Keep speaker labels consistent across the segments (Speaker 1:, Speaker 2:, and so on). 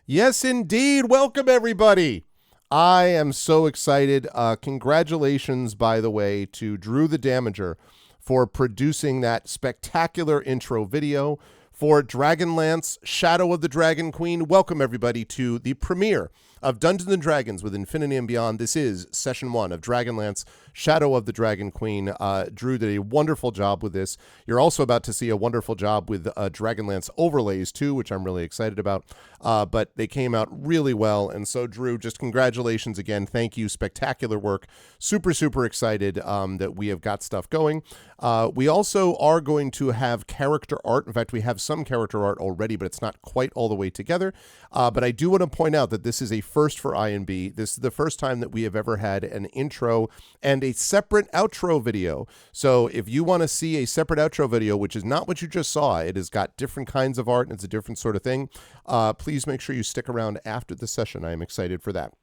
Speaker 1: Yes, indeed. Welcome, everybody. I am so excited. Congratulations, by the way, to Drew the Damager for producing that spectacular intro video for Dragonlance Shadow of the Dragon Queen. Welcome, everybody, to the premiere of Dungeons & Dragons with Infinity and Beyond. This is Session 1 of Dragonlance Shadow of the Dragon Queen. Drew did a wonderful job with this. You're also about to see a wonderful job with Dragonlance overlays, too, which I'm really excited about. But they came out really well. And so, Drew, just congratulations again. Thank you. Spectacular work. Super, super excited that we have got stuff going. We also are going to have character art. In fact, we have some character art already, but it's not quite all the way together. But I do want to point out that this is a first for INB. This is the first time that we have ever had an intro and a separate outro video. So if you want to see a separate outro video, which is not what you just saw, it has got different kinds of art and it's a different sort of thing, please make sure you stick around after the session. I am excited for that.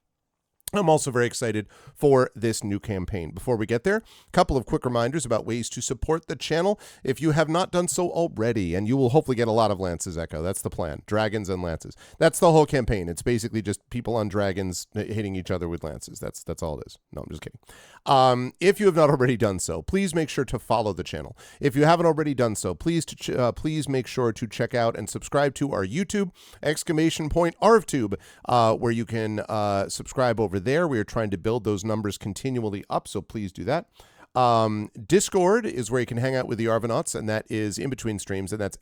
Speaker 1: I'm also very excited for this new campaign. Before we get there, a couple of quick reminders about ways to support the channel if you have not done so already, and you will hopefully get a lot of lances, Echo. That's the plan. Dragons and lances. That's the whole campaign. It's basically just people on dragons hitting each other with lances. That's all it is. No, I'm just kidding. If you have not already done so, please make sure to follow the channel. If you haven't already done so, please make sure to check out and subscribe to our YouTube, !ArvTube, where you can subscribe over there. We are trying to build those numbers continually up, so please do that. Discord is where you can hang out with the Arvanauts, and that is in between streams, and that's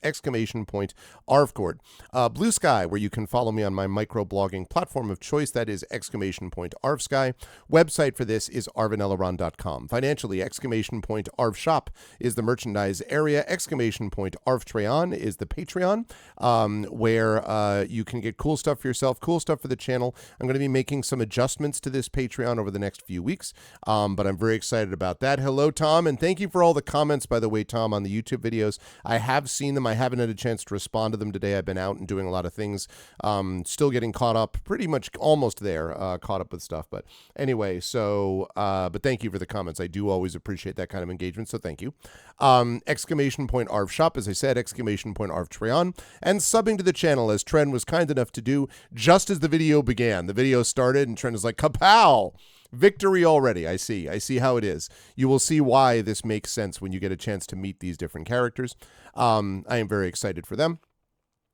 Speaker 1: !Arvcord. Blue Sky, where you can follow me on my microblogging platform of choice, that is !Arvsky. Website for this is arvanelleron.com. Financially, !Arvshop is the merchandise area. !Arvtreon is the Patreon, where you can get cool stuff for yourself, cool stuff for the channel. I'm going to be making some adjustments to this Patreon over the next few weeks, but I'm very excited about that. Hello, Tom, and thank you for all the comments, by the way, Tom, on the YouTube videos. I have seen them. I haven't had a chance to respond to them today. I've been out and doing a lot of things. Still getting caught up, pretty much almost there, caught up with stuff. But anyway, so, but thank you for the comments. I do always appreciate that kind of engagement, so thank you. !Arvshop, as I said, !Arvtreon, and subbing to the channel, as Tren was kind enough to do just as the video began. The video started, and Tren is like, kapow! Victory already. I see how it is. You will see why this makes sense when you get a chance to meet these different characters. I am very excited for them.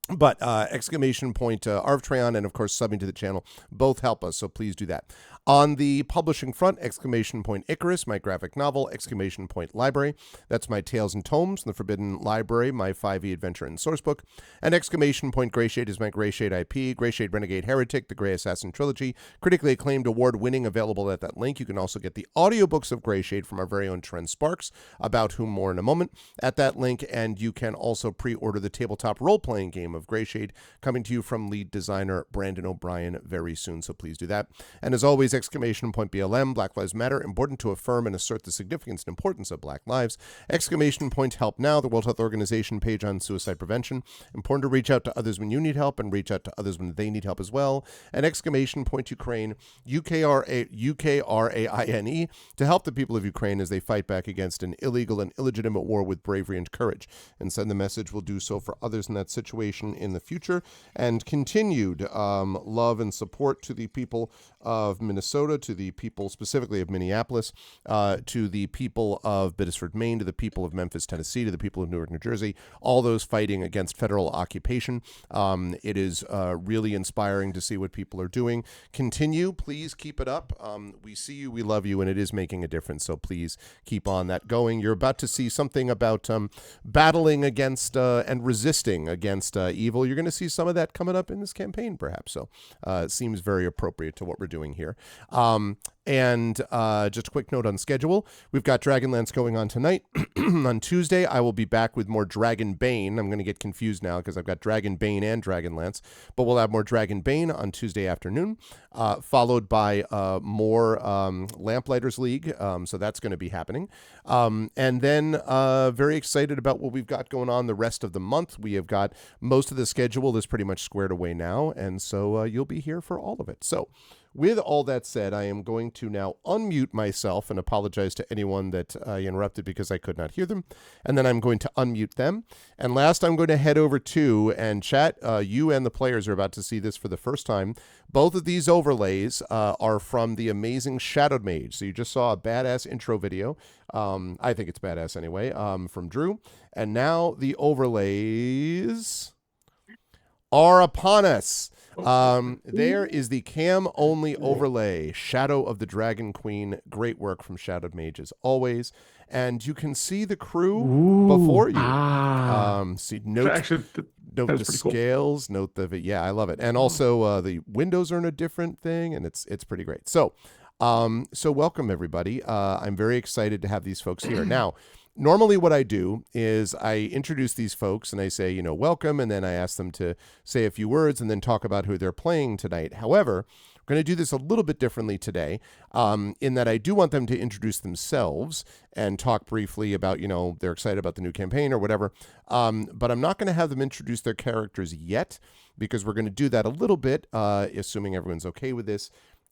Speaker 1: But exclamation point Arvtreon and of course subbing to the channel both help us, so please do that. On the publishing front, exclamation point Icarus, my graphic novel, exclamation point Library, that's my Tales and Tomes from the Forbidden Library, my 5e adventure and sourcebook, and exclamation point Greyshade is my Greyshade IP, Greyshade Renegade Heretic, the Grey Assassin Trilogy, critically acclaimed, award-winning, available at that link. You can also get the audiobooks of Greyshade from our very own Trent Sparks, about whom more in a moment, at that link, and you can also pre-order the tabletop role-playing game of Greyshade, coming to you from lead designer Brandon O'Brien very soon, so please do that. And as always, exclamation point BLM, Black Lives Matter, important to affirm and assert the significance and importance of Black lives. Exclamation point Help Now, the World Health Organization page on suicide prevention, important to reach out to others when you need help and reach out to others when they need help as well. And exclamation point Ukraine, UKRAINE, to help the people of Ukraine as they fight back against an illegal and illegitimate war with bravery and courage, and send the message will do so for others in that situation in the future. And continued love and support to the people of Minnesota, to the people specifically of Minneapolis, to the people of Biddeford, Maine, to the people of Memphis, Tennessee, to the people of Newark, New Jersey, all those fighting against federal occupation. It is really inspiring to see what people are doing. Continue. Please keep it up. We see you, we love you, and it is making a difference, so please keep on that going. You're about to see something about battling against and resisting against evil. You're going to see some of that coming up in this campaign, perhaps. So it seems very appropriate to what we're doing here. And just a quick note on schedule. We've got Dragonlance going on tonight. On Tuesday, I will be back with more Dragon Bane. I'm going to get confused now because I've got Dragon Bane and Dragonlance. But we'll have more Dragon Bane on Tuesday afternoon, followed by more Lamplighters League. So that's going to be happening. And then very excited about what we've got going on the rest of the month. We have got most of the schedule is pretty much squared away now. And so you'll be here for all of it. So with all that said, I am going to now unmute myself and apologize to anyone that I interrupted because I could not hear them. And then I'm going to unmute them. And last, I'm going to head over to and chat. You and the players are about to see this for the first time. Both of these overlays are from the amazing Shadowed Mage. So you just saw a badass intro video. I think it's badass anyway, from Drew. And now the overlays are upon us. There is the cam only overlay, Shadow of the Dragon Queen. Great work from Shadowed Mage as always. And you can see the crew before you. See, note the scales, cool. Note the, yeah, I love it. And also the windows are in a different thing, and it's pretty great. So welcome everybody. I'm very excited to have these folks here. Now, normally what I do is I introduce these folks and I say, welcome, and then I ask them to say a few words and then talk about who they're playing tonight. However, we're going to do this a little bit differently today, in that I do want them to introduce themselves and talk briefly about, they're excited about the new campaign or whatever. But I'm not going to have them introduce their characters yet, because we're going to do that a little bit, assuming everyone's okay with this,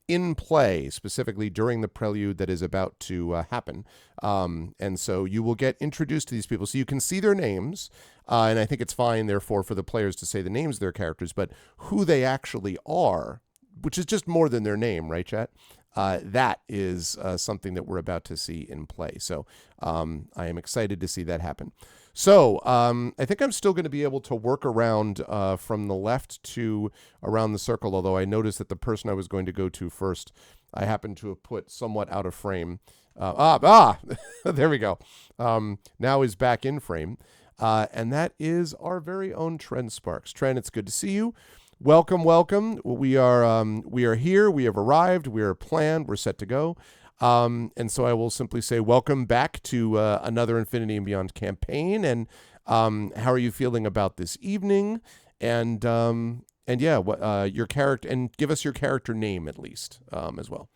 Speaker 1: in play, specifically during the prelude that is about to happen. And so you will get introduced to these people. So you can see their names, and I think it's fine, therefore, for the players to say the names of their characters, but who they actually are, which is just more than their name, right, chat? That is something that we're about to see in play. So I am excited to see that happen. So I think I'm still going to be able to work around from the left to around the circle, although I noticed that the person I was going to go to first, I happened to have put somewhat out of frame. There we go. Now is back in frame. And that is our very own Trent Sparks. Trent, it's good to see you. Welcome, welcome. We are here. We have arrived. We are planned. We're set to go. And so I will simply say welcome back to another Infinity and Beyond campaign. And how are you feeling about this evening? And yeah, what your character, and give us your character name at least as well.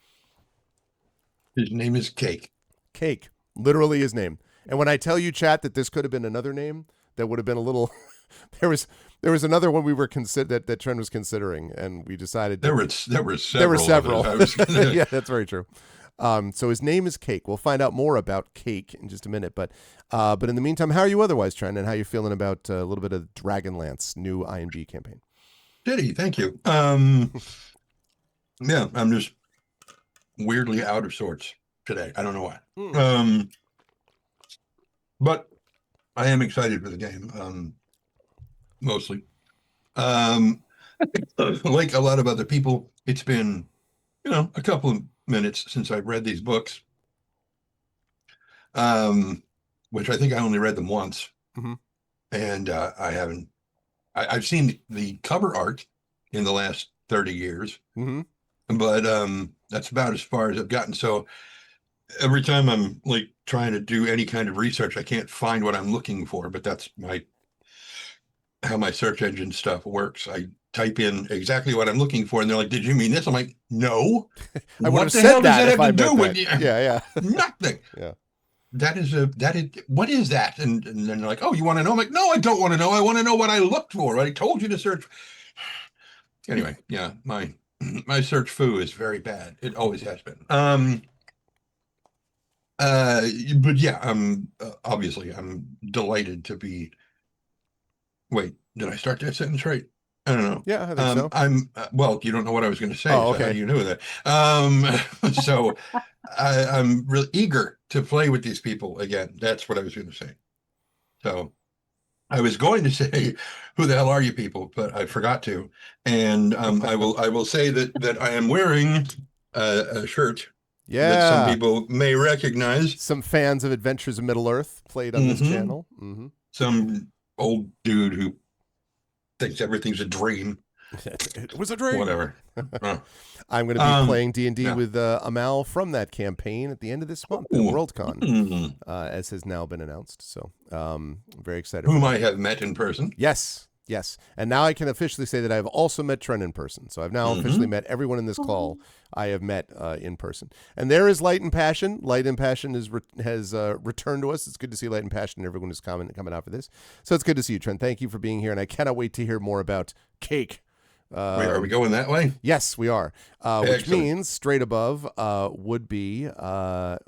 Speaker 2: His name is Cake.
Speaker 1: Cake, literally his name. And when I tell you, chat, that this could have been another name, that would have been a little. There was another one we were that Trent was considering, and we decided
Speaker 2: there were several.
Speaker 1: There were several. Yeah, that's very true. So his name is Cake. We'll find out more about Cake in just a minute, but in the meantime, how are you otherwise, Trent, and how are you feeling about a little bit of Dragonlance new ING campaign?
Speaker 2: Diddy, thank you. Yeah, I'm just weirdly out of sorts today. I don't know why. But I am excited for the game. Mostly. Um, like a lot of other people, it's been, a couple of minutes since I've read these books, um, which I think I only read them once,
Speaker 1: Hmm.
Speaker 2: and I haven't. I've seen the cover art in the last 30 years,
Speaker 1: Hmm.
Speaker 2: but that's about as far as I've gotten. So every time I'm like trying to do any kind of research, I can't find what I'm looking for, but that's my how my search engine stuff works. I type in exactly what I'm looking for, and they're like, "Did you mean this?" I'm like, "No.
Speaker 1: I would
Speaker 2: What
Speaker 1: have
Speaker 2: the hell
Speaker 1: said
Speaker 2: does
Speaker 1: that
Speaker 2: that
Speaker 1: if
Speaker 2: have to
Speaker 1: I
Speaker 2: do
Speaker 1: meant
Speaker 2: with
Speaker 1: that.
Speaker 2: you?"
Speaker 1: Yeah, yeah.
Speaker 2: Nothing.
Speaker 1: Yeah.
Speaker 2: That is what is that? And then they're like, "Oh, you want to know?" I'm like, "No, I don't want to know. I want to know what I looked for. I told you to search." Anyway, yeah, my search foo is very bad. It always has been. Uh, but yeah, obviously I'm delighted to be. Wait, did I start that sentence right? I don't know.
Speaker 1: Yeah, I think so.
Speaker 2: I'm well, you don't know what I was going to say,
Speaker 1: Oh,
Speaker 2: so how
Speaker 1: okay.
Speaker 2: do you know that? So I'm really eager to play with these people again. That's what I was going to say. So I was going to say, "Who the hell are you people?" But I forgot to, and I will say that I am wearing a shirt that some
Speaker 1: Yeah.
Speaker 2: people may recognize.
Speaker 1: Some fans of Adventures in Middle Earth played on this
Speaker 2: Hmm.
Speaker 1: channel. Hmm.
Speaker 2: Some old dude who thinks everything's a dream.
Speaker 1: It was a dream.
Speaker 2: Whatever. Uh,
Speaker 1: I'm going to be
Speaker 2: um,
Speaker 1: playing D&D
Speaker 2: yeah.
Speaker 1: with Amal from that campaign at the end of this month at
Speaker 2: Ooh.
Speaker 1: Worldcon,
Speaker 2: Hmm.
Speaker 1: as has now been announced. So I'm very excited for
Speaker 2: Whom
Speaker 1: that.
Speaker 2: I have met in person.
Speaker 1: Yes, yes. And now I can officially say that I've also met Trent in person. So I've now officially
Speaker 2: Hmm.
Speaker 1: met everyone in this call I have met in person. And there is Light and Passion. Light and Passion has returned to us. It's good to see Light and Passion and everyone who's coming out for this. So it's good to see you, Trent. Thank you for being here. And I cannot wait to hear more about cake.
Speaker 2: Wait, are we
Speaker 1: Um,
Speaker 2: going that way?
Speaker 1: Yes, we are. Which
Speaker 2: Excellent.
Speaker 1: means straight above would be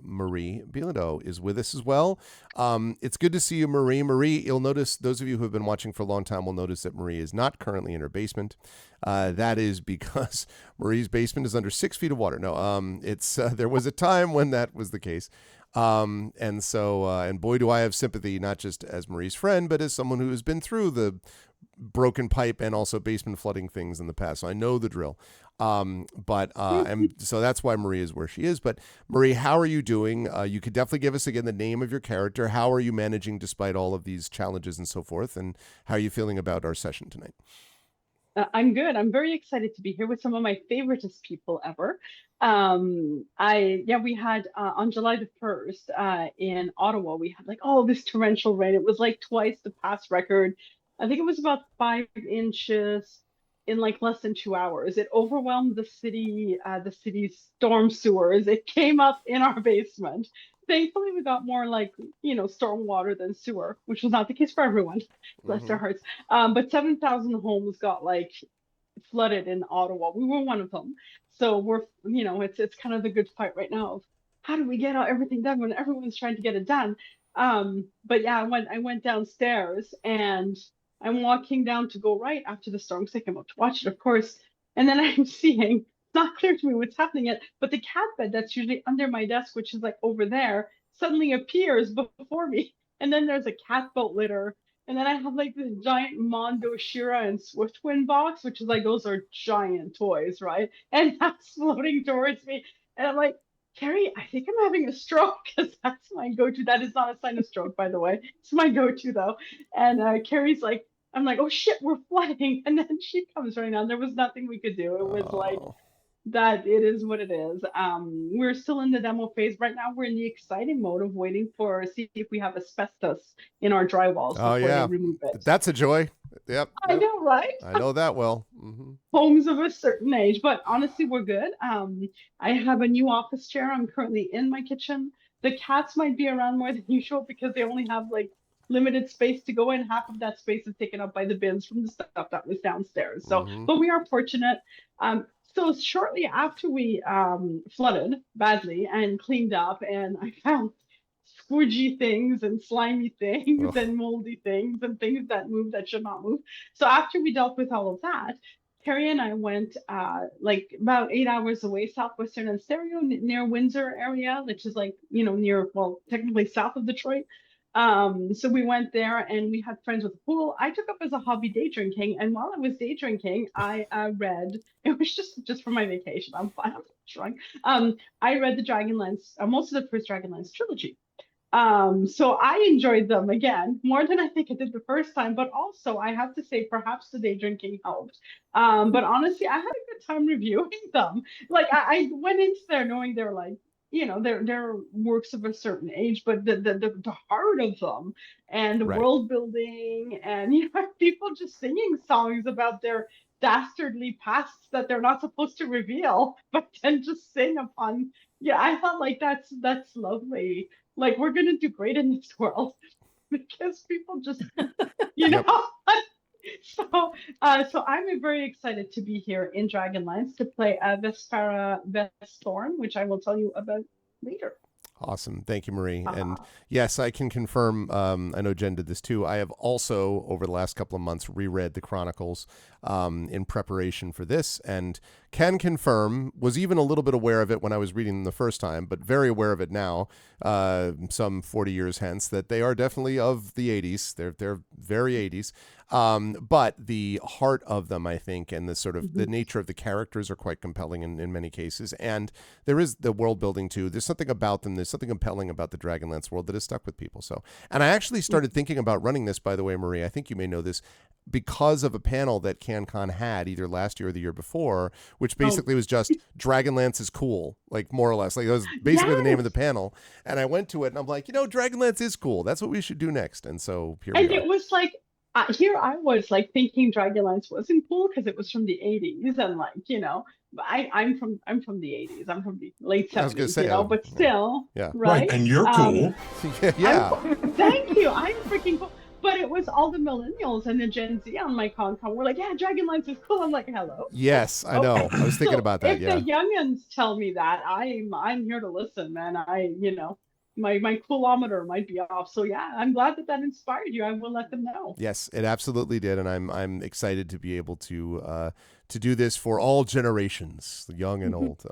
Speaker 1: Marie Bilodeau is with us as well. It's good to see you, Marie. Marie, you'll notice, those of you who have been watching for a long time will notice that Marie is not currently in her basement. That is because Marie's basement is under 6 feet of water. No, it's there was a time when that was the case. And boy, do I have sympathy, not just as Marie's friend, but as someone who has been through the broken pipe and also basement flooding things in the past. So I know the drill. So that's why Marie is where she is. But Marie, how are you doing? You could definitely give us again the name of your character. How are you managing despite all of these challenges and so forth? And how are you feeling about our session tonight?
Speaker 3: I'm good. I'm very excited to be here with some of my favoriteest people ever. We had on July the 1st in Ottawa, we had like all this torrential rain. It was like twice the past record. I think it was about 5 inches in like less than 2 hours. It overwhelmed the city's storm sewers. It came up in our basement. Thankfully, we got more like, storm water than sewer, which was not the case for everyone. Bless their
Speaker 1: Mm-hmm.
Speaker 3: hearts. But 7,000 homes got like flooded in Ottawa. We were one of them. So it's kind of the good fight right now of how do we get everything done when everyone's trying to get it done. But yeah, I went downstairs and I'm walking down to go right after the storm because I came up to watch it, of course. And then I'm seeing it's not clear to me what's happening yet, but the cat bed that's usually under my desk, which is like over there, suddenly appears before me. And then there's a cat boat litter, and then I have like this giant Mondo Shira and Swiftwind box, which is like those are giant toys, right? And that's floating towards me. And I'm like, Carrie, I think I'm having a stroke because that's my go-to. That is not a sign of stroke, by the way. It's my go-to though. And Carrie's like, I'm like, oh shit, we're flooding. And then she comes running on. There was nothing we could do. It was like
Speaker 1: Oh,
Speaker 3: that it is what it is. We're still in the demo phase right now. We're in the exciting mode of waiting for see if we have asbestos in our drywalls
Speaker 1: oh
Speaker 3: before they
Speaker 1: yeah,
Speaker 3: remove it.
Speaker 1: that's a joy. Yep,
Speaker 3: I
Speaker 1: yep.
Speaker 3: know, right?
Speaker 1: I know that well. Mm-hmm.
Speaker 3: Homes of a certain age, but honestly, we're good. I have a new office chair. I'm currently in my kitchen. The cats might be around more than usual because they only have like limited space to go in. Half of that space is taken up by the bins from the stuff that was downstairs. So,
Speaker 1: Mm-hmm.
Speaker 3: but we are fortunate. So shortly after we flooded badly and cleaned up, and I found squidgy things and slimy things
Speaker 1: Oh.
Speaker 3: and moldy things and things that move that should not move. So after we dealt with all of that, Terry and I went like about 8 hours away, southwestern Ontario, near Windsor area, which is like, near, well, technically south of Detroit. So we went there and we had friends with a pool. I took up as a hobby day drinking, and while I was day drinking, I read. It was just for my vacation. I'm fine. I'm drunk. I read the Dragonlance, most of the first Dragonlance trilogy. So I enjoyed them again more than I think I did the first time. But also, I have to say, perhaps the day drinking helped. But honestly, I had a good time reviewing them. Like I went into there knowing they're like, they're works of a certain age, but the heart of them and the
Speaker 1: Right.
Speaker 3: world building and people just singing songs about their dastardly pasts that they're not supposed to reveal, but then just sing upon. Yeah, I felt like that's lovely. Like we're gonna do great in this world because people just, you
Speaker 1: Yep.
Speaker 3: know. So I'm very excited to be here in Dragonlance to play Vespera Vestorm, which I will tell you about later.
Speaker 1: Awesome. Thank you, Marie. And
Speaker 3: Uh,
Speaker 1: yes, I can confirm. I know Jen did this too. I have also, over the last couple of months, reread the Chronicles in preparation for this and can confirm, was even a little bit aware of it when I was reading them the first time, but very aware of it now, some 40 years hence, that they are definitely of the 80s. They're very 80s. But the heart of them, I think, and the sort of the
Speaker 3: mhm.
Speaker 1: nature of the characters are quite compelling in many cases. And there is the world building too. There's something about them. There's something compelling about the Dragonlance world that has stuck with people. So, and I actually started thinking about running this, by the way, Marie. I think you may know this because of a panel that CanCon had either last year or the year before, which
Speaker 3: Oh,
Speaker 1: basically was just Dragonlance is cool, like more or less. Like that was basically the name of the
Speaker 3: yes.
Speaker 1: panel. And I went to it and I'm like, Dragonlance is cool. That's what we should do next. And so here we
Speaker 3: And
Speaker 1: are.
Speaker 3: it was like, here I was like thinking Dragonlance wasn't cool because it was from the 80s and like, but I'm from the 80s. I'm from the late
Speaker 1: I was going to
Speaker 3: 70s,
Speaker 1: say,
Speaker 3: but
Speaker 1: yeah,
Speaker 3: still,
Speaker 1: yeah,
Speaker 2: Right.
Speaker 3: right?
Speaker 2: And you're
Speaker 3: Um,
Speaker 2: cool.
Speaker 3: I'm
Speaker 1: yeah.
Speaker 3: thank you. I'm freaking cool. But it was all the millennials and the Gen Z on my con. We're like, yeah, Dragonlance is cool. I'm like, hello.
Speaker 1: Yes, I
Speaker 3: Okay.
Speaker 1: know. I was thinking
Speaker 3: So
Speaker 1: about that.
Speaker 3: if the
Speaker 1: Yeah.
Speaker 3: youngins tell me that, I'm here to listen, man. My coolometer might be off. So yeah, I'm glad that inspired you. I will let them know.
Speaker 1: Yes, it absolutely did, and I'm excited to be able to do this for all generations, young and old.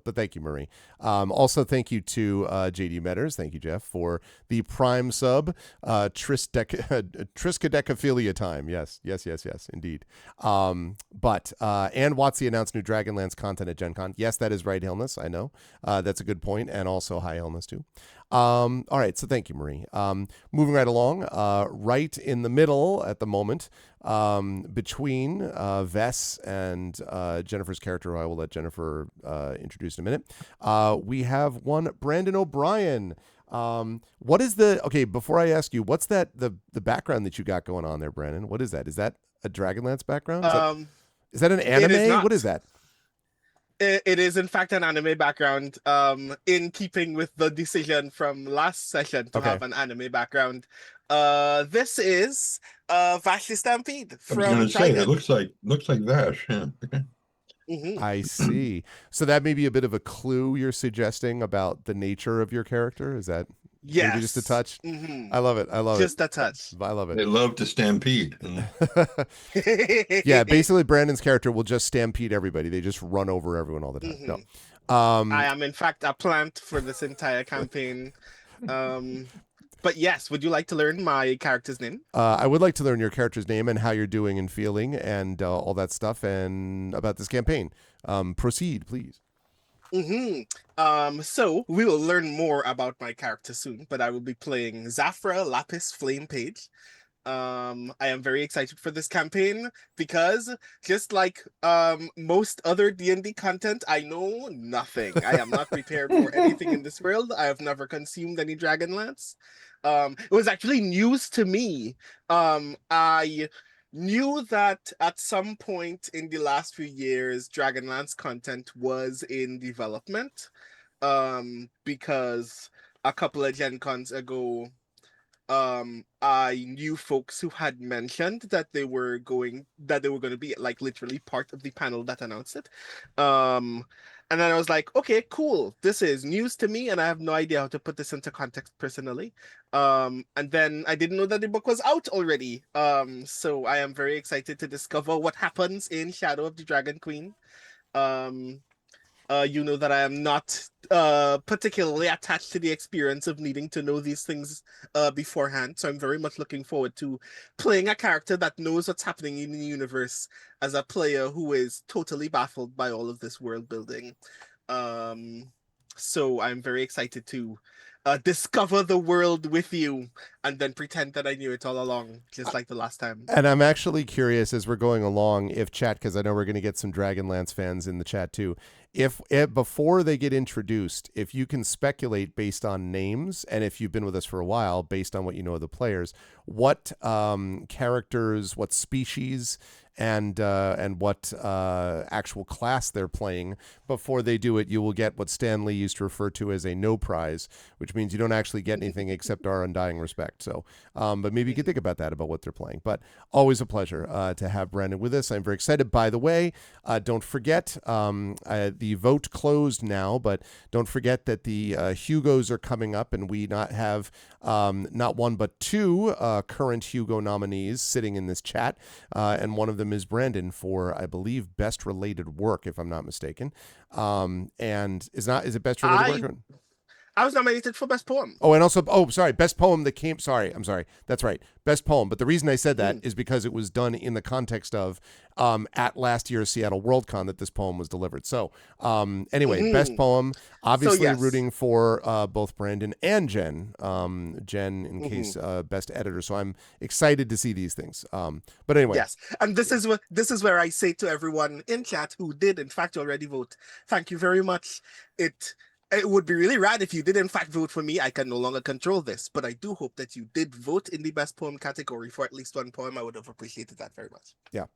Speaker 1: But thank you, Marie. Also, thank you to JD Metters. Thank you, Jeff, for the Prime sub. Triskaidekaphilia time. Yes, yes, yes, yes, indeed. But and Watsy announced new Dragonlance content at Gen Con. Yes, that is right, Hillness. I know. That's a good point, and also hi, Hillness too. All right, so thank you, Marie. Moving right along, right in the middle at the moment, between Vess and Jennifer's character, who I will let Jennifer introduce in a minute, we have one Brandon O'Brien. What is okay, before I ask you, what's the background that you got going on there, Brandon? What is that? Is that a Dragonlance background? Is that an
Speaker 4: It is
Speaker 1: anime? What is
Speaker 4: not.
Speaker 1: that?
Speaker 4: It is in fact an anime background, in keeping with the decision from last session to
Speaker 1: Okay.
Speaker 4: have an anime background. This is Vashti Stampede
Speaker 2: I was going
Speaker 4: from
Speaker 2: to say it
Speaker 4: Trigun.
Speaker 2: looks like Vash. Yeah. Okay.
Speaker 1: I see. So that may be a bit of a clue you're suggesting about the nature of your character. Is that maybe just a
Speaker 4: Yes.
Speaker 1: touch? I love it. I love it.
Speaker 4: Just a touch.
Speaker 1: I love
Speaker 2: They
Speaker 1: it.
Speaker 2: love to stampede.
Speaker 1: Yeah, basically Brandon's character will just stampede everybody. They just run over everyone all the time. No.
Speaker 4: I am in fact a plant for this entire campaign. But yes, would you like to learn my character's name?
Speaker 1: I would like to learn your character's name and how you're doing and feeling and all that stuff and about this campaign. Proceed, please.
Speaker 4: So we will learn more about my character soon, but I will be playing Zafra Lapis Flame Page. I am very excited for this campaign because just like most other D&D content, I know nothing. I am not prepared for anything in this world. I have never consumed any Dragonlance. It was actually news to me. I knew that at some point in the last few years, Dragonlance content was in development. Because a couple of Gen Cons ago, I knew folks who had mentioned that they were going to be like literally part of the panel that announced it. And then I was like, okay, cool. This is news to me, and I have no idea how to put this into context personally. And then I didn't know that the book was out already. So I am very excited to discover what happens in Shadow of the Dragon Queen. Um, You know that I am not particularly attached to the experience of needing to know these things beforehand. So I'm very much looking forward to playing a character that knows what's happening in the universe as a player who is totally baffled by all of this world building. Um, so I'm very excited to discover the world with you and then pretend that I knew it all along, just like the last time.
Speaker 1: And I'm actually curious as we're going along if chat, because I know we're going to get some Dragonlance fans in the chat too. If before they get introduced, if you can speculate based on names, and if you've been with us for a while, based on what you know of the players, what characters, what species, and what actual class they're playing before they do it, you will get what Stan Lee used to refer to as a no prize, which means you don't actually get anything except our undying respect. So, but maybe you could think about that, about what they're playing. But always a pleasure to have Brandon with us. I'm very excited. By the way, don't forget the vote closed now, but don't forget that the Hugos are coming up, and we have not one but two current Hugo nominees sitting in this chat, and one of them is Brandon for, I believe, best related work, if I'm not mistaken. And is it best related work?
Speaker 4: I was nominated for best poem.
Speaker 1: Oh, and also, best poem that came. Sorry, I'm sorry. That's right, best poem. But the reason I said that is because it was done in the context of at last year's Seattle WorldCon that this poem was delivered. So anyway, best poem. Obviously,
Speaker 4: yes.
Speaker 1: rooting for both Brandon and Jen. Jen, in case best editor. So I'm excited to see these things. But anyway,
Speaker 4: yes, and this is where I say to everyone in chat who did in fact already vote, thank you very much. It would be really rad if you did in fact vote for me. I can no longer control this, but I do hope that you did vote in the best poem category for at least one poem. I would have appreciated that very much.
Speaker 1: Yeah,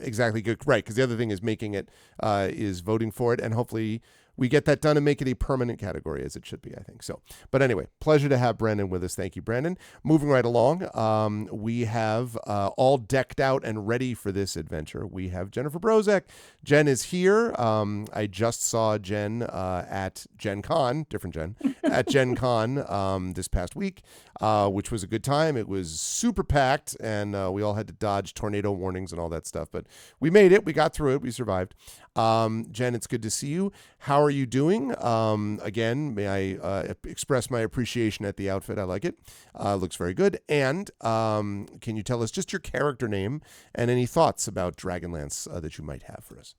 Speaker 1: exactly. Good. Right. Because the other thing is making it, is voting for it. And hopefully we get that done and make it a permanent category, as it should be, I think. So, but anyway, pleasure to have Brandon with us. Thank you, Brandon. Moving right along, we have all decked out and ready for this adventure. We have Jennifer Brozek. Jen is here. I just saw Jen at Gen Con, different Jen, at Gen Con this past week, which was a good time. It was super packed, and we all had to dodge tornado warnings and all that stuff. But we made it. We got through it. We survived. Jen, it's good to see you. How are you doing? Again, may I express my appreciation at the outfit. I like it. Looks very good. And can you tell us just your character name and any thoughts about Dragonlance that you might have for us?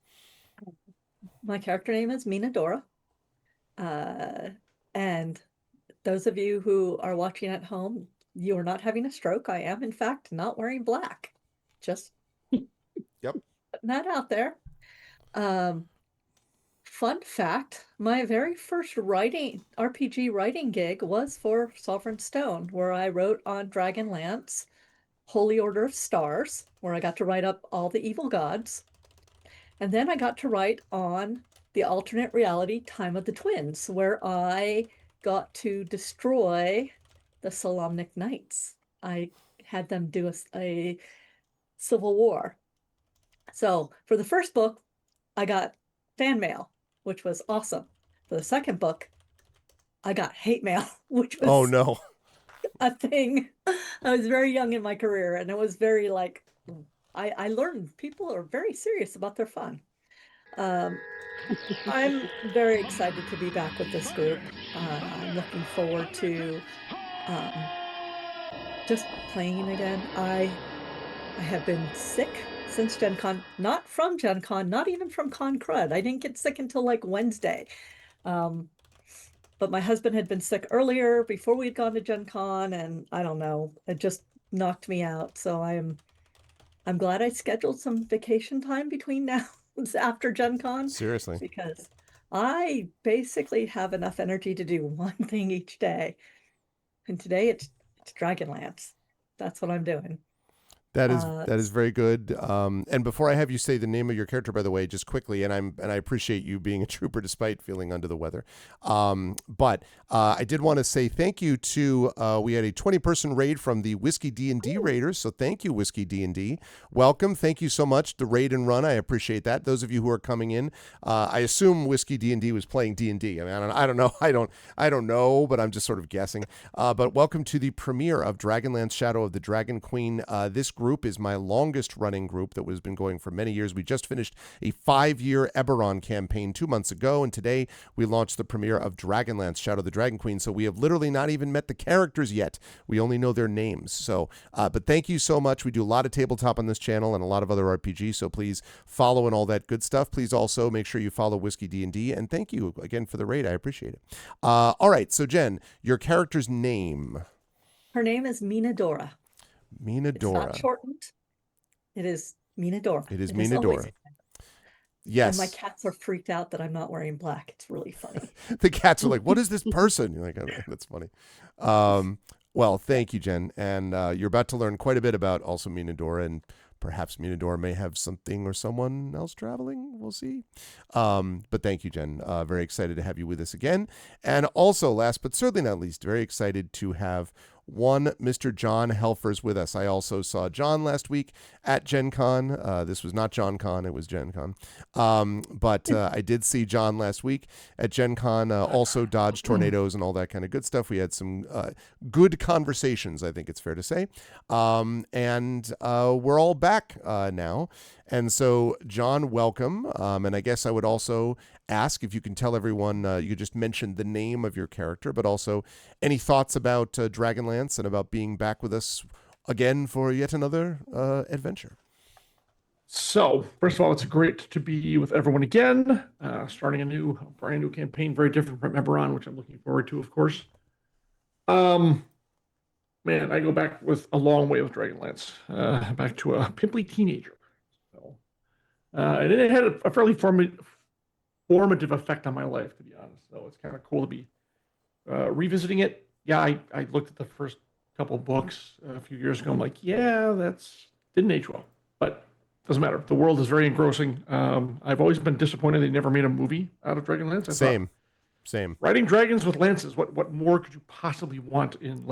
Speaker 5: My character name is Mina Dora. And those of you who are watching at home, you are not having a stroke. I am, in fact, not wearing black. Just putting that out there. Fun fact, my very first RPG writing gig was for Sovereign Stone, where I wrote on Dragonlance, Holy Order of Stars, where I got to write up all the evil gods. And then I got to write on the alternate reality Time of the Twins, where I got to destroy the Solamnic Knights. I had them do a civil war. So for the first book, I got fan mail, which was awesome. For the second book, I got hate mail, which was a thing. I was very young in my career, and it was very like, I learned people are very serious about their fun. I'm very excited to be back with this group. I'm looking forward to just playing again. I have been sick since Gen Con, not from Gen Con, not even from Con Crud. I didn't get sick until like Wednesday. But my husband had been sick earlier before we had gone to Gen Con, and I don't know, it just knocked me out. So I'm glad I scheduled some vacation time between now and after Gen Con.
Speaker 1: Seriously.
Speaker 5: Because I basically have enough energy to do one thing each day. And today it's Dragonlance. That's what I'm doing.
Speaker 1: That is very good. And before I have you say the name of your character, by the way, just quickly, and I appreciate you being a trooper despite feeling under the weather. But I did want to say thank you to we had a 20-person raid from the Whiskey D&D Raiders, so thank you, Whiskey D&D. Welcome, thank you so much. The raid and run, I appreciate that. Those of you who are coming in, I assume Whiskey D&D was playing D&D. I mean, I don't know, I don't know, but I'm just sort of guessing. But welcome to the premiere of Dragonlance Shadow of the Dragon Queen. This group is my longest running group that has been going for many years. We just finished a 5-year Eberron campaign 2 months ago, and today we launched the premiere of Dragonlance Shadow the Dragon Queen. So we have literally not even met the characters yet. We only know their names. So, but thank you so much. We do a lot of tabletop on this channel and a lot of other RPGs, so please follow and all that good stuff. Please also make sure you follow Whiskey D&D, and thank you again for the raid. I appreciate it. All right, so Jen, your character's name.
Speaker 5: Her name is Minadora.
Speaker 1: Minadora.
Speaker 5: It's not shortened. It is Minadora.
Speaker 1: It is
Speaker 5: always
Speaker 1: Minadora. Yes.
Speaker 5: And my cats are freaked out that I'm not wearing black. It's really funny.
Speaker 1: The cats are like, what is this person? You're like, oh, that's funny. Well, thank you, Jen. And you're about to learn quite a bit about also Minadora, and perhaps Minadora may have something or someone else traveling. We'll see. But thank you, Jen. Very excited to have you with us again. And also, last but certainly not least, very excited to have one Mr. John Helfers with us. I also saw John last week at Gen Con. This was not John Con, it was Gen Con. But I did see John last week at Gen Con, also dodged tornadoes and all that kind of good stuff. We had some good conversations, I think it's fair to say. And we're all back now. And so, John, welcome. And I guess I would also ask if you can tell everyone, you just mentioned the name of your character, but also any thoughts about Dragonlance and about being back with us again for yet another adventure.
Speaker 6: So, first of all, it's great to be with everyone again, starting a brand new campaign, very different from Eberron, which I'm looking forward to, of course. Man, I go back with a long way with Dragonlance, back to a pimply teenager. So, and it had a fairly formative effect on my life, to be honest. So it's kind of cool to be revisiting it. Yeah, I looked at the first couple books a few years ago. I'm like, yeah, didn't age well, but doesn't matter. The world is very engrossing. I've always been disappointed they never made a movie out of Dragonlance.
Speaker 1: Same.
Speaker 6: Riding dragons with lances. What more could you possibly want in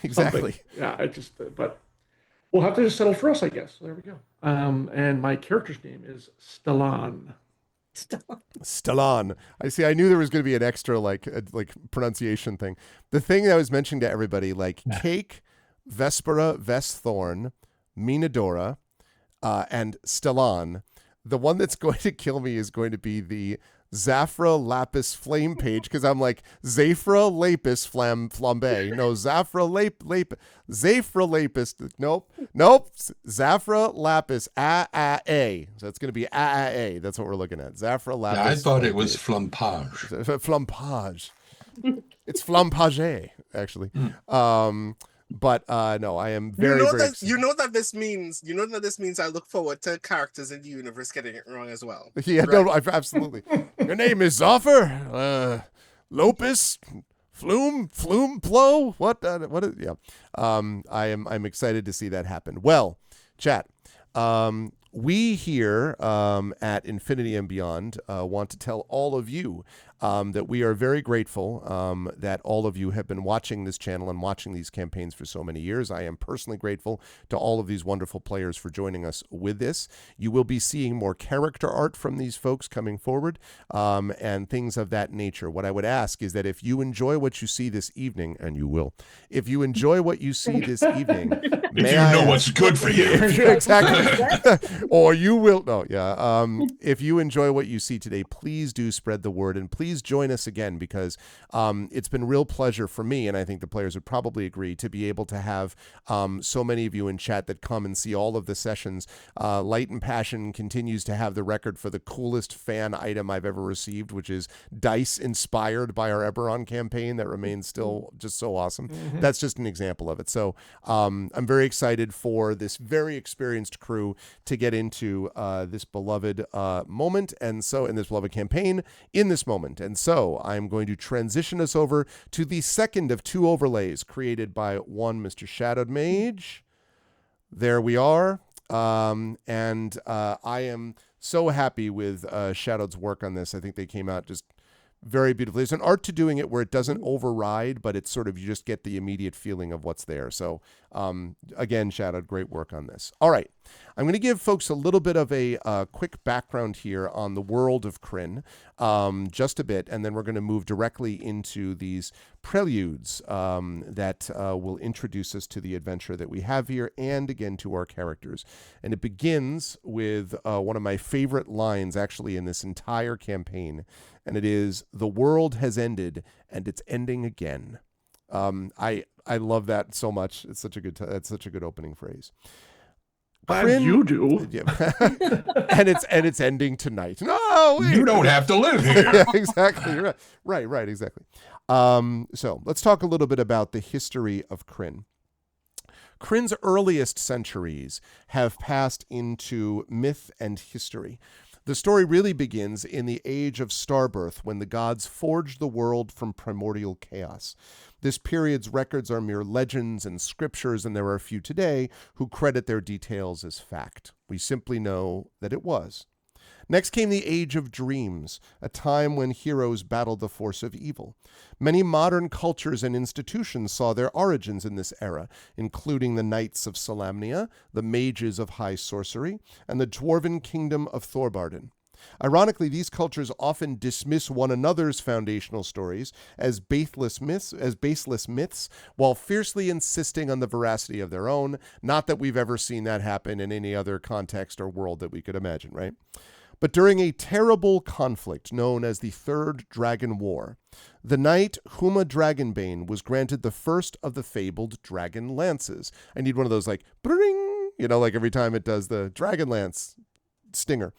Speaker 1: exactly?
Speaker 6: Something? Yeah, but we'll have to just settle for us, I guess. So there we go. And my character's name is Stellan.
Speaker 1: Stellan. I see. I knew there was going to be an extra like pronunciation thing. The thing that I was mentioning to everybody, like Cake, Vespera, Vesthorn, Minadora, and Stellan. The one that's going to kill me is going to be the Zafra Lapis Flame page, because I'm like Zafra Lapis Flambe. No, Zafra Zafra Lapis. Nope. Zafra Lapis A. So it's going to be A. That's what we're looking at. Zafra Lapis.
Speaker 2: Yeah, I thought it was Flampage.
Speaker 1: Flampage. It's Flampage, actually. But no, I am very,
Speaker 4: you know that this means I look forward to characters in the universe getting it wrong as well.
Speaker 1: Yeah,
Speaker 4: right?
Speaker 1: no, absolutely. Your name is Zoffer, Lopus, Flume, Plo. What is, yeah. I'm excited to see that happen. Well, chat. We here at Infinity and Beyond want to tell all of you that we are very grateful that all of you have been watching this channel and watching these campaigns for so many years. I am personally grateful to all of these wonderful players for joining us with this. You will be seeing more character art from these folks coming forward and things of that nature. What I would ask is that if you enjoy what you see this evening, and you will, if you enjoy what you see this evening,
Speaker 2: what's good for you.
Speaker 1: Exactly. Or you will. No, yeah. If you enjoy what you see today, please do spread the word, and please join us again, because it's been real pleasure for me, and I think the players would probably agree, to be able to have so many of you in chat that come and see all of the sessions. Light and Passion continues to have the record for the coolest fan item I've ever received, which is dice inspired by our Eberron campaign that remains still just so awesome. Mm-hmm. That's just an example of it. So I'm very excited for this very experienced crew to get into this beloved moment, and so in this beloved campaign in this moment. And so I'm going to transition us over to the second of two overlays created by one Mr. Shadowed Mage. There we are. And I am so happy with Shadowed's work on this. I think they came out just very beautifully. There's an art to doing it where it doesn't override, but it's sort of, you just get the immediate feeling of what's there. So again, Shadowed, great work on this. All right. I'm going to give folks a little bit of a quick background here on the world of Krynn. just a bit, and then we're going to move directly into these preludes that will introduce us to the adventure that we have here and again to our characters. And it begins with one of my favorite lines actually in this entire campaign, and it is, "The world has ended and it's ending again." I love that so much. It's such a good it's such a good opening phrase.
Speaker 6: Glad you do.
Speaker 1: Yeah. and it's ending tonight. No, wait.
Speaker 2: You don't have to live here.
Speaker 1: Yeah, exactly. You're right, exactly. So let's talk a little bit about the history of Krynn. Krynn's earliest centuries have passed into myth and history. The story really begins in the age of Starbirth, when the gods forged the world from primordial chaos. This period's records are mere legends and scriptures, and there are a few today who credit their details as fact. We simply know that it was. Next came the Age of Dreams, a time when heroes battled the force of evil. Many modern cultures and institutions saw their origins in this era, including the Knights of Solamnia, the Mages of High Sorcery, and the Dwarven Kingdom of Thorbarden. Ironically, these cultures often dismiss one another's foundational stories as baseless myths, while fiercely insisting on the veracity of their own. Not that we've ever seen that happen in any other context or world that we could imagine, right? But during a terrible conflict known as the Third Dragon War, the knight Huma Dragonbane was granted the first of the fabled dragon lances. I need one of those like, bring, like every time it does the Dragonlance stinger.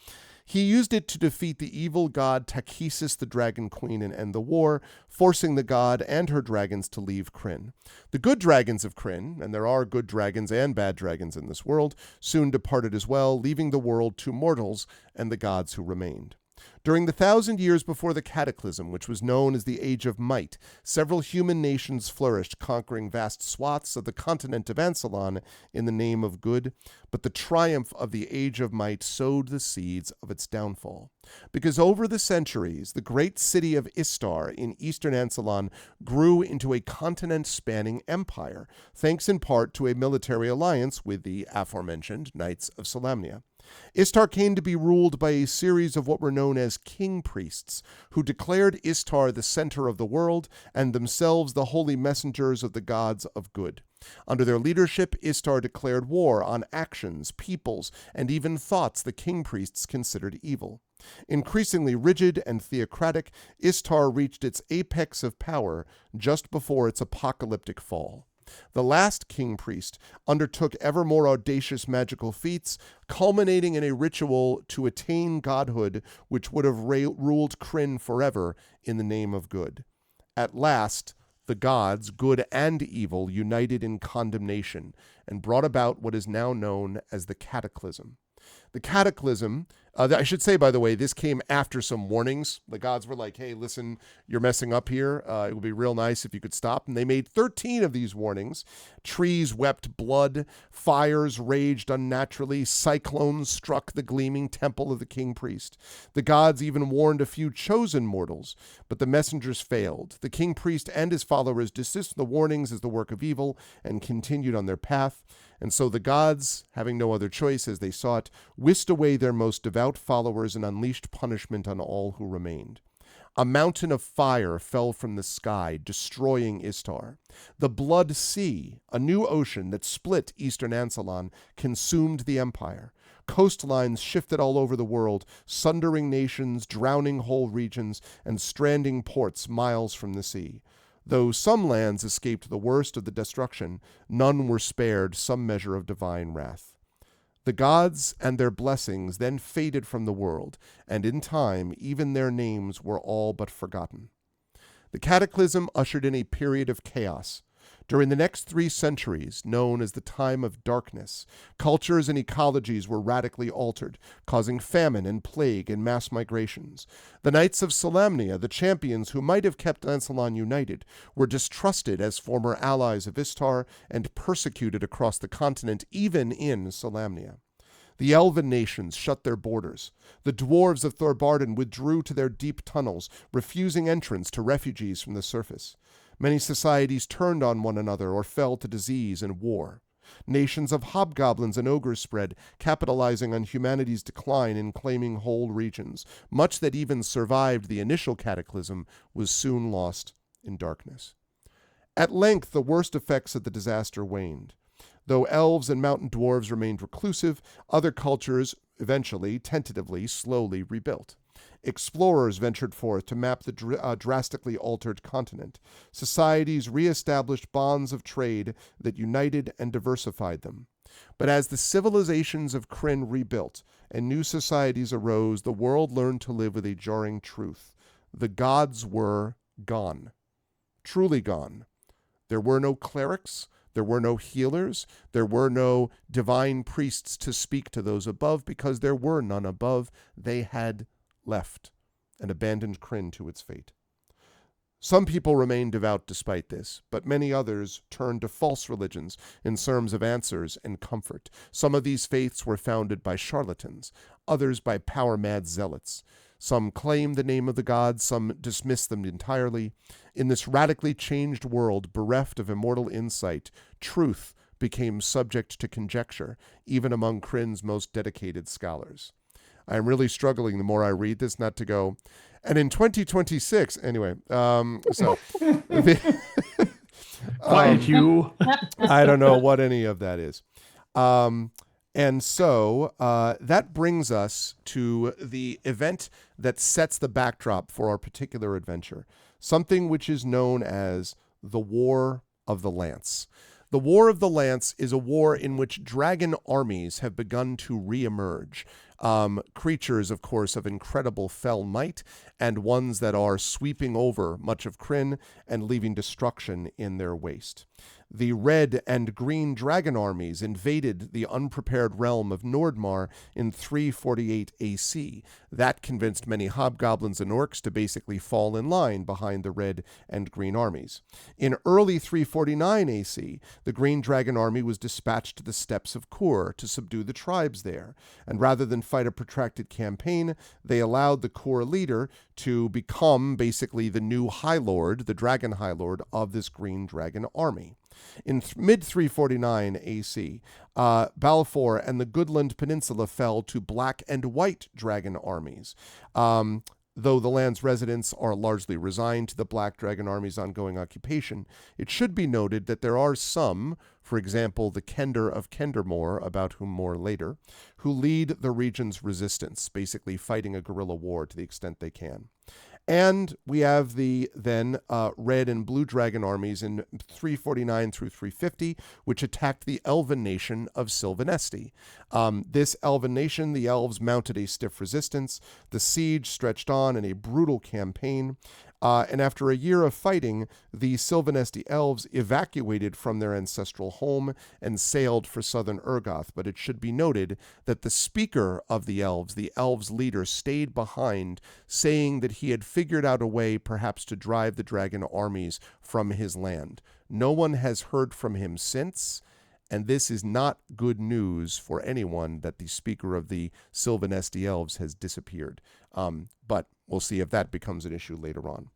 Speaker 1: He used it to defeat the evil god Takhisis, the Dragon Queen, and end the war, forcing the god and her dragons to leave Krynn. The good dragons of Krynn, and there are good dragons and bad dragons in this world, soon departed as well, leaving the world to mortals and the gods who remained. During the 1,000 years before the Cataclysm, which was known as the Age of Might, several human nations flourished, conquering vast swaths of the continent of Ansalon in the name of good, but the triumph of the Age of Might sowed the seeds of its downfall. Because over the centuries, the great city of Istar in eastern Ansalon grew into a continent-spanning empire, thanks in part to a military alliance with the aforementioned Knights of Solamnia. Istar came to be ruled by a series of what were known as king priests, who declared Istar the center of the world and themselves the holy messengers of the gods of good. Under their leadership, Istar declared war on actions, peoples, and even thoughts the king priests considered evil. Increasingly rigid and theocratic, Istar reached its apex of power just before its apocalyptic fall. The last king priest undertook ever more audacious magical feats, culminating in a ritual to attain godhood which would have ruled Krynn forever in the name of good. At last, the gods, good and evil, united in condemnation and brought about what is now known as the Cataclysm. The Cataclysm, I should say, by the way, this came after some warnings. The gods were like, hey, listen, you're messing up here. It would be real nice if you could stop. And they made 13 of these warnings. Trees wept blood. Fires raged unnaturally. Cyclones struck the gleaming temple of the king priest. The gods even warned a few chosen mortals, but the messengers failed. The king priest and his followers dismissed the warnings as the work of evil and continued on their path. And so the gods, having no other choice as they sought, whisked away their most devout followers and unleashed punishment on all who remained. A mountain of fire fell from the sky, destroying Istar. The Blood Sea, a new ocean that split eastern Ansalon, consumed the empire. Coastlines shifted all over the world, sundering nations, drowning whole regions, and stranding ports miles from the sea. Though some lands escaped the worst of the destruction, none were spared some measure of divine wrath. The gods and their blessings then faded from the world, and in time even their names were all but forgotten. The Cataclysm ushered in a period of chaos. During the next 3 centuries, known as the Time of Darkness, cultures and ecologies were radically altered, causing famine and plague and mass migrations. The Knights of Solamnia, the champions who might have kept Ansalon united, were distrusted as former allies of Istar and persecuted across the continent, even in Solamnia. The elven nations shut their borders. The dwarves of Thorbarden withdrew to their deep tunnels, refusing entrance to refugees from the surface. Many societies turned on one another or fell to disease and war. Nations of hobgoblins and ogres spread, capitalizing on humanity's decline and claiming whole regions. Much that even survived the initial cataclysm was soon lost in darkness. At length, the worst effects of the disaster waned. Though elves and mountain dwarves remained reclusive, other cultures eventually, tentatively, slowly rebuilt. Explorers ventured forth to map the drastically altered continent. Societies reestablished bonds of trade that united and diversified them. But as the civilizations of Krynn rebuilt and new societies arose, the world learned to live with a jarring truth. The gods were gone. Truly gone. There were no clerics. There were no healers. There were no divine priests to speak to those above, because there were none above. They had left and abandoned Krynn to its fate. Some people remained devout despite this, but many others turned to false religions in terms of answers and comfort. Some of these faiths were founded by charlatans, others by power-mad zealots. Some claimed the name of the gods, some dismissed them entirely. In this radically changed world, bereft of immortal insight, truth became subject to conjecture, even among Krynn's most dedicated scholars. I am really struggling the more I read this not to go. And in 2026, anyway,
Speaker 6: Quiet you.
Speaker 1: I don't know what any of that is. And so that brings us to the event that sets the backdrop for our particular adventure, something which is known as the War of the Lance. The War of the Lance is a war in which dragon armies have begun to reemerge. Creatures, of course, of incredible fell might, and ones that are sweeping over much of Krynn and leaving destruction in their waste. The red and green dragon armies invaded the unprepared realm of Nordmar in 348 AC. That convinced many hobgoblins and orcs to basically fall in line behind the red and green armies. In early 349 AC, the green dragon army was dispatched to the steppes of Kur to subdue the tribes there, and rather than fight a protracted campaign, they allowed the Kur leader to become basically the new High Lord, the Dragon High Lord of this green dragon army. In mid-349 AC, Balfour and the Goodland Peninsula fell to black and white dragon armies. Though the land's residents are largely resigned to the Black Dragon Army's ongoing occupation, it should be noted that there are some, for example, the Kender of Kendermore, about whom more later, who lead the region's resistance, basically fighting a guerrilla war to the extent they can. And we have the then red and blue dragon armies in 349 through 350, which attacked the elven nation of Sylvanesti. This elven nation, the elves mounted a stiff resistance. The siege stretched on in a brutal campaign. And after a year of fighting, the Sylvanesti elves evacuated from their ancestral home and sailed for southern Urgoth. But it should be noted that the speaker of the elves' leader, stayed behind, saying that he had figured out a way perhaps to drive the dragon armies from his land. No one has heard from him since, and this is not good news for anyone that the speaker of the Sylvanesti elves has disappeared. But we'll see if that becomes an issue later on.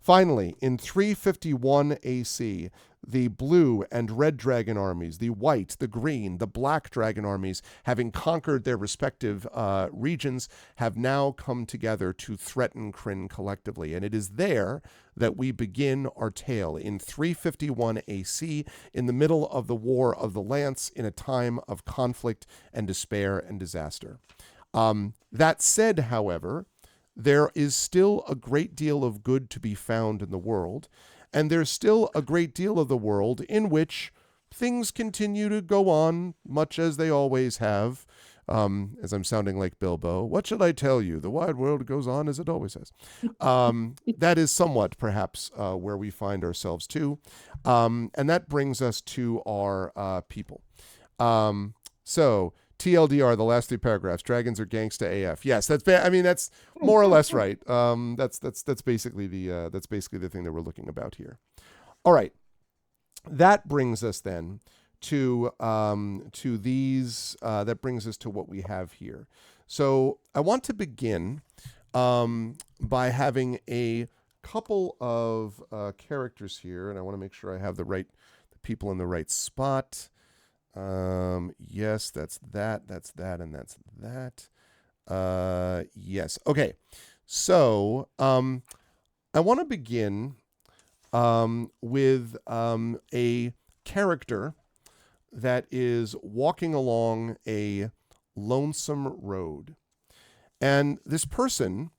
Speaker 1: Finally, in 351 AC, the blue and red dragon armies, the white, the green, the black dragon armies, having conquered their respective regions, have now come together to threaten Krynn collectively. And it is there that we begin our tale, in 351 AC, in the middle of the War of the Lance, in a time of conflict and despair and disaster. That said, however, there is still a great deal of good to be found in the world, and there's still a great deal of the world in which things continue to go on much as they always have. As I'm sounding like Bilbo, what should I tell you? The wide world goes on as it always has. That is somewhat, perhaps, where we find ourselves too. And that brings us to our people. So, TLDR, the last three paragraphs, dragons are gangsta AF. Yes, that's more or less right. That's basically the thing that we're looking about here. All right. That brings us then to these that brings us to what we have here. So, I want to begin by having a couple of characters here, and I want to make sure I have the people in the right spot. Yes, that's that, and that's that. Yes. Okay. So, I want to begin with a character that is walking along a lonesome road. And this person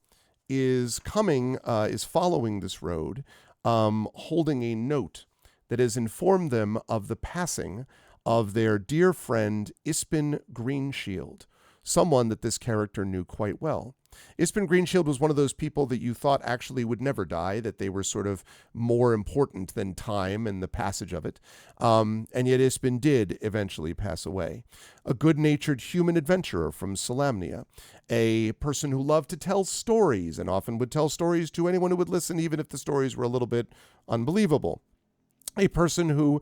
Speaker 1: is following this road, holding a note that has informed them of the passing of their dear friend Ispin Greenshield, someone that this character knew quite well. Ispin Greenshield was one of those people that you thought actually would never die, that they were sort of more important than time and the passage of it. And yet Ispin did eventually pass away. A good-natured human adventurer from Solamnia, a person who loved to tell stories and often would tell stories to anyone who would listen, even if the stories were a little bit unbelievable. A person who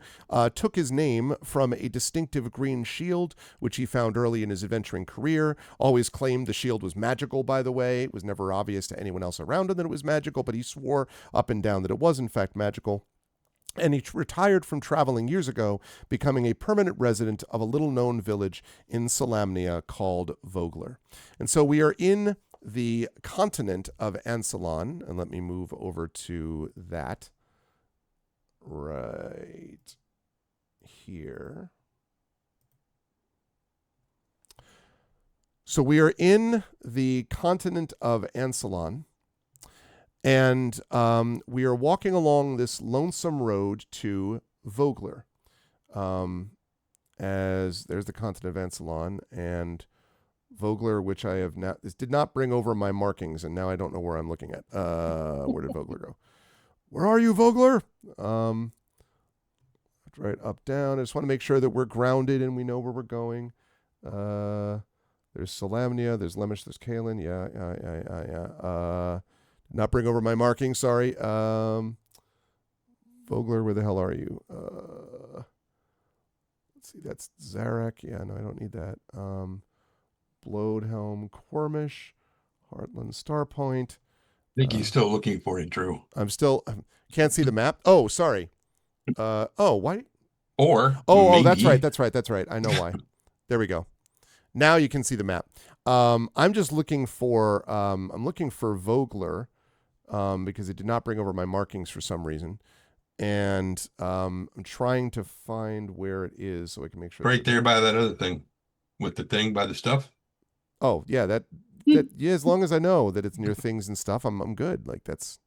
Speaker 1: took his name from a distinctive green shield, which he found early in his adventuring career. Always claimed the shield was magical, by the way. It was never obvious to anyone else around him that it was magical, but he swore up and down that it was, in fact, magical. And he retired from traveling years ago, becoming a permanent resident of a little-known village in Solamnia called Vogler. And so we are in the continent of Ansalon, and let me move over to that. Right here. So we are in the continent of Ansalon, and we are walking along this lonesome road to Vogler. As there's the continent of Ansalon, and Vogler, which I have not, this did not bring over my markings, and now I don't know where I'm looking at. Where did Vogler go? Where are you, Vogler? Right, up, down. I just want to make sure that we're grounded and we know where we're going. There's Solamnia, there's Lemish, there's Kalen. Yeah. Not bring over my marking, sorry. Vogler, where the hell are you? Let's see, that's Zarak. Yeah, no, I don't need that. Bloodhelm, Cormish, Heartland, Starpoint.
Speaker 2: I think he's still looking for it, Drew.
Speaker 1: Can't see the map. Oh, sorry. Why?
Speaker 2: Or
Speaker 1: oh, that's right. I know why. There we go. Now you can see the map. I'm just looking for Vogler, because it did not bring over my markings for some reason. And I'm trying to find where it is so I can make sure.
Speaker 2: Right there by that other thing. With the thing by the stuff.
Speaker 1: Oh, yeah, that yeah, as long as I know that it's near things and stuff, I'm good. Like that's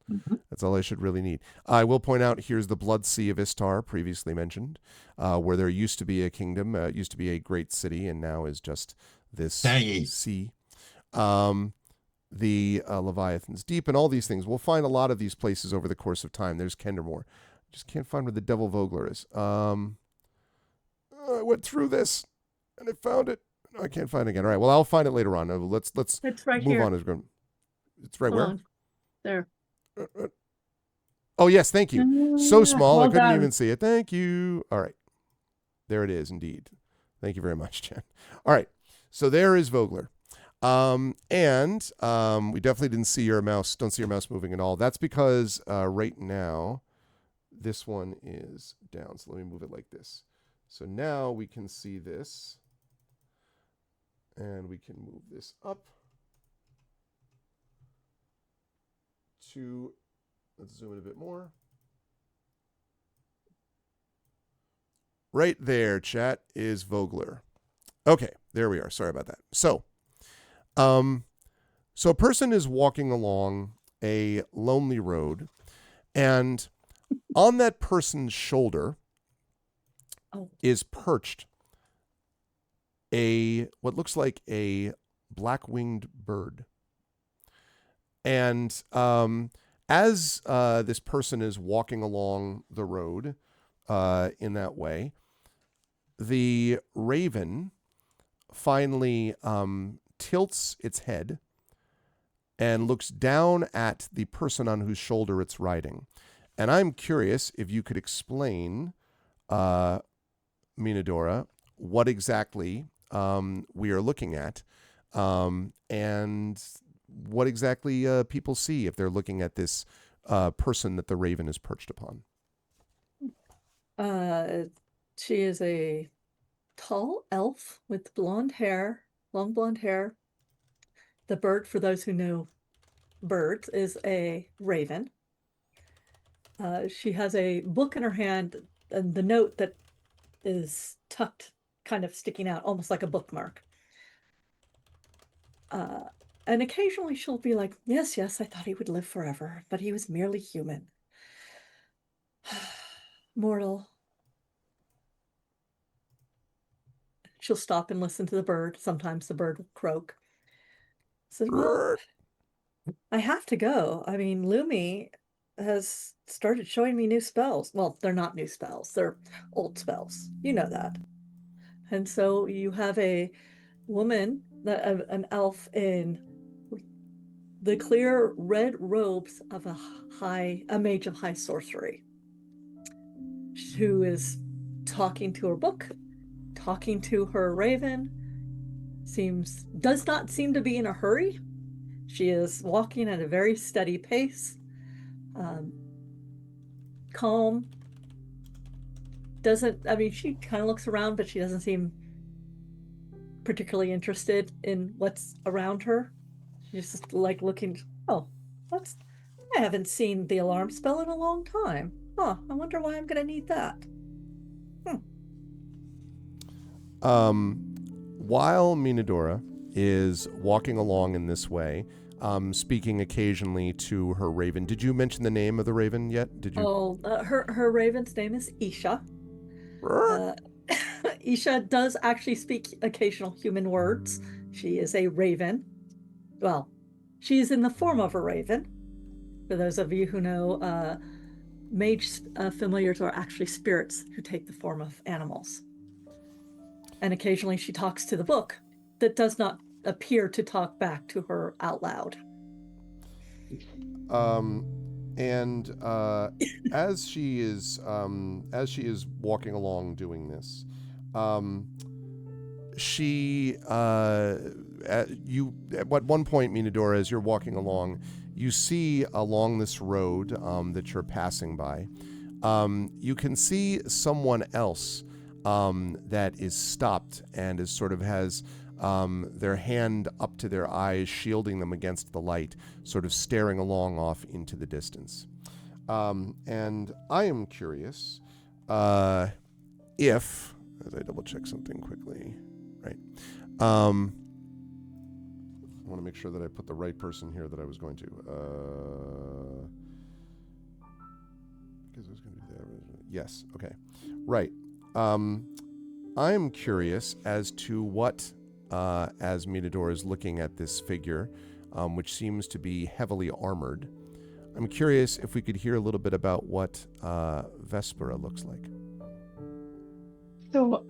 Speaker 1: all I should really need. I will point out, here's the Blood Sea of Istar, previously mentioned, where there used to be a kingdom, used to be a great city, and now is just this sea. The Leviathan's Deep and all these things. We'll find a lot of these places over the course of time. There's Kendermore. Just can't find where the Devil Vogler is. I went through this and I found it. I can't find it again. All right. Well, I'll find it later on. Let's
Speaker 7: It's right
Speaker 1: move
Speaker 7: here.
Speaker 1: on. It's right where?
Speaker 7: There.
Speaker 1: Oh, yes. Thank you. So small.
Speaker 3: Well
Speaker 1: I couldn't
Speaker 3: done.
Speaker 1: even see it. Thank you. All right. There it is, indeed. Thank you very much, Jen. All right. So there is Vogler. And we definitely didn't see your mouse. Don't see your mouse moving at all. That's because right now this one is down. So let me move it like this. So now we can see this. And we can move this up to, let's zoom in a bit more. Right there, chat, is Vogler. Okay, there we are. Sorry about that. So a person is walking along a lonely road, and on that person's shoulder is perched what looks like a black-winged bird. And as this person is walking along the road in that way, the raven finally tilts its head and looks down at the person on whose shoulder it's riding. And I'm curious if you could explain, Minadora, what exactly we are looking at, and what exactly people see if they're looking at this person that the raven is perched upon.
Speaker 5: She is a tall elf with blonde hair, long blonde hair. The bird, for those who know birds, is a raven. She has a book in her hand, and the note that is tucked, kind of sticking out, almost like a bookmark. And occasionally she'll be like, yes, yes, I thought he would live forever, but he was merely human. Mortal. She'll stop and listen to the bird. Sometimes the bird will croak. So, well, I have to go. I mean, Lumi has started showing me new spells. Well, they're not new spells, they're old spells. You know that. And so you have a woman, an elf in the clear red robes of a mage of high sorcery, who is talking to her book, talking to her raven, does not seem to be in a hurry. She is walking at a very steady pace, calm. She kind of looks around, but she doesn't seem particularly interested in what's around her. She's just like looking, oh, I haven't seen the alarm spell in a long time. Huh, I wonder why I'm going to need that.
Speaker 1: While Minadora is walking along in this way, speaking occasionally to her raven. Did you mention the name of the raven yet? Did you?
Speaker 5: Oh, her raven's name is Isha. Isha does actually speak occasional human words. She is a raven. Well, she is in the form of a raven. For those of you who know, mage familiars are actually spirits who take the form of animals. And occasionally she talks to the book that does not appear to talk back to her out loud.
Speaker 1: As she is walking along doing this, at one point, Minadora, as you're walking along, you see along this road that you're passing by, you can see someone else that is stopped and is sort of has their hand up to their eyes, shielding them against the light, sort of staring along off into the distance. And I am curious if, as I double check something quickly, right? I want to make sure that I put the right person here that I was going to. Because I was going to do that. Yes. Okay. Right. I'm curious as to what, as Minadora is looking at this figure, which seems to be heavily armored, I'm curious if we could hear a little bit about what Vespera looks like.
Speaker 3: So,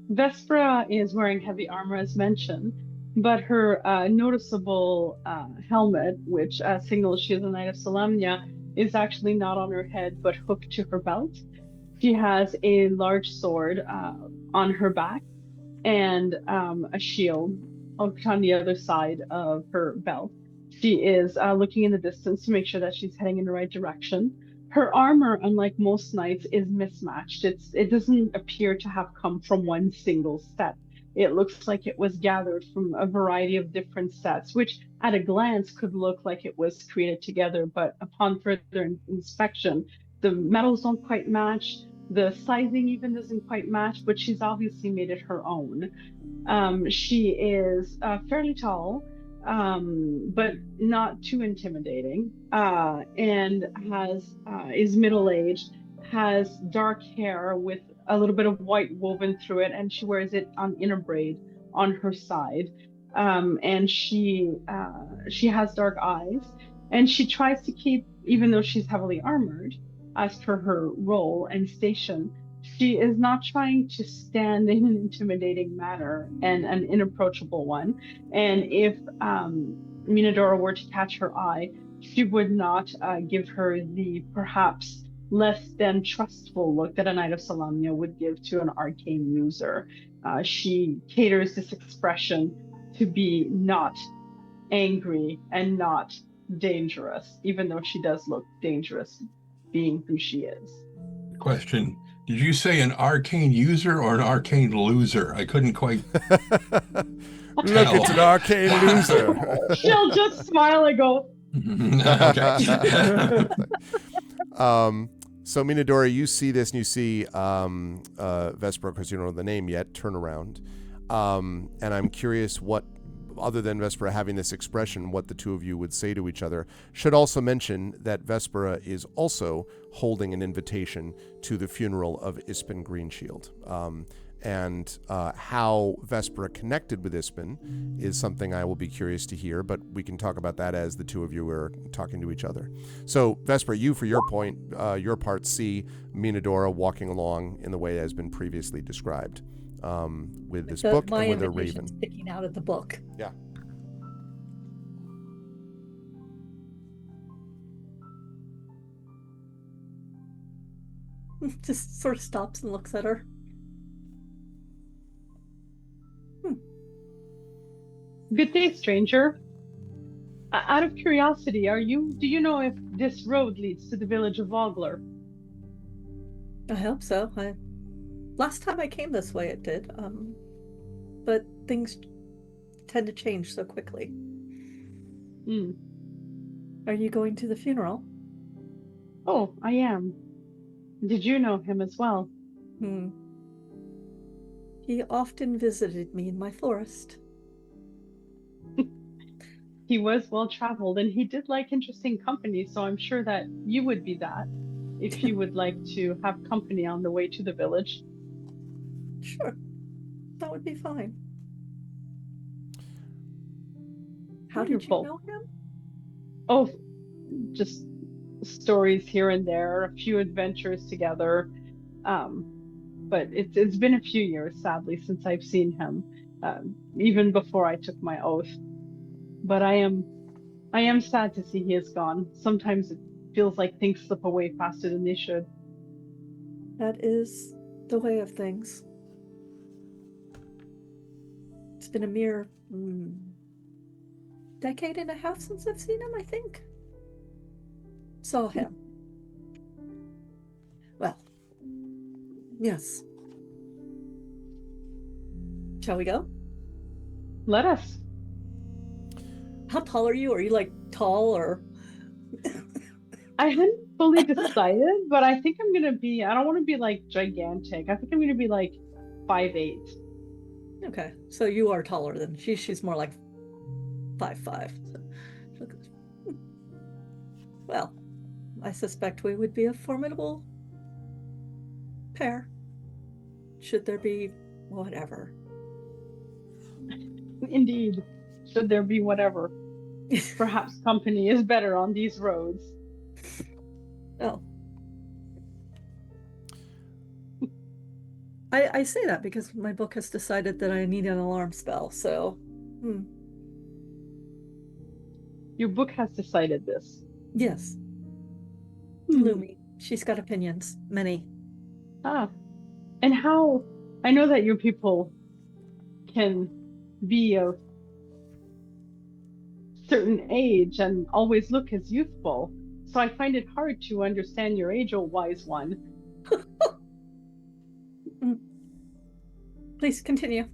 Speaker 3: Vespera is wearing heavy armor, as mentioned, but her noticeable helmet, which signals she is a Knight of Solamnia, is actually not on her head, but hooked to her belt. She has a large sword on her back and a shield hooked on the other side of her belt. She is looking in the distance to make sure that she's heading in the right direction. Her armor, unlike most knights, is mismatched. It doesn't appear to have come from one single set. It looks like it was gathered from a variety of different sets, which at a glance could look like it was created together, but upon further inspection, the metals don't quite match. The sizing even doesn't quite match, but she's obviously made it her own. She is fairly tall, but not too intimidating, and is middle-aged, has dark hair with a little bit of white woven through it, and she wears it in a braid on her side. And she has dark eyes, and she tries to keep, even though she's heavily armored, as per her role and station, she is not trying to stand in an intimidating manner and an inapproachable one. And if Minadora were to catch her eye, she would not give her the perhaps less than trustful look that a Knight of Solamnia would give to an arcane user. She caters this expression to be not angry and not dangerous, even though she does look dangerous being who she is.
Speaker 2: Question. Did you say an arcane user or an arcane loser? I couldn't quite
Speaker 1: Look,
Speaker 2: tell.
Speaker 1: it's an arcane loser.
Speaker 3: She'll just smile and go,
Speaker 2: Okay.
Speaker 1: So Minadora, you see this and you see Vespera, because you don't know the name yet, turn around. And I'm curious what, other than Vespera having this expression, what the two of you would say to each other. Should also mention that Vespera is also holding an invitation to the funeral of Ispin Greenshield. And how Vespera connected with Ispin is something I will be curious to hear, but we can talk about that as the two of you are talking to each other. So, Vespera, you, for your part, see Minadora walking along in the way that has been previously described, with this book and with a raven.
Speaker 5: Sticking out of the book.
Speaker 1: Yeah.
Speaker 5: Just sort of stops and looks at her.
Speaker 3: "Good day, stranger. Out of curiosity, do you know if this road leads to the village of Vogler?"
Speaker 5: I hope so. Last time I came this way, it did. But things tend to change so quickly.
Speaker 3: Hmm.
Speaker 5: Are you going to the funeral?
Speaker 3: "Oh, I am. Did you know him as well?"
Speaker 5: He often visited me in my forest.
Speaker 3: "He was well traveled, and he did like interesting company, so I'm sure that you would be that, if you would like to have company on the way to the village."
Speaker 5: Sure, that would be fine. How did you
Speaker 3: Wonderful.
Speaker 5: know him?
Speaker 3: Oh, just stories here and there, a few adventures together. But it's been a few years, sadly, since I've seen him, even before I took my oath. But I am sad to see he is gone. Sometimes it feels like things slip away faster than they should.
Speaker 5: That is the way of things. It's been a mere decade and a half since I've seen him, I think. Saw him. Well, yes. Shall we go?
Speaker 3: Let us.
Speaker 5: How tall are you? Are you like tall or?
Speaker 3: I hadn't fully decided, but I think I'm gonna be. I don't want to be like gigantic. I think I'm gonna be like 5'8".
Speaker 5: Okay, so you are taller than she. She's more like 5'5". So. Well, I suspect we would be a formidable pair. Should there be whatever.
Speaker 3: Indeed, should there be whatever. Perhaps company is better on these roads.
Speaker 5: Oh. I say that because my book has decided that I need an alarm spell, so.
Speaker 3: Your book has decided this.
Speaker 5: Yes. Lumi. She's got opinions. Many.
Speaker 3: Ah. And how? I know that your people can be of certain age and always look as youthful. So I find it hard to understand your age, oh wise one.
Speaker 5: Please continue.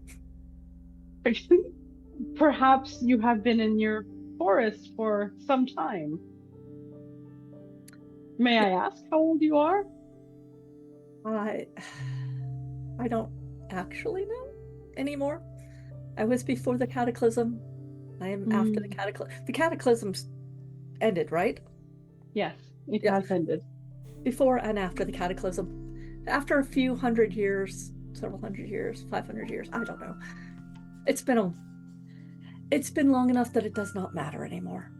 Speaker 3: Perhaps you have been in your forest for some time. May I ask how old you are?
Speaker 5: I don't actually know anymore. I was before the cataclysm. I am after the cataclysm. The cataclysm's ended, right?
Speaker 3: Yes, it has ended.
Speaker 5: Before and after the cataclysm. After a few hundred years, several hundred years, 500 years, I don't know. It's been long enough that it does not matter anymore.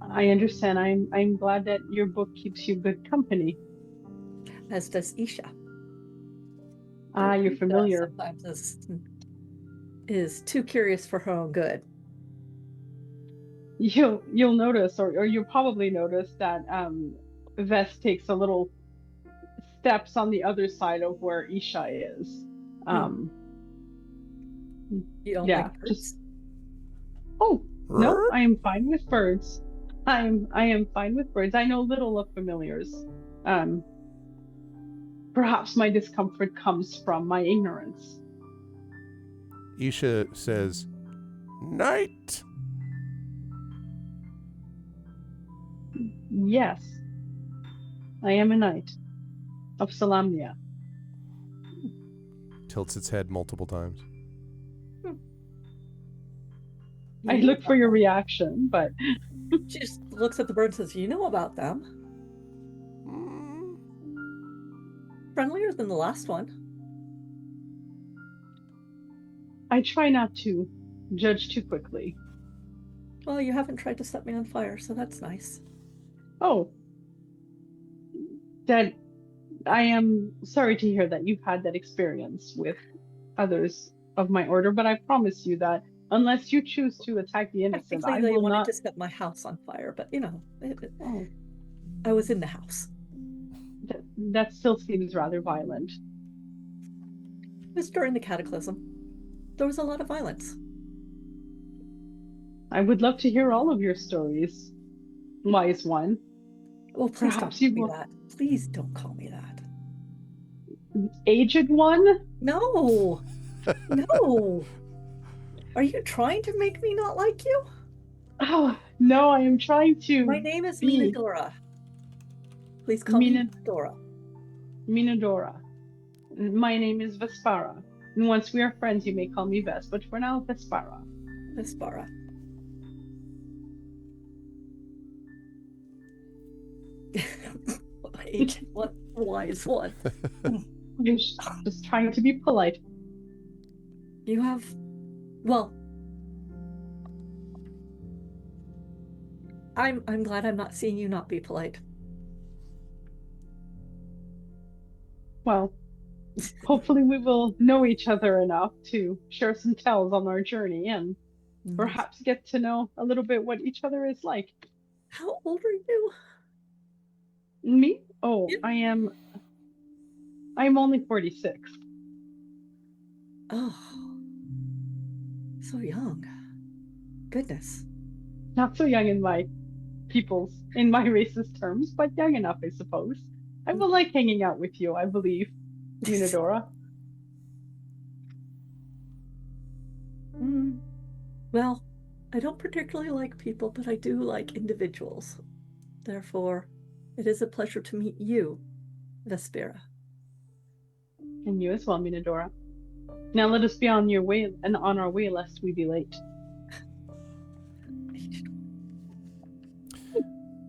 Speaker 3: I understand. I'm glad that your book keeps you good company.
Speaker 5: As does Isha.
Speaker 3: Ah, you're familiar.
Speaker 5: Sometimes is too curious for her own good.
Speaker 3: You'll notice, or you'll probably notice that Vest takes a little steps on the other side of where Isha is.
Speaker 5: You don't
Speaker 3: Yeah,
Speaker 5: like birds?
Speaker 3: just. Oh no, I am fine with birds. I am fine with birds. I know little of familiars. Perhaps my discomfort comes from my ignorance.
Speaker 1: Isha says, "Night."
Speaker 3: Yes, I am a knight of Salamnia.
Speaker 1: Tilts its head multiple times.
Speaker 3: I look for your reaction, but
Speaker 5: She just looks at the bird and says, "You know about them.
Speaker 1: Mm,
Speaker 5: Friendlier than the last one."
Speaker 3: I try not to judge too quickly.
Speaker 5: Well, you haven't tried to set me on fire, so that's nice.
Speaker 3: Oh, that I am sorry to hear that you've had that experience with others of my order, but I promise you that unless you choose to attack the innocent,
Speaker 5: Technically,
Speaker 3: I
Speaker 5: they
Speaker 3: will
Speaker 5: wanted
Speaker 3: not.
Speaker 5: to set my house on fire, but
Speaker 3: Oh,
Speaker 5: I was in the house.
Speaker 3: that still seems rather violent.
Speaker 5: It was during the cataclysm. There was a lot of violence.
Speaker 3: I would love to hear all of your stories, wise one.
Speaker 5: Well, please
Speaker 3: Perhaps
Speaker 5: don't
Speaker 3: you
Speaker 5: call me
Speaker 3: will.
Speaker 5: that. Please don't call me that.
Speaker 3: Aged one?
Speaker 5: No, no. Are you trying to make me not like you?
Speaker 3: Oh, no, I am trying to
Speaker 5: My name is
Speaker 3: be
Speaker 5: Minadora. Please call me Dora.
Speaker 3: Minadora. My name is Vespara. And once we are friends, you may call me Ves, but for now, Vespara.
Speaker 5: Vespara. What wise one.
Speaker 3: I'm just trying to be polite.
Speaker 5: You have, well, I'm glad I'm not seeing you not be polite.
Speaker 3: Well, hopefully we will know each other enough to share some tales on our journey and perhaps get to know a little bit what each other is like.
Speaker 5: How old are you?
Speaker 3: Me? Oh,
Speaker 5: Yeah.
Speaker 3: I'm only 46.
Speaker 5: Oh, so young. Goodness.
Speaker 3: Not so young in my race's terms, but young enough, I suppose. I will like hanging out with you, I believe, Minadora.
Speaker 5: Well, I don't particularly like people, but I do like individuals. Therefore, it is a pleasure to meet you, Vespera.
Speaker 3: And you as well, Minadora. Now let us be on your way and on our way lest we be late.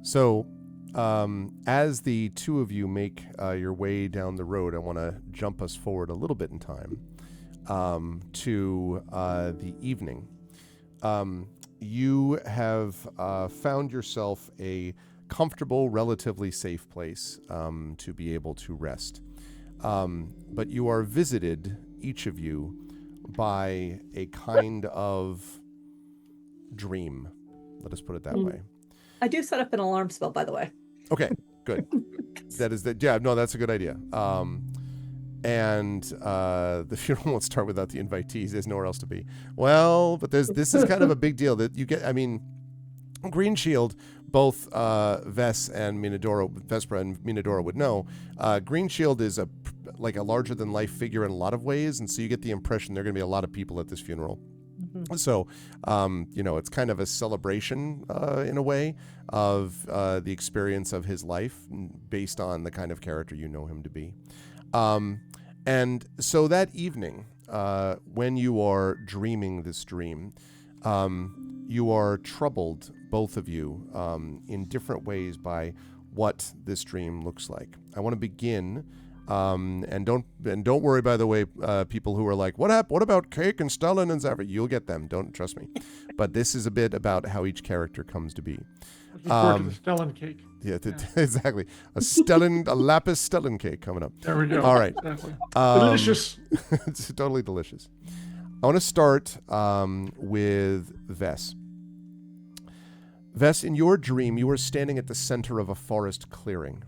Speaker 1: So, as the two of you make your way down the road, I want to jump us forward a little bit in time to the evening. You have found yourself a comfortable, relatively safe place to be able to rest. But you are visited, each of you, by a kind of dream. Let us put it that way.
Speaker 5: I do set up an alarm spell, by the way.
Speaker 1: Okay, good. Yeah, no, that's a good idea. And the funeral won't start without the invitees. There's nowhere else to be. Well, but this is kind of a big deal that you get. I mean, Green Shield, both Vespera and Minadora would know. Green Shield is like a larger than life figure in a lot of ways, and so you get the impression there are going to be a lot of people at this funeral. So, it's kind of a celebration in a way of the experience of his life based on the kind of character you know him to be. And so that evening, when you are dreaming this dream, you are troubled, both of you, in different ways by what this dream looks like. I want to begin. And don't worry, by the way, people who are like, what about Cake and Stellan and Zafra? You'll get them. Don't trust me. But this is a bit about how each character comes to be.
Speaker 6: Looking forward to the Stellan cake.
Speaker 1: Yeah, exactly. A lapis Stellan cake coming up.
Speaker 6: There we go.
Speaker 1: All right.
Speaker 6: Exactly. Delicious.
Speaker 1: It's totally delicious. I want to start with Ves. Ves, in your dream, you are standing at the center of a forest clearing.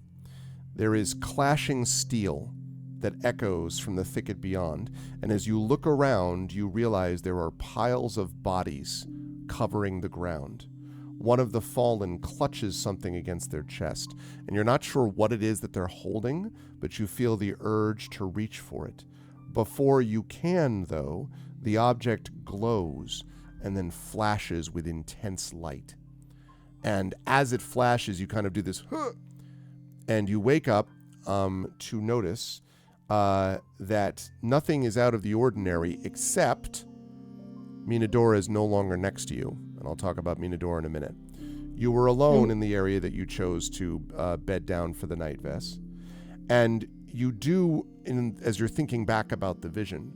Speaker 1: There is clashing steel that echoes from the thicket beyond, and as you look around, you realize there are piles of bodies covering the ground. one of the fallen clutches something against their chest, and you're not sure what it is that they're holding, but you feel the urge to reach for it. Before you can, though, the object glows and then flashes with intense light. And as it flashes, you kind of do this, huh, and you wake up to notice that nothing is out of the ordinary except Minadora is no longer next to you. And I'll talk about Minadora in a minute. You were alone in the area that you chose to bed down for the night, Vess. And you do, as you're thinking back about the vision,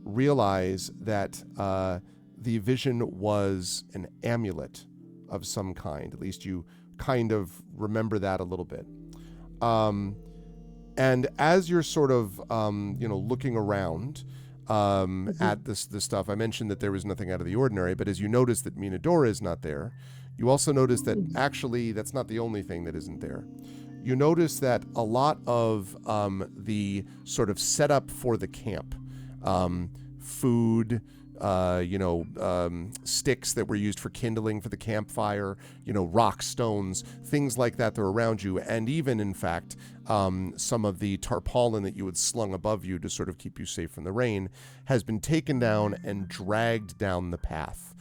Speaker 1: realize that the vision was an amulet of some kind. At least you kind of remember that a little bit. And as you're sort of, looking around at this stuff, I mentioned that there was nothing out of the ordinary, but as you notice that Minadora is not there, you also notice that actually that's not the only thing that isn't there. You notice that a lot of the sort of setup for the camp, food, sticks that were used for kindling for the campfire, rock, stones, things like that are around you. And even, in fact, some of the tarpaulin that you had slung above you to sort of keep you safe from the rain has been taken down and dragged down the path.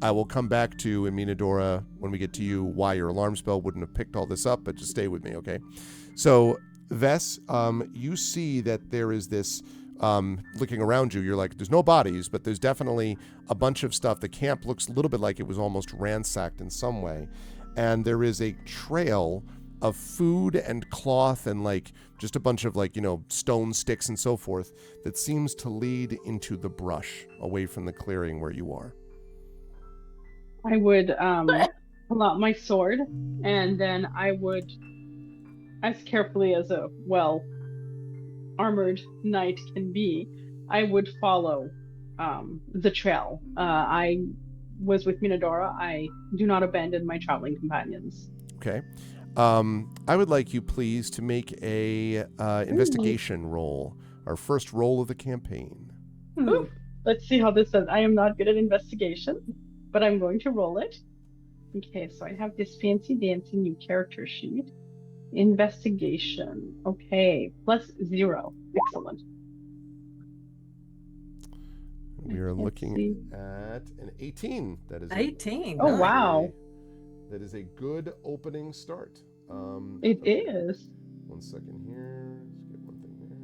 Speaker 1: I will come back to, in Minadora, when we get to you, why your alarm spell wouldn't have picked all this up, but just stay with me, okay? So, Vess, you see that there is this, looking around you, you're like, there's no bodies, but there's definitely a bunch of stuff. The camp looks a little bit like it was almost ransacked in some way. And there is a trail of food and cloth and just a bunch of stone sticks and so forth that seems to lead into the brush away from the clearing where you are.
Speaker 3: I would pull out my sword, and then I would, as carefully as a armored knight can be, I would follow the trail. I was with Minadora. I do not abandon my traveling companions.
Speaker 1: Okay. I would like you, please, to make a investigation roll. Our first roll of the campaign.
Speaker 3: Ooh, let's see how this does. I am not good at investigation, but I'm going to roll it. Okay, so I have this fancy dancy new character sheet. Investigation. Okay, +0. Excellent.
Speaker 1: We are looking at an 18. That is
Speaker 5: 18.
Speaker 3: Oh, wow.
Speaker 1: That is a good opening start.
Speaker 3: It is.
Speaker 1: 1 second here. Let's get one thing there.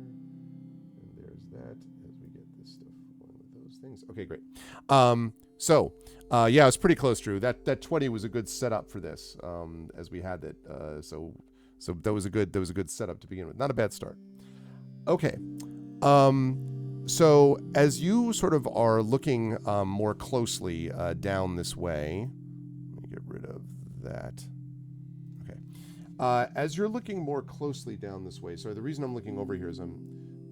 Speaker 1: And there's that as we get this stuff going with those things. Okay, great. Yeah, it's pretty close, Drew. That 20 was a good setup for this, as we had it. So that was a good setup to begin with. Not a bad start. Okay. So as you sort of are looking more closely down this way, let me get rid of that. Okay. As you're looking more closely down this way, sorry, the reason I'm looking over here is I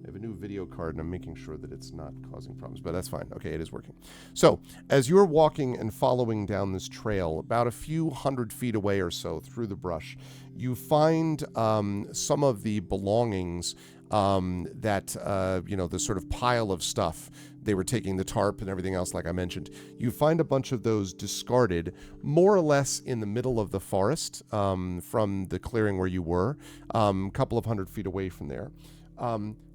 Speaker 1: have a new video card and I'm making sure that it's not causing problems, but that's fine. Okay, it is working. So as you're walking and following down this trail, about a few 100 feet away or so through the brush, you find some of the belongings the sort of pile of stuff. They were taking the tarp and everything else, like I mentioned. You find a bunch of those discarded, more or less in the middle of the forest from the clearing where you were, a couple of 100 feet away from there.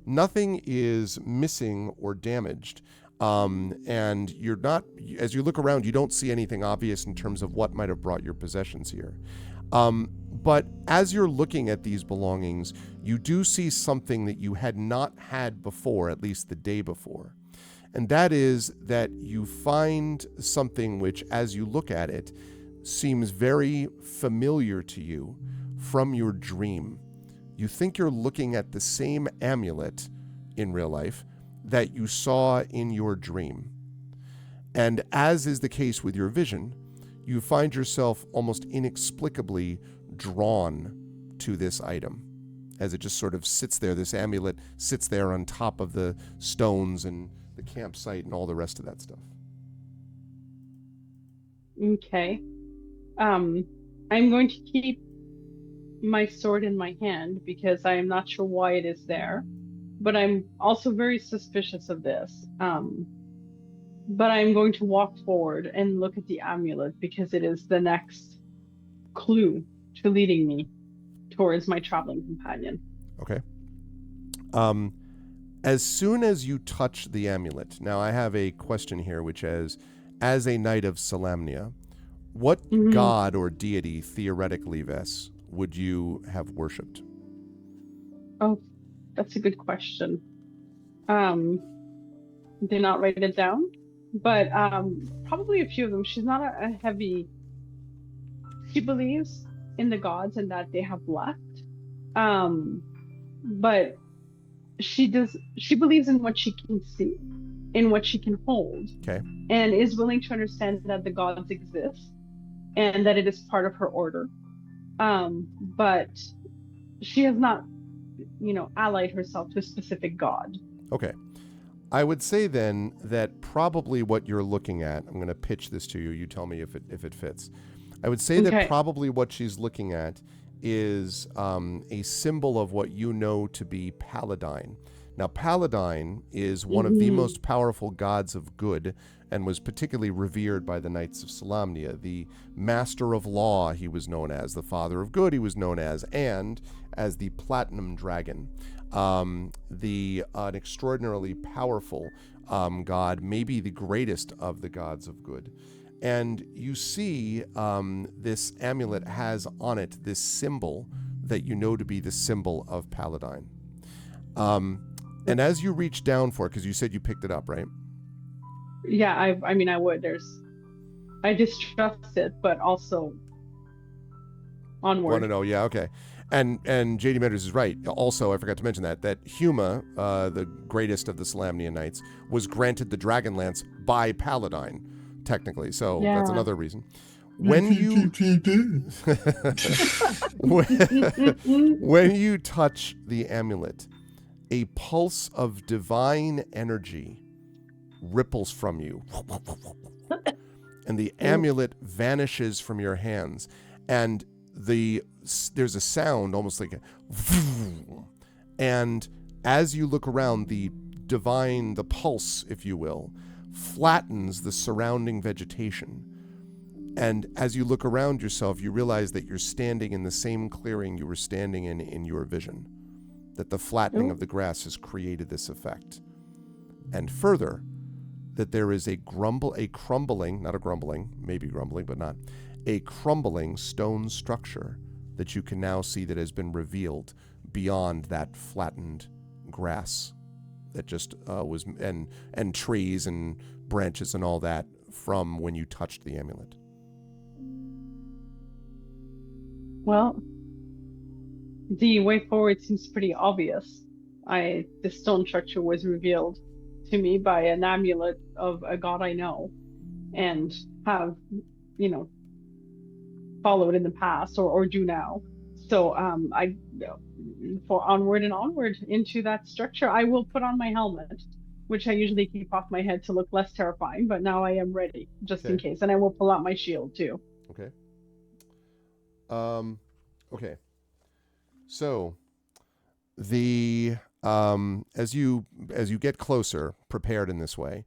Speaker 1: Nothing is missing or damaged. And you're not, as you look around, you don't see anything obvious in terms of what might have brought your possessions here. But as you're looking at these belongings, you do see something that you had not had before, at least the day before. And that is that you find something which, as you look at it, seems very familiar to you from your dream. You think you're looking at the same amulet in real life that you saw in your dream. And as is the case with your vision, you find yourself almost inexplicably drawn to this item as it just sort of sits there. This amulet sits there on top of the stones and the campsite and all the rest of that stuff.
Speaker 3: Okay. I'm going to keep my sword in my hand because I am not sure why it is there, but I'm also very suspicious of this. but I'm going to walk forward and look at the amulet because it is the next clue to leading me towards my traveling companion.
Speaker 1: Okay. As soon as you touch the amulet, now I have a question here, which is, as a knight of Salamnia, what god or deity, theoretically, Vess, would you have worshipped?
Speaker 3: Oh, that's a good question. Did not write it down, but probably a few of them. She's not a heavy. She believes in the gods and that they have left, but she believes in what she can see, in what she can hold,
Speaker 1: Okay.
Speaker 3: and is willing to understand that the gods exist and that it is part of her order. But she has not, allied herself to a specific god.
Speaker 1: Okay. I would say then that probably what you're looking at, I'm going to pitch this to you. You tell me if it fits. I would say that probably what she's looking at is a symbol of what you know to be Paladine. Now, Paladine is one of the most powerful gods of good and was particularly revered by the Knights of Salamnia. The Master of Law, he was known as. The Father of Good, he was known as. And as the Platinum Dragon. An extraordinarily powerful god, maybe the greatest of the gods of good. And you see this amulet has on it this symbol that you know to be the symbol of Paladine. And as you reach down for it, because you said you picked it up, right?
Speaker 3: Yeah, I would. I distrust it, but also onward.
Speaker 1: Want to know? Yeah, okay. And JD Meadows is right. Also, I forgot to mention that Huma, the greatest of the Salamnian knights, was granted the Dragonlance by Paladine, technically. So that's another reason. When you when you touch the amulet, a pulse of divine energy ripples from you, and the amulet vanishes from your hands, and there's a sound almost like and as you look around, the pulse, if you will, flattens the surrounding vegetation. And as you look around yourself, you realize that you're standing in the same clearing you were standing in your vision, that the flattening of the grass has created this effect. And further, that there is a crumbling stone structure that you can now see that has been revealed beyond that flattened grass that just was, and trees and branches and all that from when you touched the amulet.
Speaker 3: Well, the way forward seems pretty obvious. The stone structure was revealed to me by an amulet of a god I know and have, followed in the past or do now. So for onward and onward into that structure, I will put on my helmet, which I usually keep off my head to look less terrifying, but now I am ready just in case. And I will pull out my shield too.
Speaker 1: Okay. Okay. So the as you get closer, prepared in this way,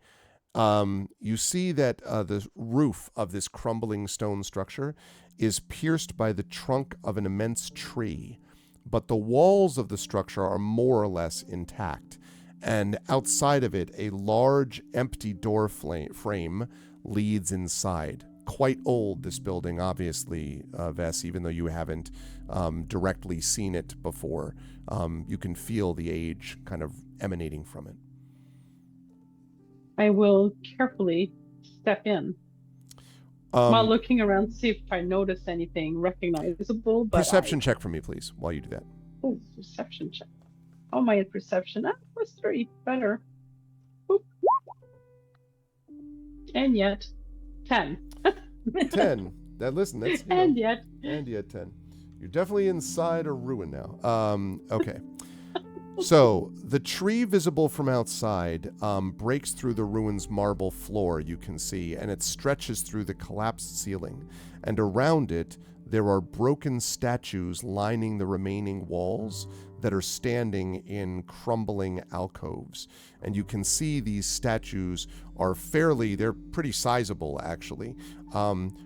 Speaker 1: you see that the roof of this crumbling stone structure is pierced by the trunk of an immense tree, but the walls of the structure are more or less intact. And outside of it, a large empty door frame leads inside. Quite old, this building, obviously, Vess, even though you haven't directly seen it before. You can feel the age kind of emanating from it.
Speaker 3: I will carefully step in while looking around to see if I notice anything recognizable. But
Speaker 1: perception check for me, please, while you do that.
Speaker 3: Oh, perception check. Oh, my perception. Was 3. Better. Boop. And yet, 10.
Speaker 1: 10. That's
Speaker 3: and yet
Speaker 1: 10. You're definitely inside a ruin now. Okay. So the tree visible from outside breaks through the ruin's marble floor, you can see, and it stretches through the collapsed ceiling. And around it, there are broken statues lining the remaining walls that are standing in crumbling alcoves. And you can see these statues are they're pretty sizable, actually.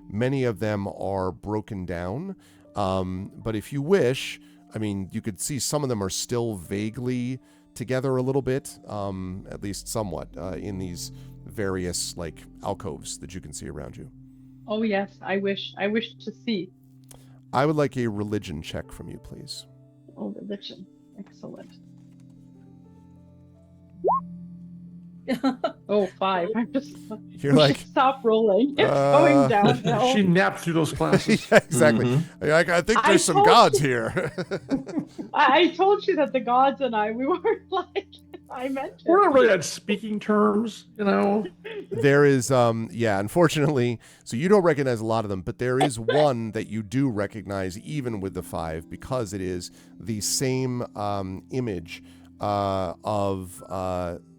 Speaker 1: Many of them are broken down. But if you wish, I mean, you could see some of them are still vaguely together a little bit, at least somewhat, in these various like alcoves that you can see around you.
Speaker 3: Oh yes, I wish to see.
Speaker 1: I would like a religion check from you, please.
Speaker 3: Oh, religion. Excellent. Oh, 5. I'm just.
Speaker 1: You're
Speaker 3: we
Speaker 1: like,
Speaker 3: should stop rolling. It's going downhill.
Speaker 6: She napped through those classes.
Speaker 1: yeah, exactly.
Speaker 2: Mhm.
Speaker 1: I think
Speaker 3: I
Speaker 1: there's some
Speaker 3: told
Speaker 1: gods
Speaker 3: you.
Speaker 1: here.
Speaker 3: I told you that the gods and we weren't like. I meant it.
Speaker 6: We're not really on speaking terms, you know.
Speaker 1: There is, unfortunately, so you don't recognize a lot of them, but there is one that you do recognize even with the 5 because it is the same image of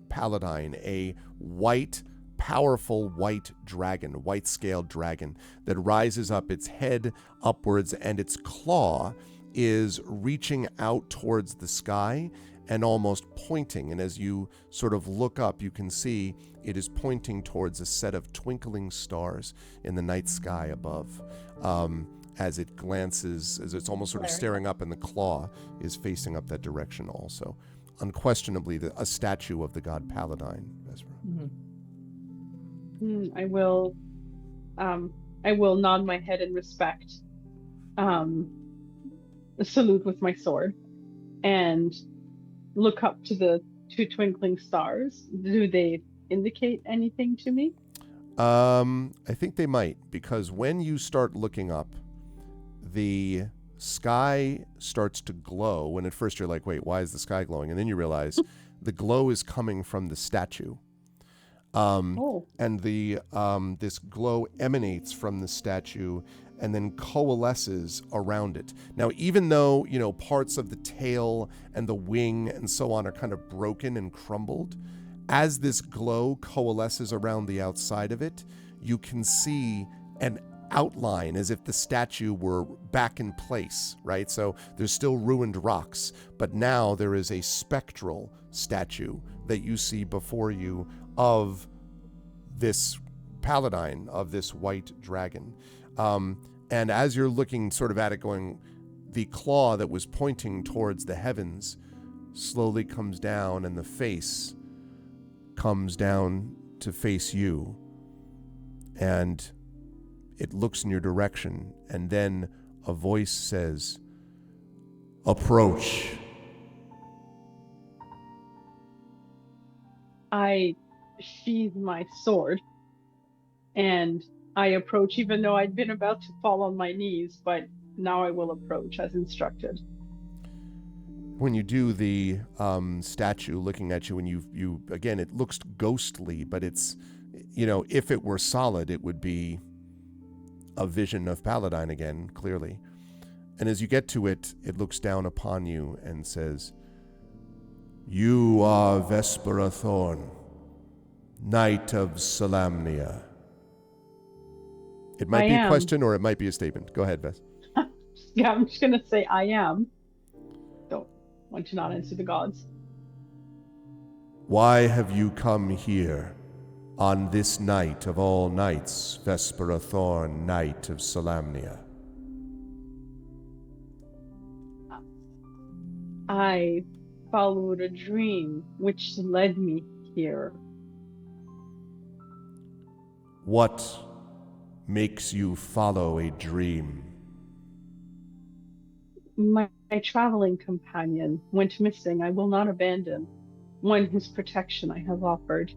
Speaker 1: Paladine, a white, powerful white dragon, white-scaled dragon that rises up, its head upwards, and its claw is reaching out towards the sky and almost pointing. And as you sort of look up, you can see it is pointing towards a set of twinkling stars in the night sky above. As it glances, as it's almost sort of staring up, and the claw is facing up that direction also. Unquestionably, a statue of the god Paladine, Vesper.
Speaker 3: I will nod my head in respect, salute with my sword, and look up to the 2 twinkling stars. Do they indicate anything to me?
Speaker 1: I think they might, because when you start looking up, the sky starts to glow. When at first you're like, wait, why is the sky glowing? And then you realize the glow is coming from the statue. And this glow emanates from the statue and then coalesces around it. Now, even though, parts of the tail and the wing and so on are kind of broken and crumbled, as this glow coalesces around the outside of it, you can see an outline as if the statue were back in place, right? So there's still ruined rocks, but now there is a spectral statue that you see before you of this Paladine, of this white dragon. And as you're looking sort of at it going, the claw that was pointing towards the heavens slowly comes down, and the face comes down to face you. And it looks in your direction, and then a voice says, "Approach."
Speaker 3: I sheathe my sword and I approach, even though I'd been about to fall on my knees, but now I will approach as instructed.
Speaker 1: When you do, the statue looking at you, and you again, it looks ghostly, but it's, if it were solid, it would be a vision of Paladine again, clearly. And as you get to it, it looks down upon you and says, "You are Vespera Thorn, Knight of Solamnia." It might be a question or it might be a statement. Go ahead, Ves.
Speaker 3: Yeah, I'm just going to say I am. Don't want to not answer the gods.
Speaker 1: Why have you come here on this night of all nights, Vespera Thorn, Knight of Solamnia?
Speaker 3: I followed a dream which led me here.
Speaker 1: What makes you follow a dream?
Speaker 3: My traveling companion went missing. I will not abandon one whose protection I have offered.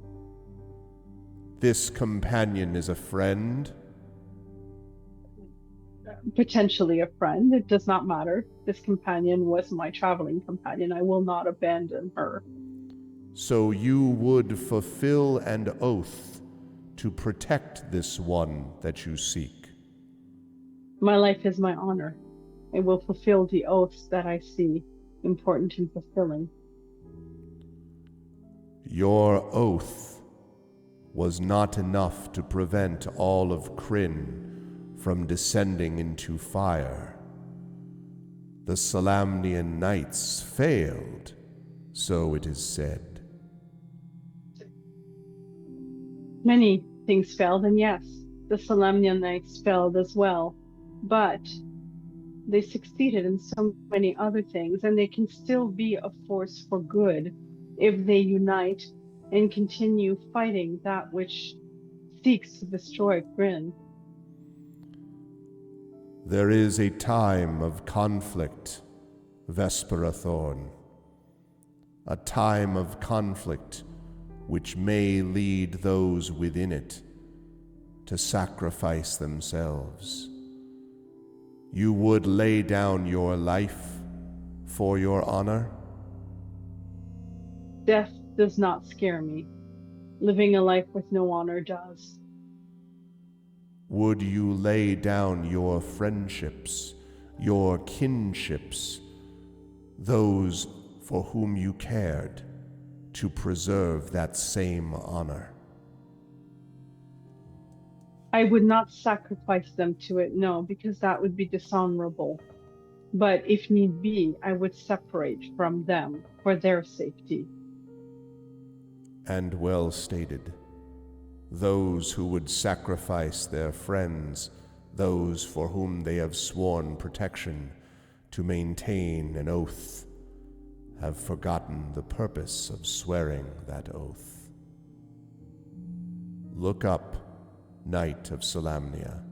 Speaker 1: This companion is a friend?
Speaker 3: Potentially a friend. It does not matter. This companion was my traveling companion. I will not abandon her.
Speaker 1: So you would fulfill an oath to protect this one that you seek?
Speaker 3: My life is my honor. I will fulfill the oaths that I see important in fulfilling.
Speaker 1: Your oath was not enough to prevent all of Kryn from descending into fire. The Salamnian knights failed, so it is said.
Speaker 3: Many things failed, and yes, the Salamnian Knights failed as well, but they succeeded in so many other things, and they can still be a force for good if they unite and continue fighting that which seeks to destroy Grin.
Speaker 1: There is a time of conflict, Vespera Thorn. A time of conflict which may lead those within it to sacrifice themselves. You would lay down your life for your honor?
Speaker 3: Death does not scare me. Living a life with no honor does.
Speaker 1: Would you lay down your friendships, your kinships, those for whom you cared, to preserve that same honor?
Speaker 3: I would not sacrifice them to it, no, because that would be dishonorable. But if need be, I would separate from them for their safety.
Speaker 1: And well stated. Those who would sacrifice their friends, those for whom they have sworn protection to maintain an oath, have forgotten the purpose of swearing that oath. Look up, Knight of Salamnia.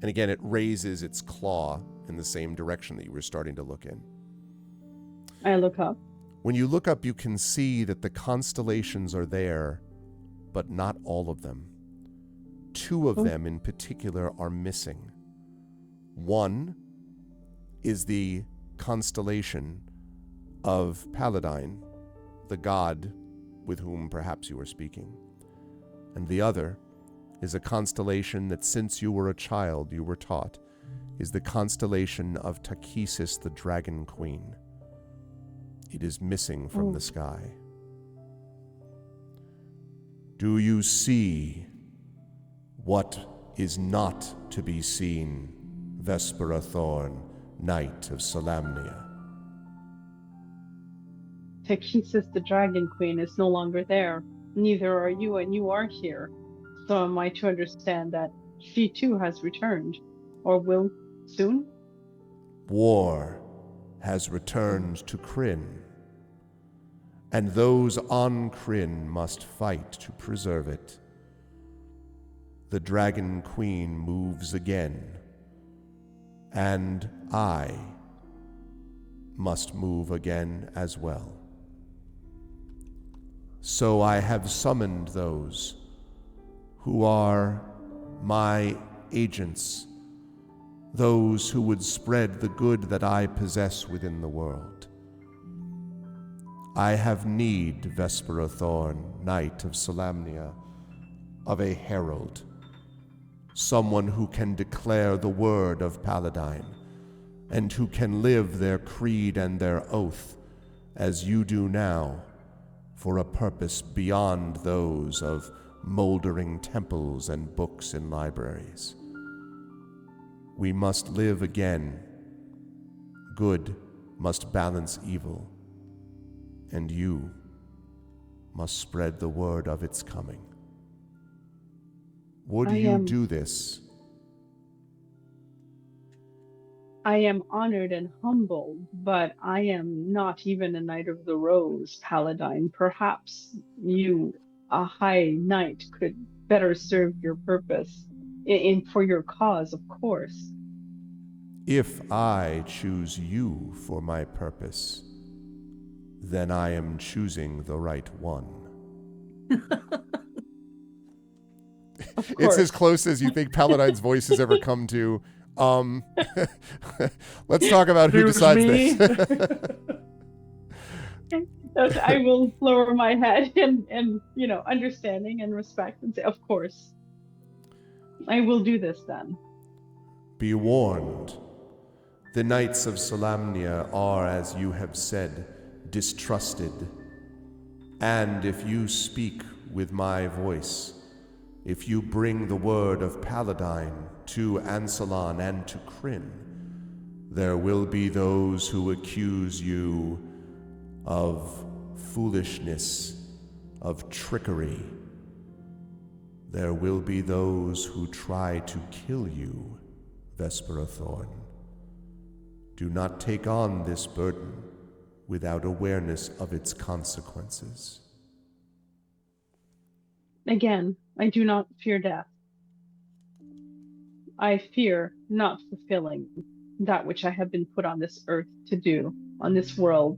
Speaker 1: And again, it raises its claw in the same direction that you were starting to look in.
Speaker 3: I look up.
Speaker 1: When you look up, you can see that the constellations are there, but not all of them. Two of them in particular are missing. One is the constellation of Paladine, the god with whom perhaps you are speaking. And the other is a constellation that since you were a child you were taught is the constellation of Takesis, the Dragon Queen. It is missing from the sky. Do you see what is not to be seen, Vespera Thorn, Knight of Salamnia?
Speaker 3: Takesis, the Dragon Queen, is no longer there. Neither are you, and you are here. So am I to understand that she too has returned, or will soon?
Speaker 1: War has returned to Kryn, and those on Kryn must fight to preserve it. The Dragon Queen moves again, and I must move again as well. So I have summoned those who are my agents, those who would spread the good that I possess within the world. I have need, Vespera Thorn, Knight of Salamnia, of a herald, someone who can declare the word of Paladine, and who can live their creed and their oath, as you do now, for a purpose beyond those of moldering temples and books in libraries. We must live again. Good must balance evil, and you must spread the word of its coming. Would you do this?
Speaker 3: I am honored and humbled, but I am not even a Knight of the Rose, Paladine. Perhaps you, a high knight, could better serve your purpose, for your cause, of course.
Speaker 1: If I choose you for my purpose, then I am choosing the right one. It's as close as you think Paladine's voice has ever come to. Let's talk about who decides this.
Speaker 3: I will lower my head and understanding and respect and say, of course. I will do this then.
Speaker 1: Be warned. The Knights of Salamnia are, as you have said, distrusted. And if you speak with my voice, If you bring the word of Paladine to Ansalon and to Kryn, there will be those who accuse you of foolishness, of trickery. There will be those who try to kill you, Vespera Thorn. Do not take on this burden without awareness of its consequences.
Speaker 3: Again, I do not fear death. I fear not fulfilling that which I have been put on this earth to do, on this world.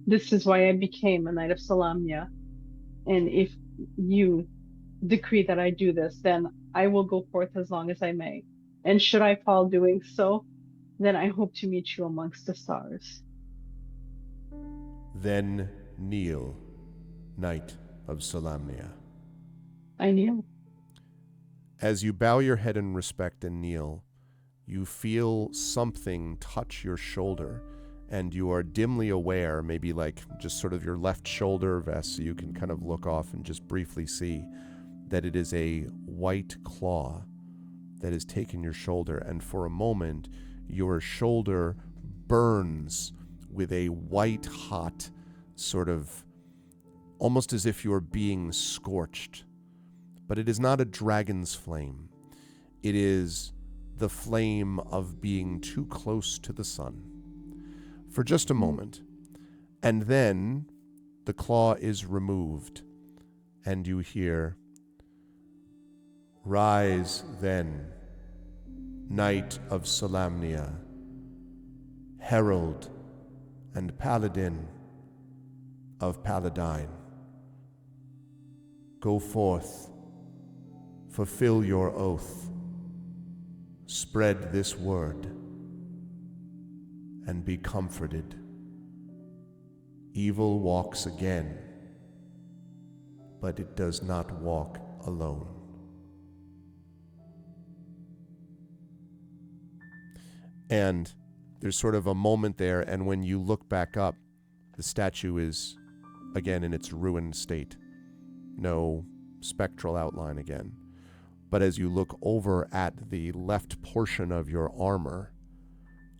Speaker 3: This is why I became a Knight of Solamnia. And if you decree that I do this, then I will go forth as long as I may. And should I fall doing so, then I hope to meet you amongst the stars.
Speaker 1: Then kneel, Knight of Solamnia.
Speaker 3: I kneel.
Speaker 1: As you bow your head in respect and kneel, you feel something touch your shoulder, and you are dimly aware, maybe like just sort of your left shoulder, Vess, so you can kind of look off and just briefly see that it is a white claw that has taken your shoulder, and for a moment, your shoulder burns with a white hot sort of, almost as if you're being scorched. But it is not a dragon's flame. It is the flame of being too close to the sun. For just a moment, and then the claw is removed, and you hear, "Rise then, Knight of Solamnia, Herald and Paladin of Paladine. Go forth, fulfill your oath, spread this word, and be comforted. Evil walks again, but it does not walk alone." And there's sort of a moment there, and when you look back up, the statue is again in its ruined state. No spectral outline again. But as you look over at the left portion of your armor,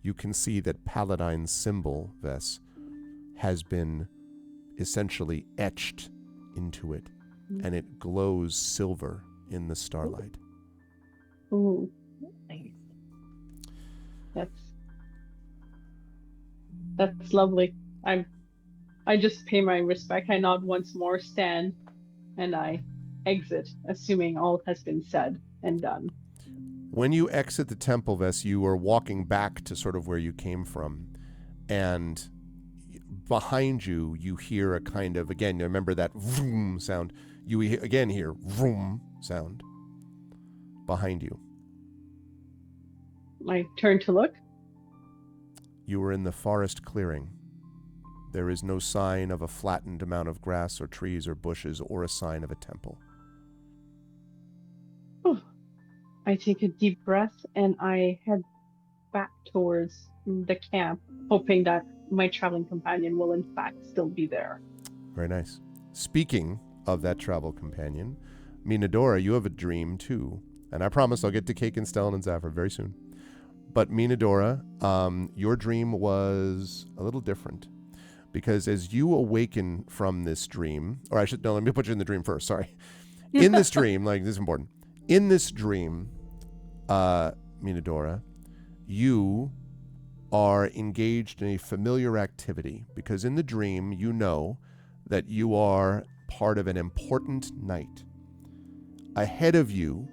Speaker 1: you can see that Paladine's symbol, Vess, has been essentially etched into it, and it glows silver in the starlight.
Speaker 3: Ooh,
Speaker 5: Nice.
Speaker 3: that's lovely. I just pay my respect. I nod once more, stand, and I exit, assuming all has been said and done.
Speaker 1: When you exit the temple, Vess, you are walking back to sort of where you came from, and behind you, you hear a kind of, again, you remember that vroom sound. You again hear vroom sound behind you.
Speaker 3: I turn to look.
Speaker 1: You are in the forest clearing. There is no sign of a flattened amount of grass or trees or bushes or a sign of a temple.
Speaker 3: Oh, I take a deep breath and I head back towards the camp, hoping that my traveling companion will in fact still be there.
Speaker 1: Very nice. Speaking of that travel companion, Minadora, you have a dream too. And I promise I'll get to Cake and Stellan and Zafra very soon. But Minadora, your dream was a little different. Because as you awaken from this dream, or let me put you in the dream first, sorry. In this dream, this is important. In this dream, Minadora, you are engaged in a familiar activity. Because in the dream, you know that you are part of an important night. Ahead of you,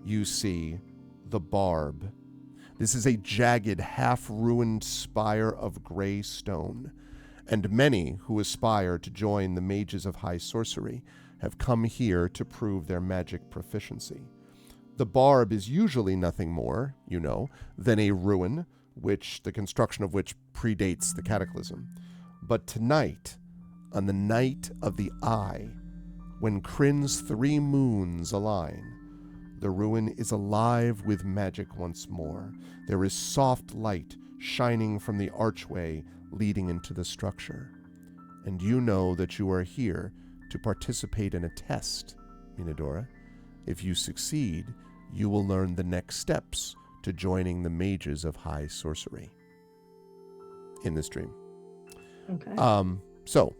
Speaker 1: you see the Barb. This is a jagged, half-ruined spire of gray stone. And many who aspire to join the mages of high sorcery have come here to prove their magic proficiency. The Barb is usually nothing more, you know, than a ruin, the construction of which predates the Cataclysm. But tonight, on the night of the Eye, when Kryn's 3 moons align, the ruin is alive with magic once more. There is soft light shining from the archway leading into the structure. And you know that you are here to participate in a test, Minadora. If you succeed, you will learn the next steps to joining the mages of high sorcery in this dream.
Speaker 5: Okay.
Speaker 1: So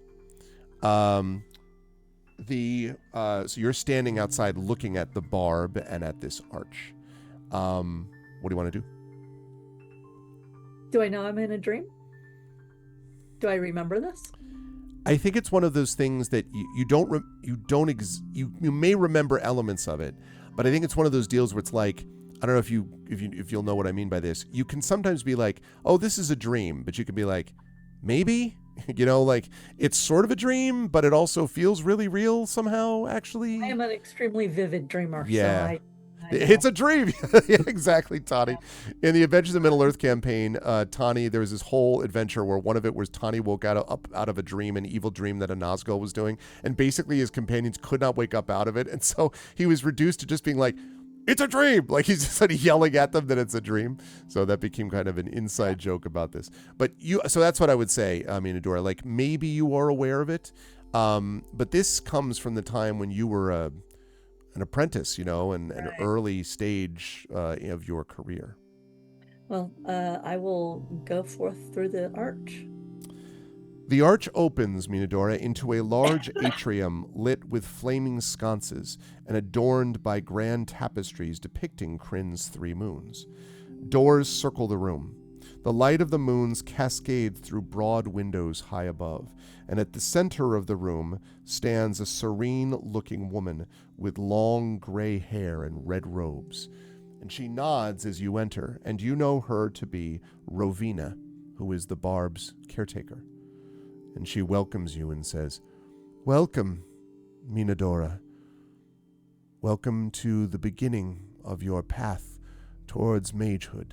Speaker 1: you're standing outside looking at the barb and at this arch. What do you want to do?
Speaker 5: Do I know I'm in a dream? Do I remember this?
Speaker 1: I think it's one of those things that you may remember elements of it, but I think it's one of those deals where it's like, I don't know if you'll know what I mean by this. You can sometimes be like, oh, this is a dream, but you can be like, maybe, like it's sort of a dream, but it also feels really real somehow, actually.
Speaker 5: I am an extremely vivid dreamer.
Speaker 1: Yeah.
Speaker 5: So I
Speaker 1: It's a dream. Yeah, exactly, Tani. In the Adventures of Middle Earth campaign, Tani, there was this whole adventure where one of it was Tani woke up out of a dream, an evil dream that a Nazgul was doing, and basically his companions could not wake up out of it, and so he was reduced to just being like, it's a dream! Like he's just sort of yelling at them that it's a dream. So that became kind of an inside joke about this. But so that's what I would say, Minadora. Like maybe you are aware of it, but this comes from the time when you were an apprentice, and an early stage of your career.
Speaker 5: Well, I will go forth through the arch.
Speaker 1: The arch opens, Minadora, into a large atrium lit with flaming sconces and adorned by grand tapestries depicting Kryn's 3 moons. Doors circle the room. The light of the moons cascades through broad windows high above, and at the center of the room stands a serene-looking woman with long gray hair and red robes. And she nods as you enter, and you know her to be Rovina, who is the barb's caretaker. And she welcomes you and says, "Welcome, Minadora. Welcome to the beginning of your path towards magehood.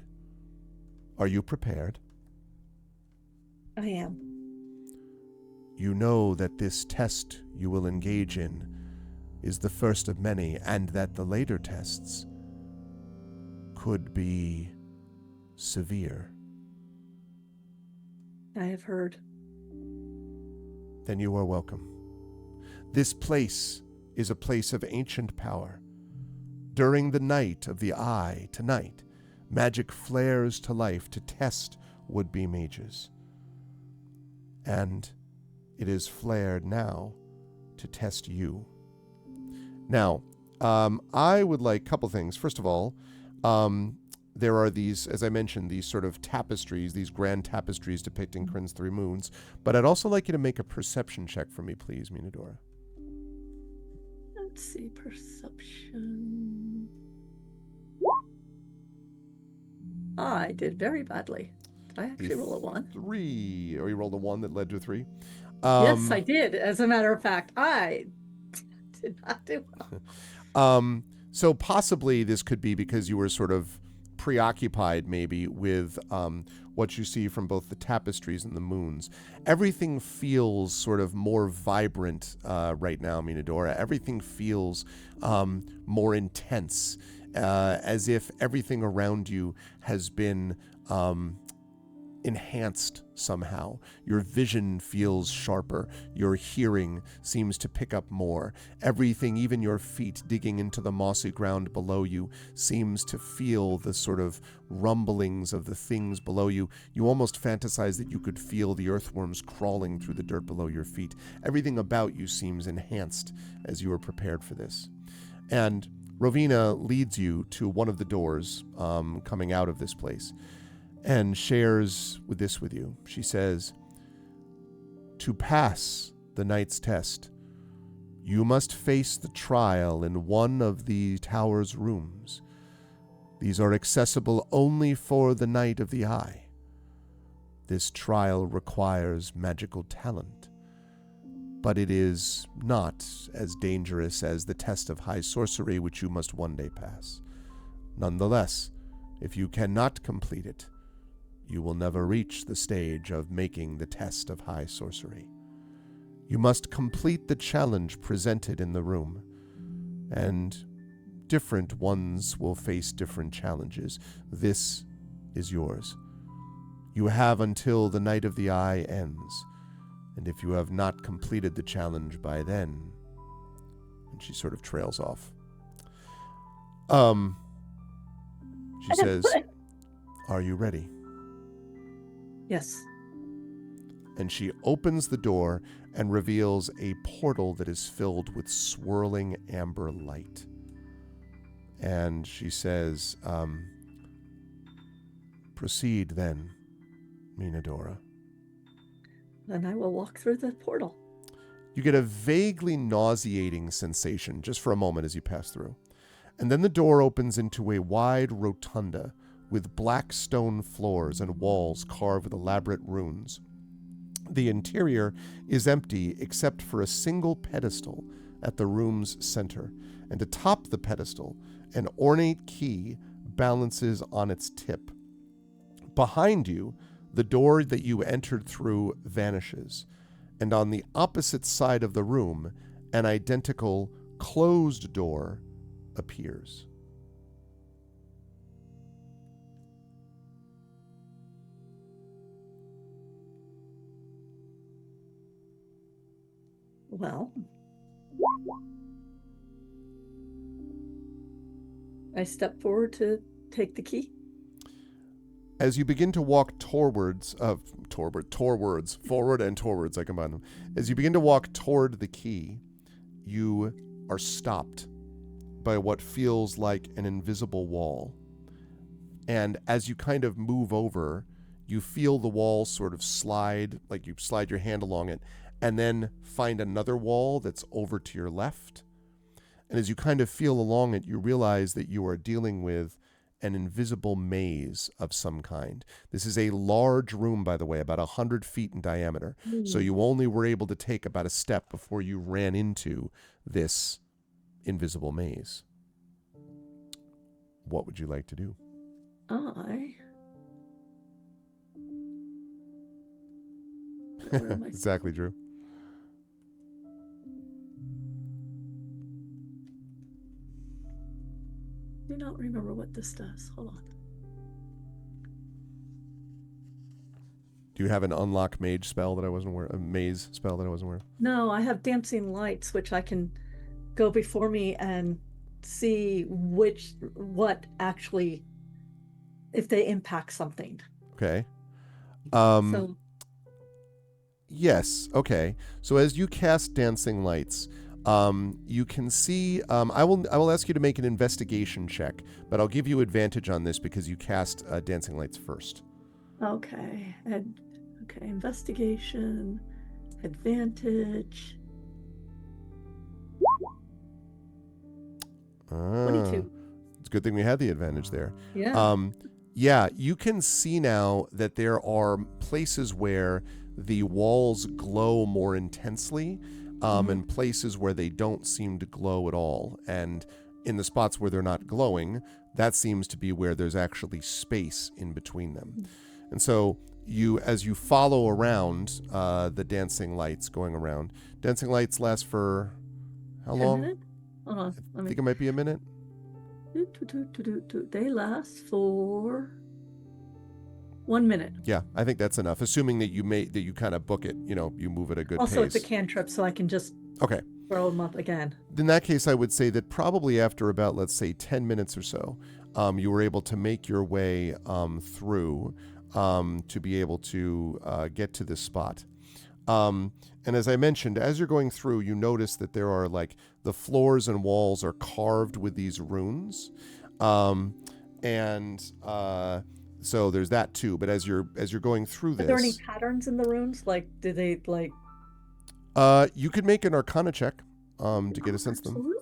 Speaker 1: Are you prepared?
Speaker 5: I am.
Speaker 1: You know that this test you will engage in is the first of many, and that the later tests could be severe.
Speaker 5: I have heard.
Speaker 1: Then you are welcome. This place is a place of ancient power. During the night of the Eye tonight, magic flares to life to test would-be mages. And it is flared now to test you. Now, I would like a couple things. First of all, there are these, as I mentioned, these sort of tapestries, these grand tapestries depicting Kryn's 3 moons. But I'd also like you to make a perception check for me, please, Minadora.
Speaker 5: Let's see, perception. I did very badly. Did I actually roll a 1?
Speaker 1: 3. Or you rolled a 1 that led to a 3?
Speaker 5: Yes, I did. As a matter of fact, I did not do well.
Speaker 1: So possibly this could be because you were sort of preoccupied maybe with what you see from both the tapestries and the moons. Everything feels sort of more vibrant right now, Minadora. Everything feels more intense, as if everything around you has been enhanced somehow. Your vision feels sharper. Your hearing seems to pick up more. Everything, even your feet digging into the mossy ground below you, seems to feel the sort of rumblings of the things below you. You almost fantasize that you could feel the earthworms crawling through the dirt below your feet. Everything about you seems enhanced as you are prepared for this. And Rovina leads you to one of the doors coming out of this place, and shares with you. She says, "To pass the night's test, you must face the trial in one of the tower's rooms. These are accessible only for the Night of the Eye. This trial requires magical talent, but it is not as dangerous as the test of high sorcery, which you must one day pass. Nonetheless, if you cannot complete it, you will never reach the stage of making the test of high sorcery. You must complete the challenge presented in the room, and different ones will face different challenges. This is yours. You have until the Night of the Eye ends, and if you have not completed the challenge by then..." And she sort of trails off. She says, "Are you ready?"
Speaker 5: Yes.
Speaker 1: And she opens the door and reveals a portal that is filled with swirling amber light. And she says, "Proceed then, Minadora."
Speaker 5: Then I will walk through the portal.
Speaker 1: You get a vaguely nauseating sensation just for a moment as you pass through. And then the door opens into a wide rotunda with black stone floors and walls carved with elaborate runes. The interior is empty except for a single pedestal at the room's center, and atop the pedestal, an ornate key balances on its tip. Behind you, the door that you entered through vanishes, and on the opposite side of the room, an identical closed door appears.
Speaker 5: Well, I step forward to take the key.
Speaker 1: As you begin to walk forward and towards, I combine them. As you begin to walk toward the key, you are stopped by what feels like an invisible wall. And as you kind of move over, you feel the wall sort of slide, like you slide your hand along it, and then find another wall that's over to your left. And as you kind of feel along it, you realize that you are dealing with an invisible maze of some kind. This is a large room, by the way, about 100 feet in diameter. So you only were able to take about a step before you ran into this invisible maze. What would you like to do?
Speaker 5: Where am I?
Speaker 1: Exactly, Drew.
Speaker 5: I do not remember what this does. Hold on.
Speaker 1: Do you have an unlock mage spell that I wasn't aware of? A maze spell that I wasn't aware of?
Speaker 5: No, I have dancing lights, which I can go before me and see what actually, if they impact something.
Speaker 1: Okay.
Speaker 5: So
Speaker 1: Yes. Okay. So as you cast dancing lights, you can see. I will ask you to make an investigation check, but I'll give you advantage on this because you cast dancing lights first.
Speaker 5: okay, investigation, advantage. 22.
Speaker 1: It's a good thing we had the advantage there.
Speaker 5: Yeah.
Speaker 1: Yeah, you can see now that there are places where the walls glow more intensely, and places where they don't seem to glow at all. And in the spots where they're not glowing, that seems to be where there's actually space in between them. And so as you follow around the dancing lights going around, dancing lights last for how
Speaker 5: 10
Speaker 1: long?
Speaker 5: minutes? Hold on.
Speaker 1: I think it might be a minute.
Speaker 5: They last for 1 minute.
Speaker 1: Yeah, I think that's enough. Assuming that you kind of book it, you move at a good
Speaker 5: Also,
Speaker 1: pace.
Speaker 5: it's a cantrip, so I can just
Speaker 1: Okay.
Speaker 5: throw them up again.
Speaker 1: In that case, I would say that probably after about, let's say, 10 minutes or so, you were able to make your way through to be able to get to this spot. And as I mentioned, as you're going through, you notice that there are the floors and walls are carved with these runes. So there's that too. But as you're going through this,
Speaker 5: Are there any patterns in the runes? Do they
Speaker 1: you could make an Arcana check to get a sense of them.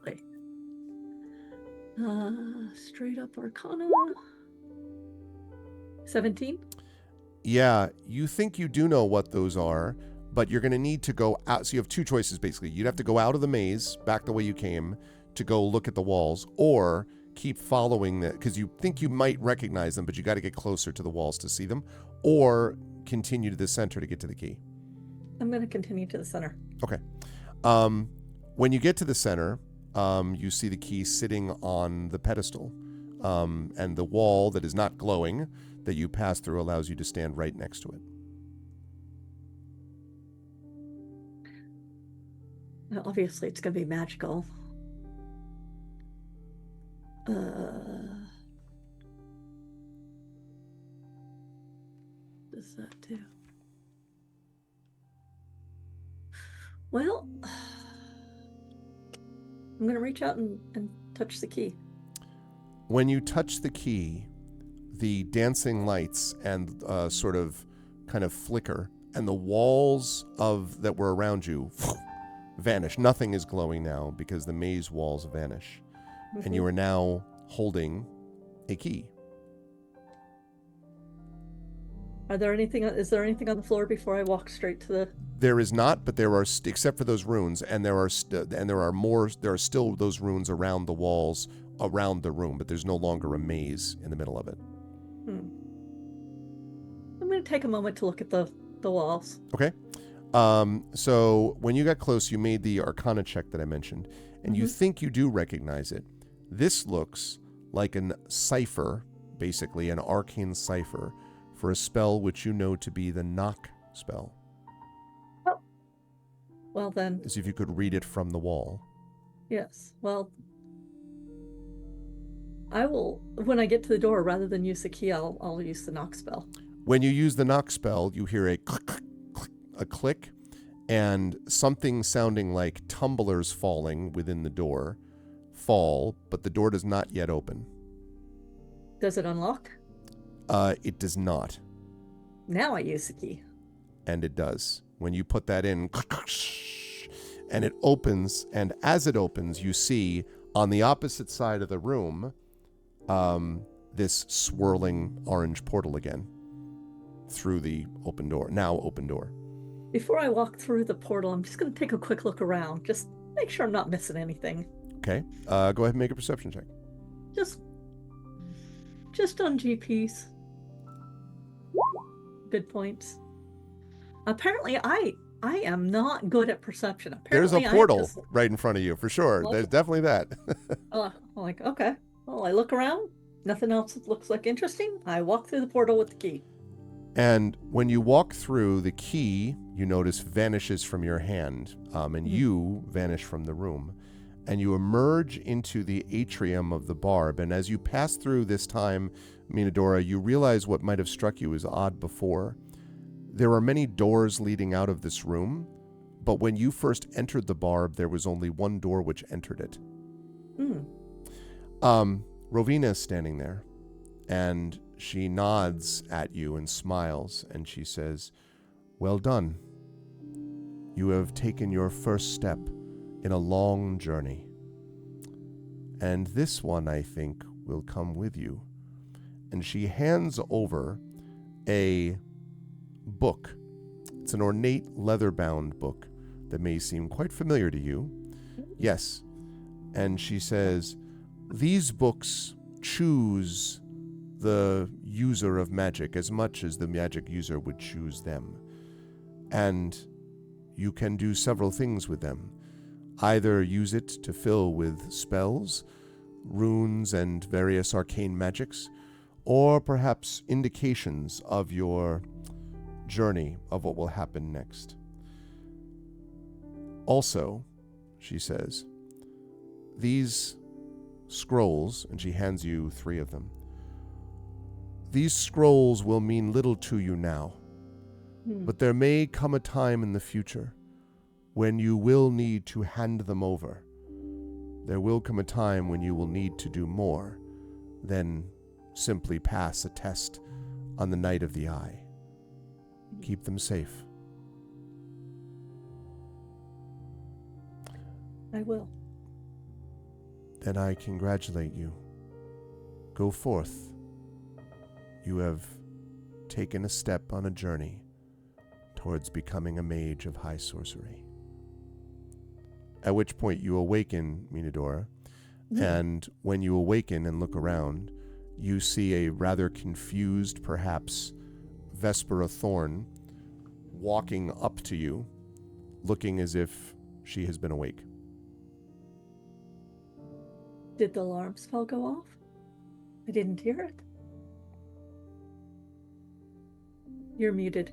Speaker 5: Absolutely. Straight up Arcana. 17.
Speaker 1: Yeah, you think you do know what those are, but you're going to need to go out. So you have two choices, basically. You'd have to go out of the maze, back the way you came, to go look at the walls, or keep following that, because you think you might recognize them, but you got to get closer to the walls to see them, or continue to the center to get to the key.
Speaker 5: I'm going to continue to the center.
Speaker 1: Okay. When you get to the center, you see the key sitting on the pedestal, and the wall that is not glowing that you pass through allows you to stand right next to it.
Speaker 5: Well, obviously, it's going to be magical. Does that do? Well, I'm going to reach out and touch the key.
Speaker 1: When you touch the key, the dancing lights and sort of kind of flicker, and the walls that were around you vanish. Nothing is glowing now because the maze walls vanish.
Speaker 5: Mm-hmm.
Speaker 1: And you are now holding a key.
Speaker 5: Is there anything on the floor before I walk straight to the...
Speaker 1: There is not, but there are, except for those runes, and there are still those runes around the walls, around the room, but there's no longer a maze in the middle of it.
Speaker 5: I'm going to take a moment to look at the walls.
Speaker 1: Okay. So when you got close, you made the Arcana check that I mentioned, and you think you do recognize it. This looks like an cipher, basically an arcane cipher, for a spell which you know to be the knock spell.
Speaker 5: Oh. Well then.
Speaker 1: As if you could read it from the wall.
Speaker 5: Yes. Well, I will, when I get to the door, rather than use the key, I'll use the knock spell.
Speaker 1: When you use the knock spell, you hear a click, click, click, a click, and something sounding like tumblers falling within the door fall, but the door does not yet open.
Speaker 5: Does it unlock?
Speaker 1: It does not.
Speaker 5: Now I use the key.
Speaker 1: And it does. When you put that in, and it opens, and as it opens, you see on the opposite side of the room this swirling orange portal again through the now open door.
Speaker 5: Before I walk through the portal, I'm just going to take a quick look around. Just make sure I'm not missing anything.
Speaker 1: Okay. Go ahead and make a perception check.
Speaker 5: Just on GPs. Good points. Apparently, I am not good at perception. Apparently,
Speaker 1: there's a portal right in front of you, for sure.
Speaker 5: What?
Speaker 1: There's definitely that.
Speaker 5: I'm like, okay. Well, I look around. Nothing else looks like interesting. I walk through the portal with the key.
Speaker 1: And when you walk through, the key, you notice, vanishes from your hand, and you vanish from the room. And you emerge into the atrium of the barb. And as you pass through this time, Minadora, you realize what might have struck you as odd before. There are many doors leading out of this room, but when you first entered the barb, there was only one door which entered it. Rowena is standing there, and she nods at you and smiles, and she says, "Well done. You have taken your first step in a long journey. And this one, I think, will come with you." And she hands over a book. It's an ornate leather-bound book that may seem quite familiar to you. Yes. And she says, "These books choose the user of magic as much as the magic user would choose them. And you can do several things with them. Either use it to fill with spells, runes, and various arcane magics, or perhaps indications of your journey of what will happen next. Also," she says, "these scrolls," and she hands you 3 of them, "these scrolls will mean little to you now, but there may come a time in the future when you will need to hand them over. There will come a time when you will need to do more than simply pass a test on the night of the eye. Keep them safe."
Speaker 5: I will.
Speaker 1: "Then I congratulate you. Go forth. You have taken a step on a journey towards becoming a mage of high sorcery." At which point you awaken, Minadora, and when you awaken and look around, you see a rather confused, perhaps, Vespera Thorn walking up to you, looking as if she has been awake.
Speaker 5: Did the alarm spell go off? I didn't hear it. You're muted.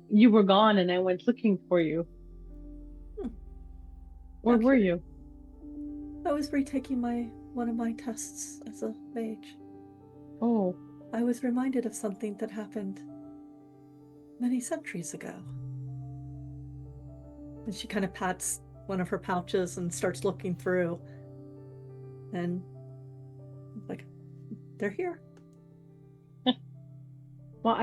Speaker 3: You were gone and I went looking for you. Where were
Speaker 5: Okay.
Speaker 3: you?
Speaker 5: I was retaking one of my tests as a mage.
Speaker 3: Oh,
Speaker 5: I was reminded of something that happened many centuries ago. And she kind of pats one of her pouches and starts looking through. And like, they're here.
Speaker 3: well,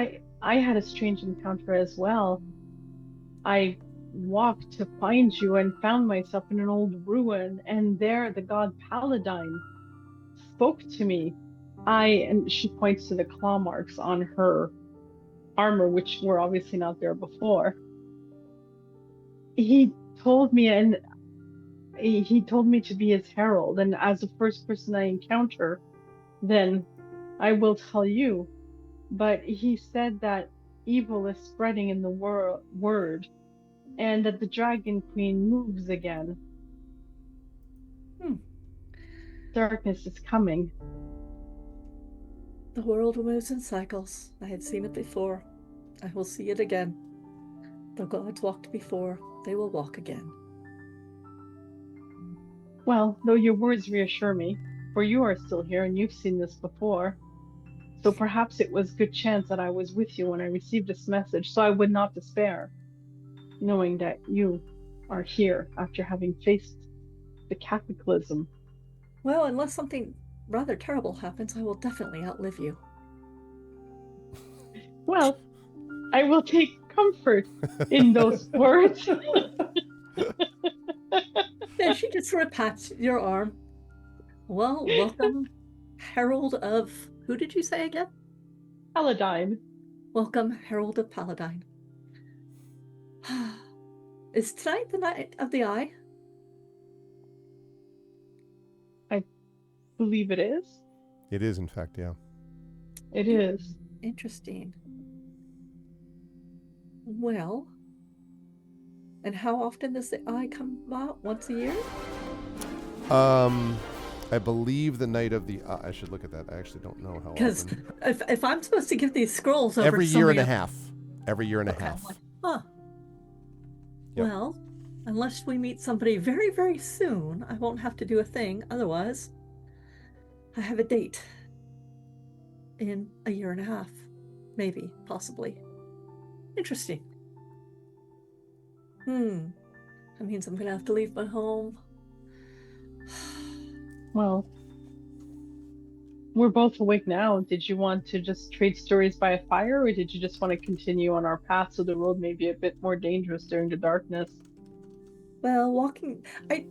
Speaker 3: I had a strange encounter as well. I walked to find you and found myself in an old ruin, and there the god Paladine spoke to me. And she points to the claw marks on her armor, which were obviously not there before. He told me, and he told me to be his herald, and as the first person I encounter, then I will tell you. But he said that evil is spreading in the word, and that the Dragon Queen moves again.
Speaker 5: Hmm.
Speaker 3: Darkness is coming.
Speaker 5: The world moves in cycles. I had seen it before. I will see it again. The gods walked before, they will walk again.
Speaker 3: Well, though your words reassure me, for you are still here and you've seen this before. So perhaps it was good chance that I was with you when I received this message, so I would not despair, knowing that you are here after having faced the cataclysm.
Speaker 5: Well, unless something rather terrible happens, I will definitely outlive you.
Speaker 3: Well, I will take comfort in those words.
Speaker 5: And she just sort of pats your arm. Well, welcome, Herald of... Who did you say again?
Speaker 3: Paladine.
Speaker 5: Welcome, Herald of Paladine. Is tonight the night of the eye?
Speaker 3: I believe it is.
Speaker 1: It is, in fact, yeah.
Speaker 3: It is.
Speaker 5: Interesting. Well, and how often does the eye come out? Once a year?
Speaker 1: I believe the night of the. I should look at that. I actually don't know how
Speaker 5: Because
Speaker 1: often.
Speaker 5: if I'm supposed to give these scrolls over
Speaker 1: Every
Speaker 5: to
Speaker 1: year and
Speaker 5: somebody
Speaker 1: a half. Every year and a
Speaker 5: okay,
Speaker 1: half.
Speaker 5: I'm like, huh.
Speaker 1: Yep.
Speaker 5: Well, unless we meet somebody very, very soon, I won't have to do a thing. Otherwise, I have a date in a year and a half. Maybe, possibly. Interesting. That means I'm gonna have to leave my home.
Speaker 3: Well, we're both awake now. Did you want to just trade stories by a fire, or did you just want to continue on our path so the road may be a bit more dangerous during the darkness?
Speaker 5: Well, walking, I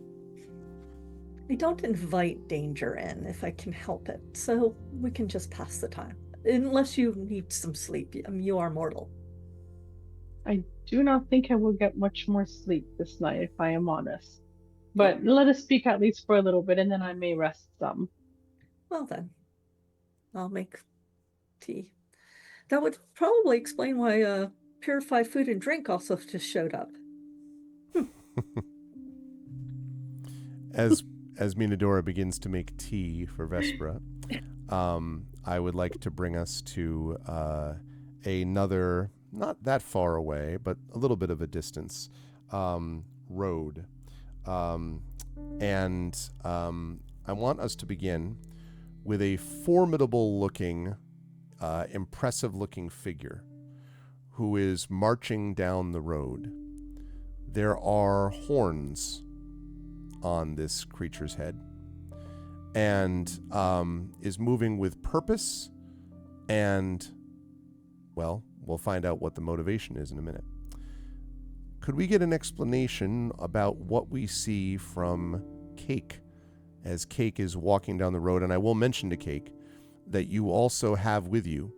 Speaker 5: don't invite danger in if I can help it, so we can just pass the time. Unless you need some sleep. You are mortal.
Speaker 3: I do not think I will get much more sleep this night, if I am honest. But let us speak at least for a little bit, and then I may rest some.
Speaker 5: Well then, I'll make tea. That would probably explain why purified food and drink also just showed up.
Speaker 1: As Minadora begins to make tea for Vespera, I would like to bring us to another, not that far away, but a little bit of a distance, road. And I want us to begin with a formidable-looking, impressive-looking figure who is marching down the road. There are horns on this creature's head, and is moving with purpose, and, well, we'll find out what the motivation is in a minute. Could we get an explanation about what we see from Cake as Cake is walking down the road? And I will mention to Cake that you also have with you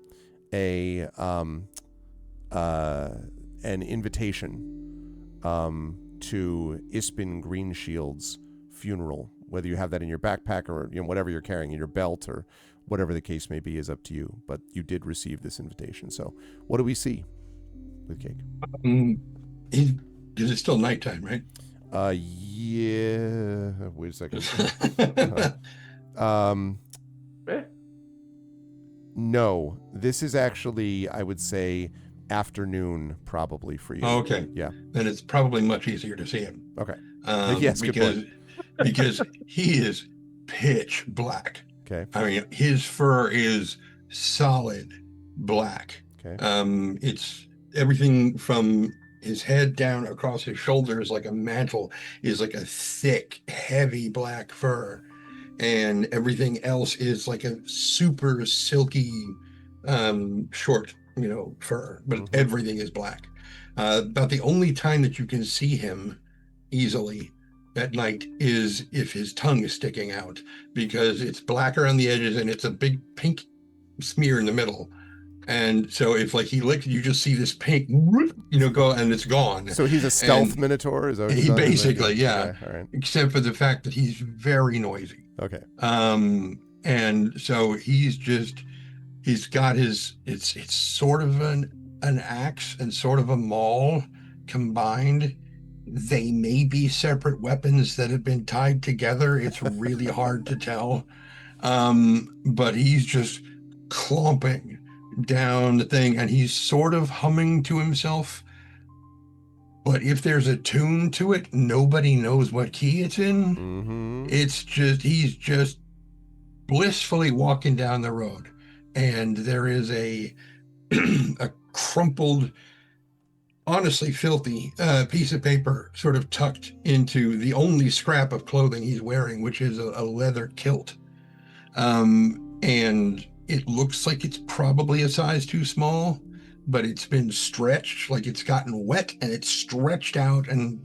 Speaker 1: an invitation to Ispin Greenshield's funeral. Whether you have that in your backpack or whatever you're carrying in your belt or whatever the case may be is up to you. But you did receive this invitation. So what do we see with Cake?
Speaker 2: Is it still nighttime, right?
Speaker 1: Yeah. Wait a second. No, this is actually, I would say, afternoon probably for you.
Speaker 2: Okay.
Speaker 1: Yeah.
Speaker 2: Then it's probably much easier to see him.
Speaker 1: Okay. Yes, good point.
Speaker 2: because he is pitch black.
Speaker 1: Okay.
Speaker 2: I mean, his fur is solid black.
Speaker 1: Okay.
Speaker 2: It's everything from his head down across his shoulders like a mantle is like a thick, heavy black fur, and everything else is like a super silky, short, fur. But everything is black. About the only time that you can see him easily at night is if his tongue is sticking out, because it's blacker on the edges and it's a big pink smear in the middle. And so if like he licks, you just see this pink, go, and it's gone.
Speaker 1: So he's a stealth
Speaker 2: And
Speaker 1: minotaur? Is that what
Speaker 2: he
Speaker 1: done?
Speaker 2: basically, yeah.
Speaker 1: Okay, all right.
Speaker 2: Except for the fact that he's very noisy.
Speaker 1: Okay.
Speaker 2: And so he's got it's sort of an axe and sort of a maul combined. They may be separate weapons that have been tied together. It's really hard to tell. But he's just clomping down the thing, and he's sort of humming to himself. But if there's a tune to it, nobody knows what key it's in.
Speaker 1: Mm-hmm.
Speaker 2: He's just blissfully walking down the road, and there is a crumpled, honestly filthy piece of paper sort of tucked into the only scrap of clothing he's wearing, which is a leather kilt. And it looks like it's probably a size too small, but it's been stretched, like it's gotten wet and it's stretched out, and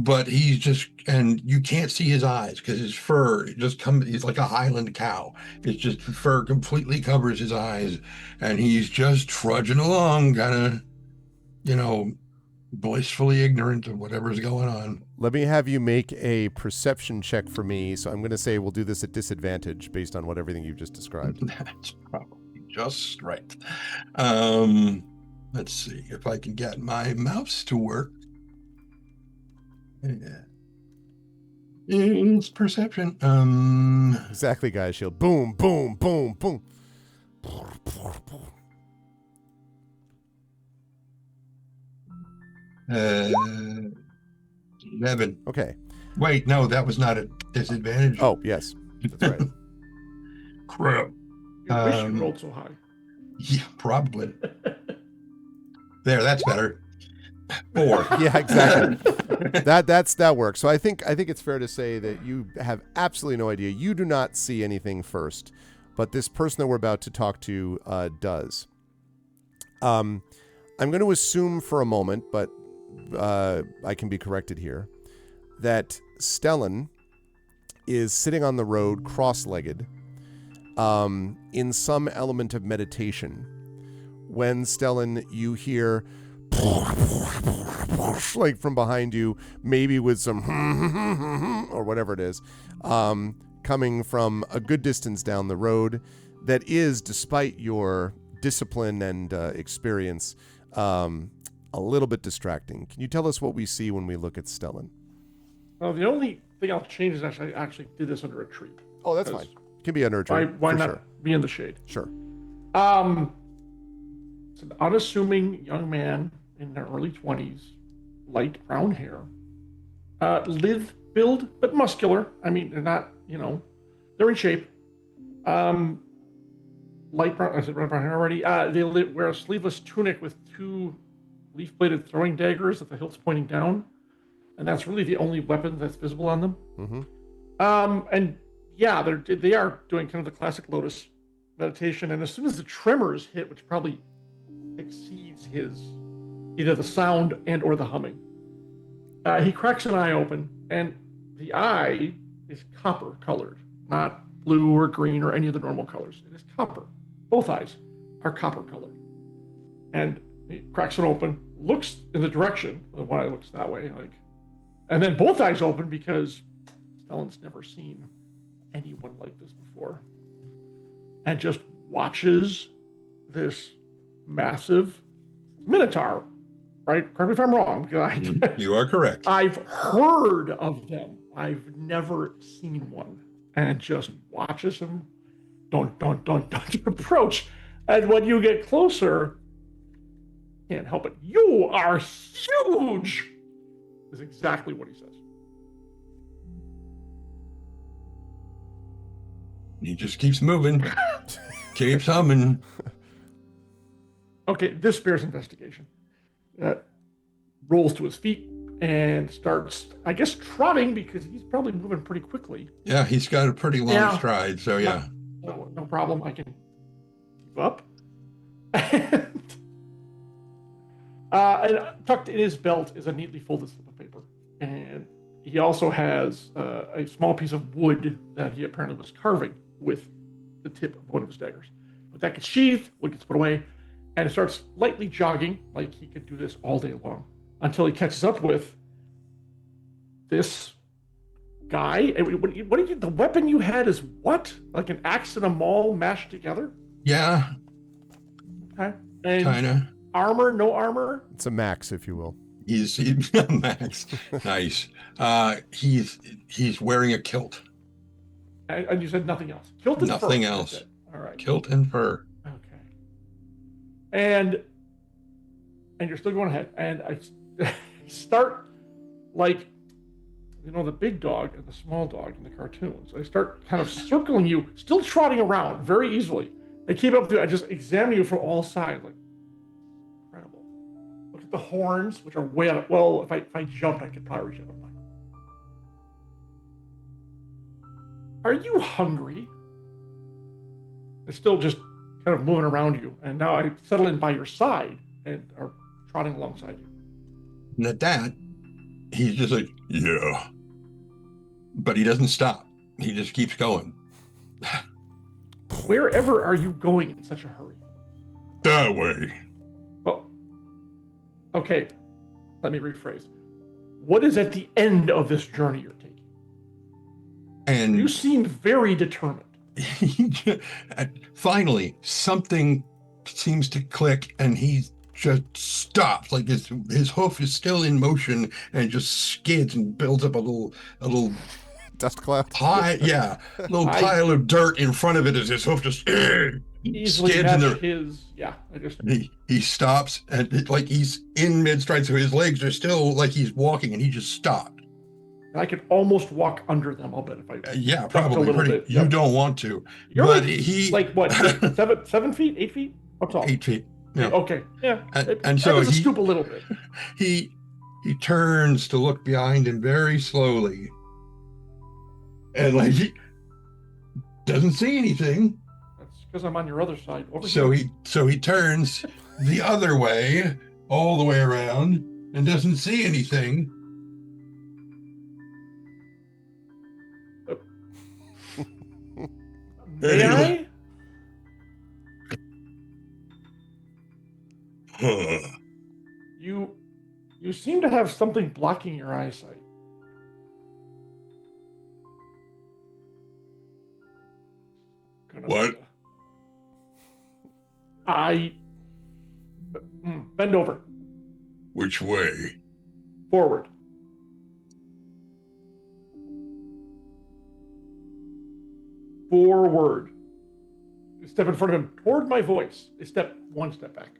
Speaker 2: but and you can't see his eyes because his fur he's like a Highland cow. It's just fur completely covers his eyes, and he's just trudging along, kind of, blissfully ignorant of whatever's going on.
Speaker 1: Let me have you make a perception check for me. So I'm going to say we'll do this at disadvantage based on everything you've just described.
Speaker 2: That's probably just right. Let's see if I can get my mouse to work. Yeah. It's perception.
Speaker 1: Exactly, guys. Shield. Boom, boom, boom, boom.
Speaker 2: 11.
Speaker 1: Okay.
Speaker 2: Wait, no, that was not a disadvantage.
Speaker 1: Oh, yes. That's right.
Speaker 2: Crap.
Speaker 6: You wish you rolled so high.
Speaker 2: Yeah, probably. There, that's better. 4.
Speaker 1: Yeah, exactly. that works. So I think it's fair to say that you have absolutely no idea. You do not see anything first, but this person that we're about to talk to does. I'm going to assume for a moment, but I can be corrected here, that Stellan is sitting on the road cross-legged in some element of meditation. When Stellan, you hear like from behind you, maybe with some or whatever it is, coming from a good distance down the road, that is, despite your discipline and experience, a little bit distracting. Can you tell us what we see when we look at Stellan?
Speaker 6: Well, the only thing I'll change is I actually did this under a tree.
Speaker 1: Oh, that's fine. Can be under a tree.
Speaker 6: Why not
Speaker 1: sure.
Speaker 6: be in the shade?
Speaker 1: Sure.
Speaker 6: It's an unassuming young man in their early 20s, light brown hair, lithe build, but muscular. I mean, they're not, they're in shape. Light brown, I said brown hair already. They wear a sleeveless tunic with 2 leaf-bladed throwing daggers at the hilts pointing down, and that's really the only weapon that's visible on them.
Speaker 1: Mm-hmm.
Speaker 6: And yeah, they are doing kind of the classic Lotus meditation, and as soon as the tremors hit, which probably exceeds his either the sound and or the humming, he cracks an eye open, and the eye is copper colored, not blue or green or any of the normal colors. It is copper. Both eyes are copper colored, and he cracks it open, looks in the direction of one eye looks that way, and then both eyes open because Stellan's never seen anyone like this before, and just watches this massive minotaur, right? Correct me if I'm wrong, because
Speaker 2: You are correct.
Speaker 6: I've heard of them. I've never seen one. And just watches him don't approach. And when you get closer, Can't help it. You are huge, is exactly what he says.
Speaker 2: He just keeps moving, keeps humming.
Speaker 6: Okay, this bears investigation. Rolls to his feet and starts, I guess, trotting because he's probably moving pretty quickly.
Speaker 2: Yeah, he's got a pretty long
Speaker 6: Yeah.
Speaker 2: stride, so yeah.
Speaker 6: No problem. I can keep up. And tucked in his belt is a neatly folded slip of paper. And he also has a small piece of wood that he apparently was carving with the tip of one of his daggers. But that gets sheathed, wood gets put away, and it starts lightly jogging, like he could do this all day long, until he catches up with this guy. What did you, the weapon you had is what? Like an axe and a maul mashed together?
Speaker 2: Yeah,
Speaker 6: Okay. And
Speaker 2: kind of.
Speaker 6: armor, no armor?
Speaker 1: It's a max, if you will.
Speaker 2: He's Max. Nice. He's wearing a kilt.
Speaker 6: And you said nothing else. Kilt and
Speaker 2: Nothing
Speaker 6: fur.
Speaker 2: else.
Speaker 6: That's it. All right.
Speaker 2: Kilt and fur.
Speaker 6: Okay. And you're still going ahead. And I start like, you know, the big dog and the small dog in the cartoons. I start kind of circling you, still trotting around very easily. I keep up to, I just examine you from all sides, like, incredible. Look at the horns, which are way out. Well, if I jumped, I could probably reach up. Are you hungry? It's still just kind of moving around you, and now I settle in by your side and are trotting alongside you.
Speaker 2: And at that, he's just like, yeah. But he doesn't stop. He just keeps going.
Speaker 6: Wherever are you going in such a hurry?
Speaker 2: That way.
Speaker 6: Well, okay, let me rephrase. What is at the end of this journey you're taking?
Speaker 2: And
Speaker 6: You seem very determined.
Speaker 2: finally, something seems to click, and he just stops. Like his hoof is still in motion, and just skids and builds up a little
Speaker 1: Dust cloud.
Speaker 2: pile of dirt in front of it as his hoof just
Speaker 6: Easily
Speaker 2: skids in
Speaker 6: match
Speaker 2: there.
Speaker 6: his, yeah, I just,
Speaker 2: He stops, and like he's in mid stride, so his legs are still like he's walking, and he just stopped.
Speaker 6: I could almost walk under them, I'll bet, if I
Speaker 2: Yeah,
Speaker 6: jumped
Speaker 2: probably
Speaker 6: a little
Speaker 2: pretty.
Speaker 6: bit.
Speaker 2: You
Speaker 6: Yep.
Speaker 2: don't want to,
Speaker 6: You're
Speaker 2: but
Speaker 6: like,
Speaker 2: he
Speaker 6: like what, 7 feet, 8 feet? What's all?
Speaker 2: 8 feet. Yeah.
Speaker 6: Okay, yeah.
Speaker 2: And so
Speaker 6: I was a
Speaker 2: he-
Speaker 6: scoop a little bit.
Speaker 2: He turns to look behind him very slowly, and like he doesn't see anything.
Speaker 6: That's because I'm on your other side. Over
Speaker 2: So
Speaker 6: here.
Speaker 2: he turns the other way, all the way around, and doesn't see anything.
Speaker 6: May I?
Speaker 2: Huh.
Speaker 6: You seem to have something blocking your eyesight.
Speaker 2: What?
Speaker 6: Bend over.
Speaker 2: Which way?
Speaker 6: Forward. Forward. You step in front of him toward my voice. You step one step back.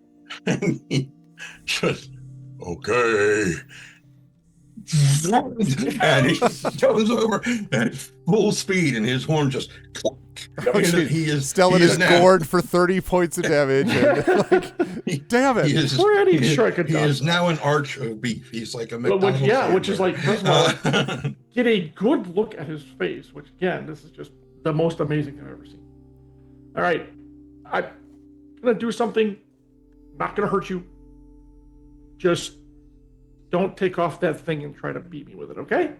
Speaker 2: And he just, okay. And he goes over at full speed, and his horn just.
Speaker 1: Oh, shit.
Speaker 2: He is
Speaker 1: Stellan
Speaker 2: he
Speaker 1: is
Speaker 2: now-
Speaker 1: gored for 30 points of damage. And, like, damn it.
Speaker 2: He is,
Speaker 6: We're not even
Speaker 2: he is-
Speaker 6: sure I could
Speaker 2: he
Speaker 6: dodge
Speaker 2: is
Speaker 6: that.
Speaker 2: now an arch of beef. He's like a
Speaker 6: Well,
Speaker 2: McDonald's.
Speaker 6: which is like, first of all,
Speaker 2: Uh,
Speaker 6: get a good look at his face, which again, this is just the most amazing thing I've ever seen. All right, I'm gonna do something, not gonna hurt you. Just don't take off that thing and try to beat me with it, okay?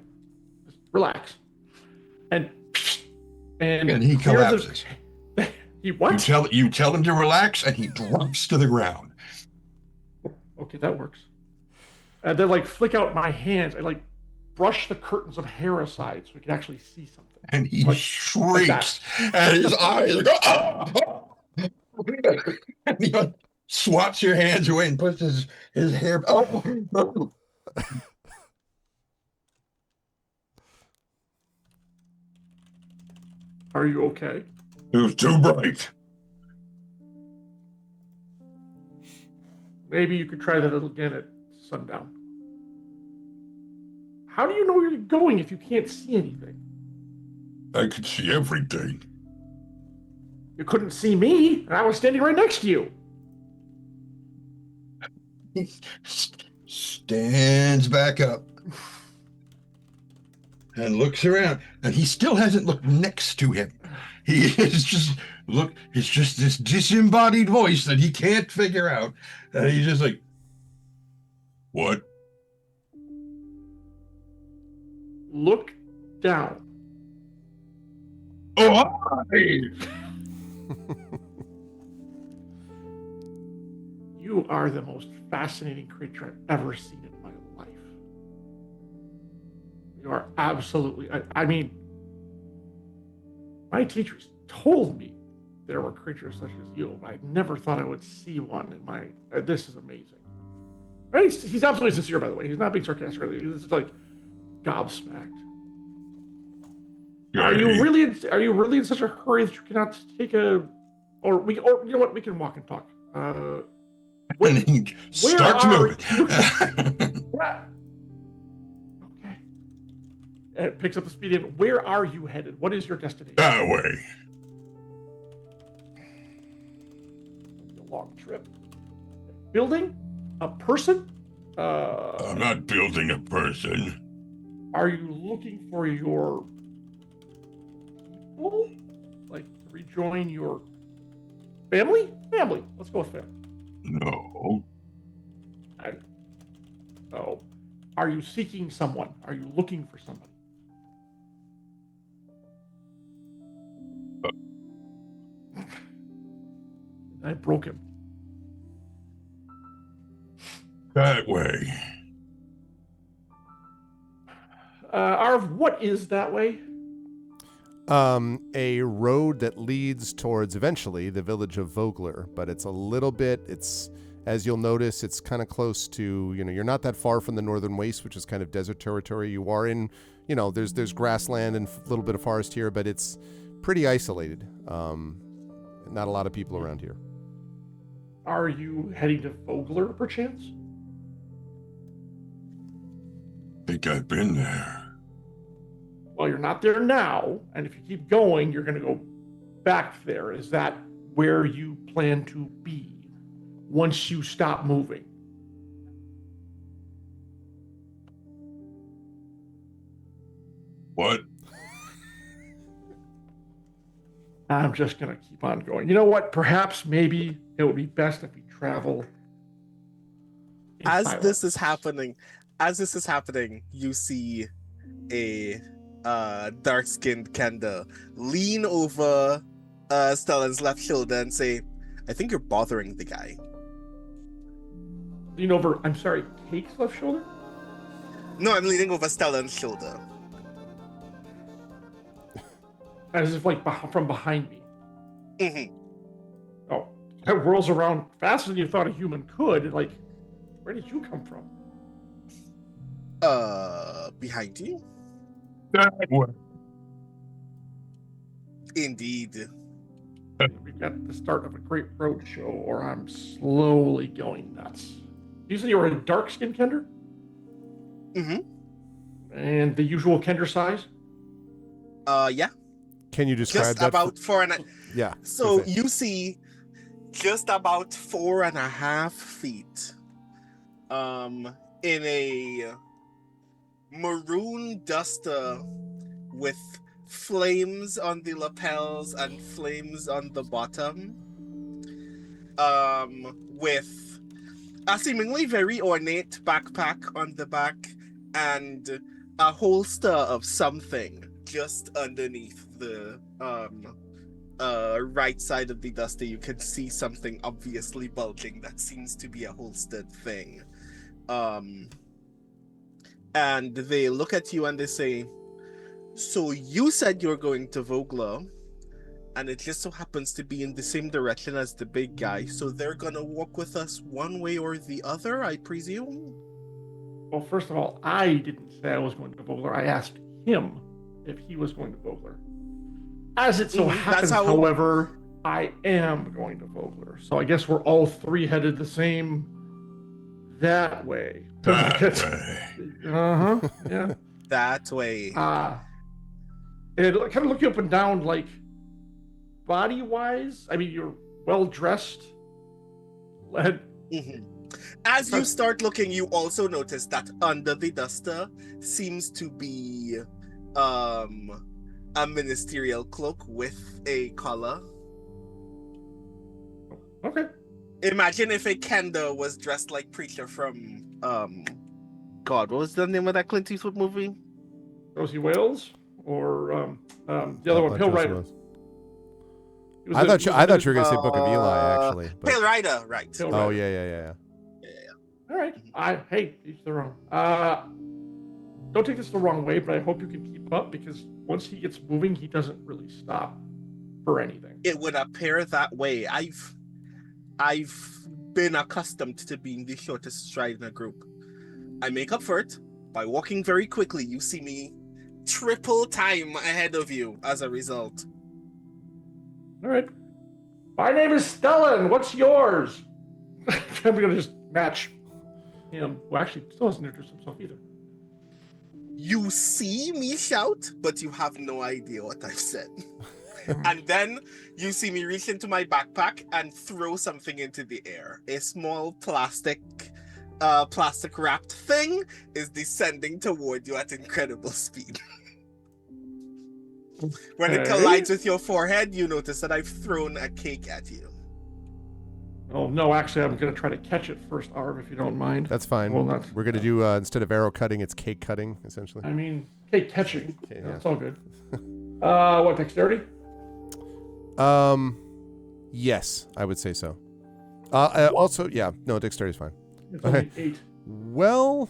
Speaker 6: Just relax. And
Speaker 2: he
Speaker 6: clear the-
Speaker 2: collapses.
Speaker 6: He what?
Speaker 2: You tell him to relax, and he drops to the ground.
Speaker 6: Okay, that works. And then like flick out my hands. I like brush the curtains of hair aside so we can actually see something.
Speaker 2: And he
Speaker 6: Like-
Speaker 2: shrieks, and his eyes go, "Ah!" And he swats your hands away and puts his hair. Oh.
Speaker 6: Are you okay?
Speaker 2: It was too bright.
Speaker 6: Maybe you could try that again at sundown. How do you know where you're going if you can't see anything?
Speaker 2: I could see everything.
Speaker 6: You couldn't see me, and I was standing right next to you.
Speaker 2: He stands back up and looks around, and he still hasn't looked next to him. He is just it's just this disembodied voice that he can't figure out. And he's just like, what?
Speaker 6: Look down.
Speaker 2: Oh, hi!
Speaker 6: You are the most fascinating creature I've ever seen in my life. You are absolutely, I mean, my teachers told me there were creatures such as you, but I never thought I would see one in my, this is amazing. Right? He's absolutely sincere, by the way. He's not being sarcastic. He's just like gobsmacked. Are you really in such a hurry that you cannot take a, or you know what, we can walk and talk.
Speaker 2: And he starts moving.
Speaker 6: Okay. And it picks up the speed in. Where are you headed? What is your destination?
Speaker 2: That way.
Speaker 6: A long trip. Building? A person?
Speaker 2: I'm not building a person.
Speaker 6: Are you looking for your people? Like to rejoin your family? Family. Let's go with family.
Speaker 2: No.
Speaker 6: Oh. Are you seeking someone? Are you looking for somebody? I broke him.
Speaker 2: That way.
Speaker 6: Arv, what is that way?
Speaker 1: A road that leads towards eventually the village of Vogler, but it's a little bit, as you'll notice, it's kind of close to, you're not that far from the Northern Waste, which is kind of desert territory. You are in, there's grassland and a little bit of forest here, but it's pretty isolated. Not a lot of people around here.
Speaker 6: Are you heading to Vogler, perchance?
Speaker 2: Think I've been there.
Speaker 6: Well, you're not there now, and if you keep going, you're going to go back there. Is that where you plan to be once you stop moving?
Speaker 2: What?
Speaker 6: I'm just going to keep on going. You know what? Perhaps maybe it would be best if we travel in
Speaker 4: As
Speaker 6: silence.
Speaker 4: this is happening, you see a dark-skinned Kenda lean over Stellan's left shoulder and say, I think you're bothering the guy.
Speaker 6: Lean over, I'm sorry, Kate's left shoulder?
Speaker 4: No, I'm leaning over Stellan's shoulder.
Speaker 6: As if like from behind me.
Speaker 4: Mm-hmm.
Speaker 6: Oh, that whirls around faster than you thought a human could. Like, where did you come from?
Speaker 4: Behind you?
Speaker 2: That way.
Speaker 4: Indeed.
Speaker 6: We've got the start of a great road show, or I'm slowly going nuts. You said you were a dark-skinned Kender?
Speaker 4: Mm-hmm.
Speaker 6: And the usual Kender size?
Speaker 4: Yeah.
Speaker 1: Can you describe
Speaker 4: Just
Speaker 1: that?
Speaker 4: about 4.5.
Speaker 1: Yeah.
Speaker 4: So
Speaker 1: okay.
Speaker 4: you see just about 4.5 feet in a maroon duster with flames on the lapels and flames on the bottom, with a seemingly very ornate backpack on the back and a holster of something just underneath the right side of the duster. You can see something obviously bulging that seems to be a holstered thing. And they look at you and they say, so you said you're going to Vogler, and it just so happens to be in the same direction as the big guy, so they're gonna walk with us one way or the other, I presume?
Speaker 6: Well, first of all, I didn't say I was going to Vogler. I asked him if he was going to Vogler. As it so happens, however, I am going to Vogler. So I guess we're all three headed the same that way.
Speaker 2: That way.
Speaker 6: Uh-huh. Yeah.
Speaker 4: That way.
Speaker 6: And it kind of look you up and down, like, body-wise. I mean, you're well-dressed.
Speaker 4: Mhm. As you start looking, you also notice that under the duster seems to be a ministerial cloak with a collar.
Speaker 6: Okay.
Speaker 4: Imagine if a Kenda was dressed like Preacher from God, what was the name of that Clint Eastwood movie?
Speaker 6: Rosie Wales or the other one, Pale Rider.
Speaker 1: I thought you were going to say Book of Eli, actually. But...
Speaker 4: Pale Rider, right?
Speaker 6: Pale
Speaker 1: Oh
Speaker 6: Rider.
Speaker 1: yeah.
Speaker 6: All right. Hey, each their own. Don't take this the wrong way, but I hope you can keep up because once he gets moving, he doesn't really stop for anything.
Speaker 4: It would appear that way. I've been accustomed to being the shortest stride in a group. I make up for it by walking very quickly. You see me triple time ahead of you as a result.
Speaker 6: All right. My name is Stellan. What's yours? I'm going to just match him. Well, actually, still hasn't introduced himself either.
Speaker 4: You see me shout, but you have no idea what I've said. And then you see me reach into my backpack and throw something into the air. A small plastic wrapped thing is descending toward you at incredible speed. When it collides with your forehead, you notice that I've thrown a cake at you.
Speaker 6: Oh, no, actually, I'm going to try to catch it first, Arv, if you don't mind.
Speaker 1: That's fine.
Speaker 6: Well,
Speaker 1: We're going to do, instead of arrow cutting, it's cake cutting, essentially.
Speaker 6: I mean, cake catching.
Speaker 1: Okay,
Speaker 6: That's all good. What, dexterity?
Speaker 1: Yes, I would say so. Also, yeah, no, dexterity is fine.
Speaker 6: It's only 8.
Speaker 1: Well,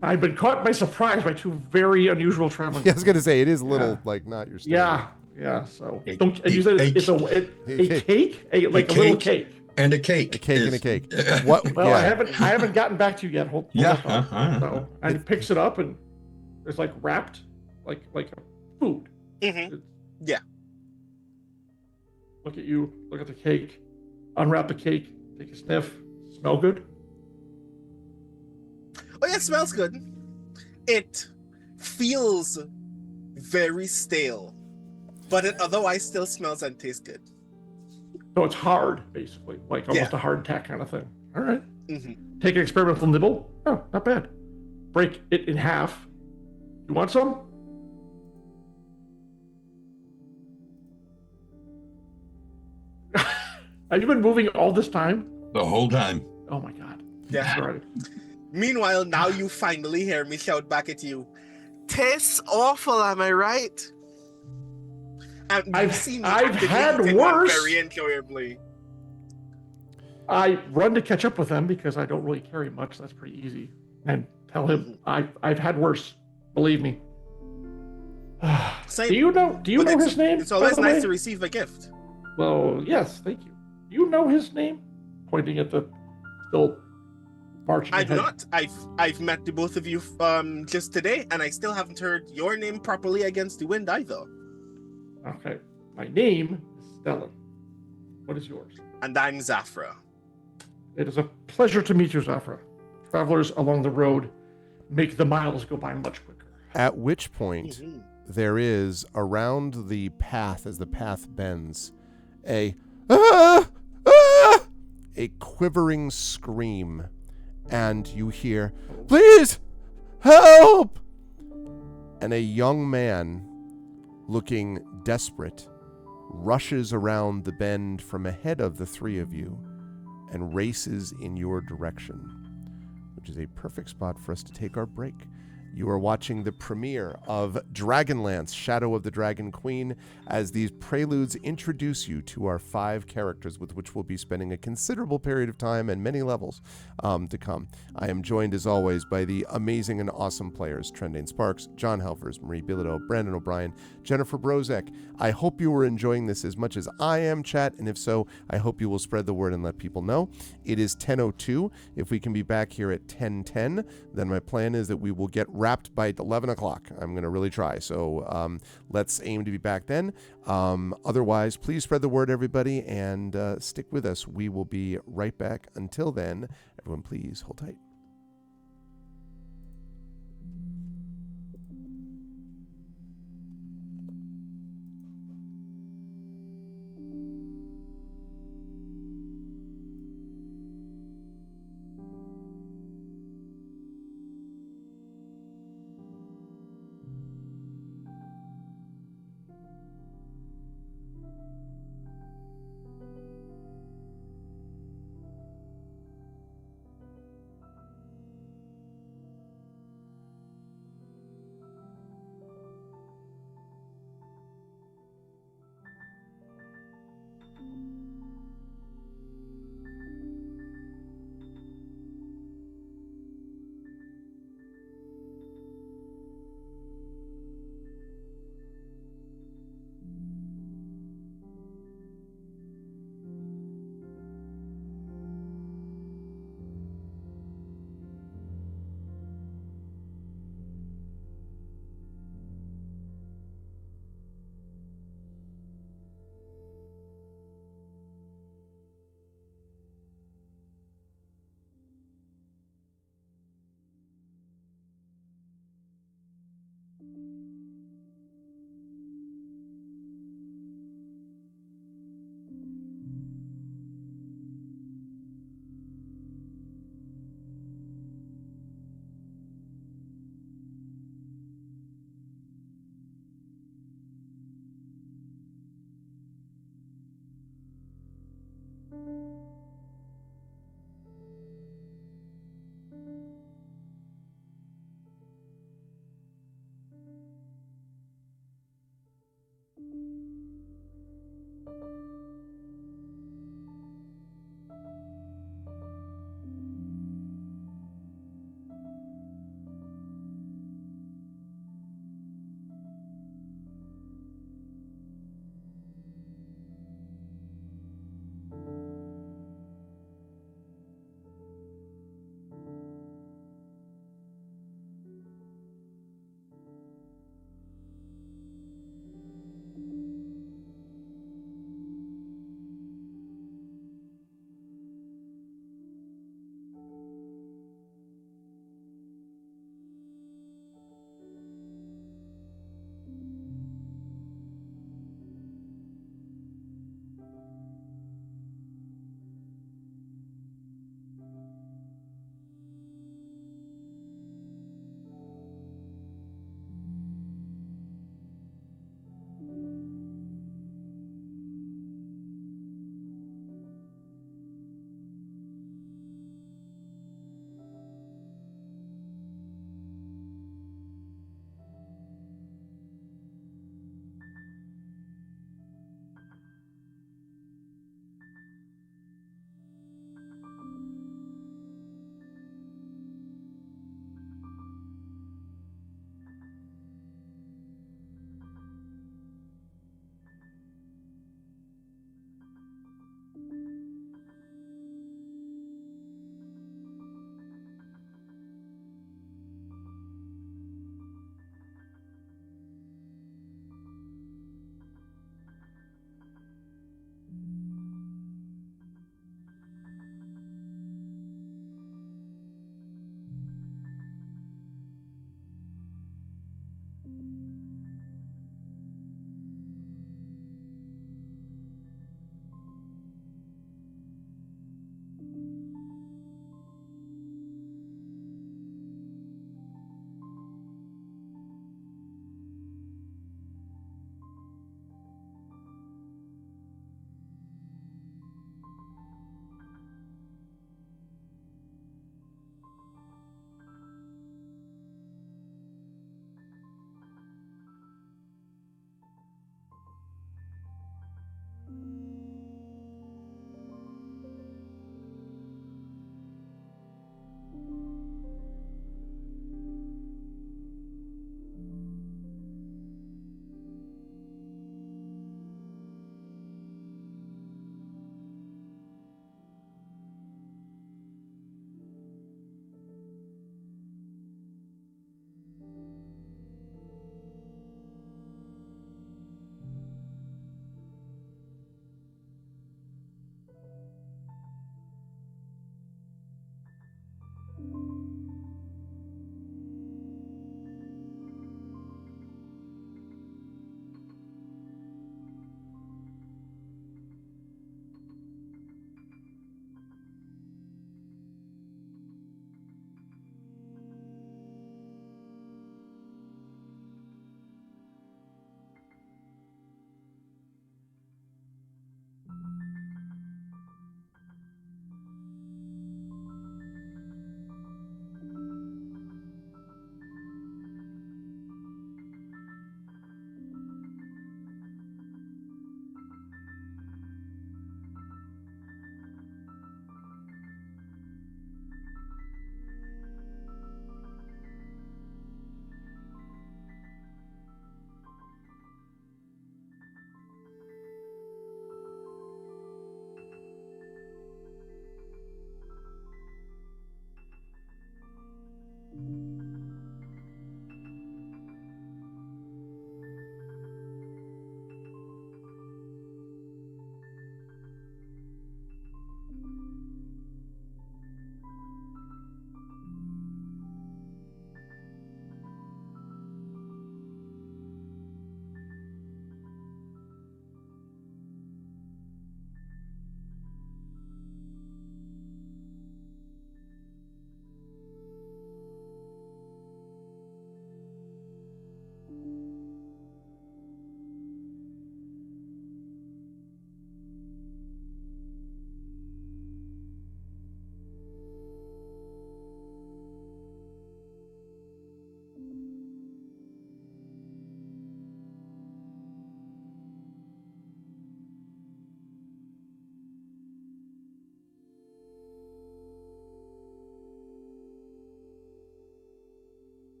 Speaker 6: I've been caught by surprise by 2 very unusual traveling.
Speaker 1: yeah, I was going to say, it is a little, like, not your standard.
Speaker 6: Yeah, so.
Speaker 2: A-
Speaker 6: Don't
Speaker 2: a-
Speaker 6: you said
Speaker 2: a-
Speaker 6: it's a cake? A little cake.
Speaker 2: And a cake.
Speaker 1: A cake and a
Speaker 2: is-
Speaker 1: cake. What?
Speaker 6: Well,
Speaker 1: yeah.
Speaker 6: I haven't gotten back to you yet. Hold
Speaker 2: Yeah,
Speaker 6: on. So, and he picks it up and it's like wrapped like a food.
Speaker 4: Mm-hmm. Yeah.
Speaker 6: Look at you. Look at the cake. Unwrap the cake. Take a sniff. Smell good.
Speaker 4: Oh yeah, it smells good. It feels very stale, but it otherwise still smells and tastes good.
Speaker 6: So it's hard, basically, like almost a hard tack kind of thing. All right.
Speaker 4: Mm-hmm.
Speaker 6: Take an experimental nibble. Oh, not bad. Break it in half. You want some? Have you been moving all this time?
Speaker 2: The whole time.
Speaker 6: Oh my god.
Speaker 4: Yeah.
Speaker 6: All right.
Speaker 4: Meanwhile, now you finally hear me shout back at you. Tastes awful, am I right? And you've seen me
Speaker 6: I've
Speaker 4: actively
Speaker 6: had
Speaker 4: eating one
Speaker 6: worse.
Speaker 4: very enjoyably.
Speaker 6: I run to catch up with him because I don't really carry much. That's pretty easy. And tell him I've had worse. Believe me.
Speaker 4: Same.
Speaker 6: Do you know his name?
Speaker 4: It's
Speaker 6: by
Speaker 4: always
Speaker 6: the
Speaker 4: nice
Speaker 6: way?
Speaker 4: to receive a gift.
Speaker 6: Well, yes, thank you. Do you know his name? Pointing at the still marching.
Speaker 4: I do
Speaker 6: ahead.
Speaker 4: not. I've met the both of you just today, and I still haven't heard your name properly against the wind either.
Speaker 6: Okay. My name is Stellan. What is yours?
Speaker 4: And I'm Zafra.
Speaker 6: It is a pleasure to meet you, Zafra. Travelers along the road make the miles go by much quicker.
Speaker 1: At which point, there is around the path, as the path bends, a quivering scream, and you hear, "Please, help!" And a young man, looking desperate, rushes around the bend from ahead of the 3 of you and races in your direction, which is a perfect spot for us to take our break. You are watching the premiere of Dragonlance Shadow of the Dragon Queen, as these preludes introduce you to our 5 characters with which we'll be spending a considerable period of time and many levels to come. I am joined, as always, by the amazing and awesome players, Trendane Sparks, John Helfers, Marie Bilodeau, Brandon O'Brien, Jennifer Brozek. I hope you were enjoying this as much as I am, chat, and if so, I hope you will spread the word and let people know. It is 10:02. If we can be back here at 10:10, then my plan is that we will get wrapped by 11 o'clock. I'm going to really try. So let's aim to be back then. Otherwise, please spread the word, everybody, and stick with us. We will be right back. Until then, everyone, please hold tight.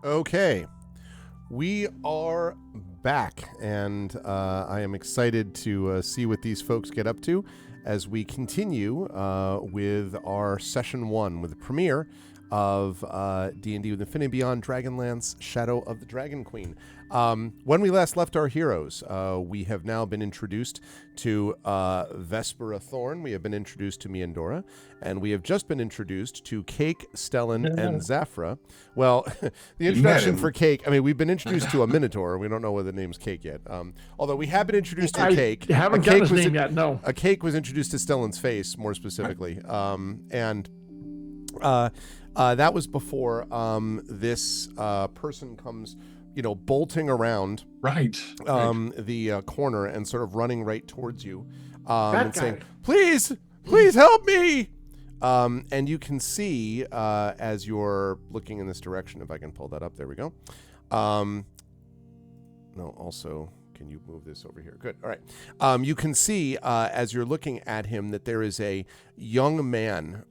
Speaker 1: Okay, we are back, and I am excited to see what these folks get up to as we continue with our session 1 with the premiere of D&D with Infinity Beyond Dragonlance Shadow of the Dragon Queen. When we last left our heroes, we have now been introduced to Vespera Thorn, we have been introduced to Miandora, and we have just been introduced to Cake, Stellan, and Zafra. Well, the introduction for Cake, I mean, we've been introduced to a Minotaur. We don't know whether the name's Cake yet. Although we have been introduced to a Cake.
Speaker 6: I haven't gotten his name yet, no.
Speaker 1: A Cake was introduced to Stellan's face, more specifically. That was before this person comes, bolting around the corner and sort of running right towards you and saying, please help me. And you can see as you're looking in this direction, if I can pull that up, there we go. No, also, can you move this over here? Good. All right. You can see as you're looking at him that there is a young man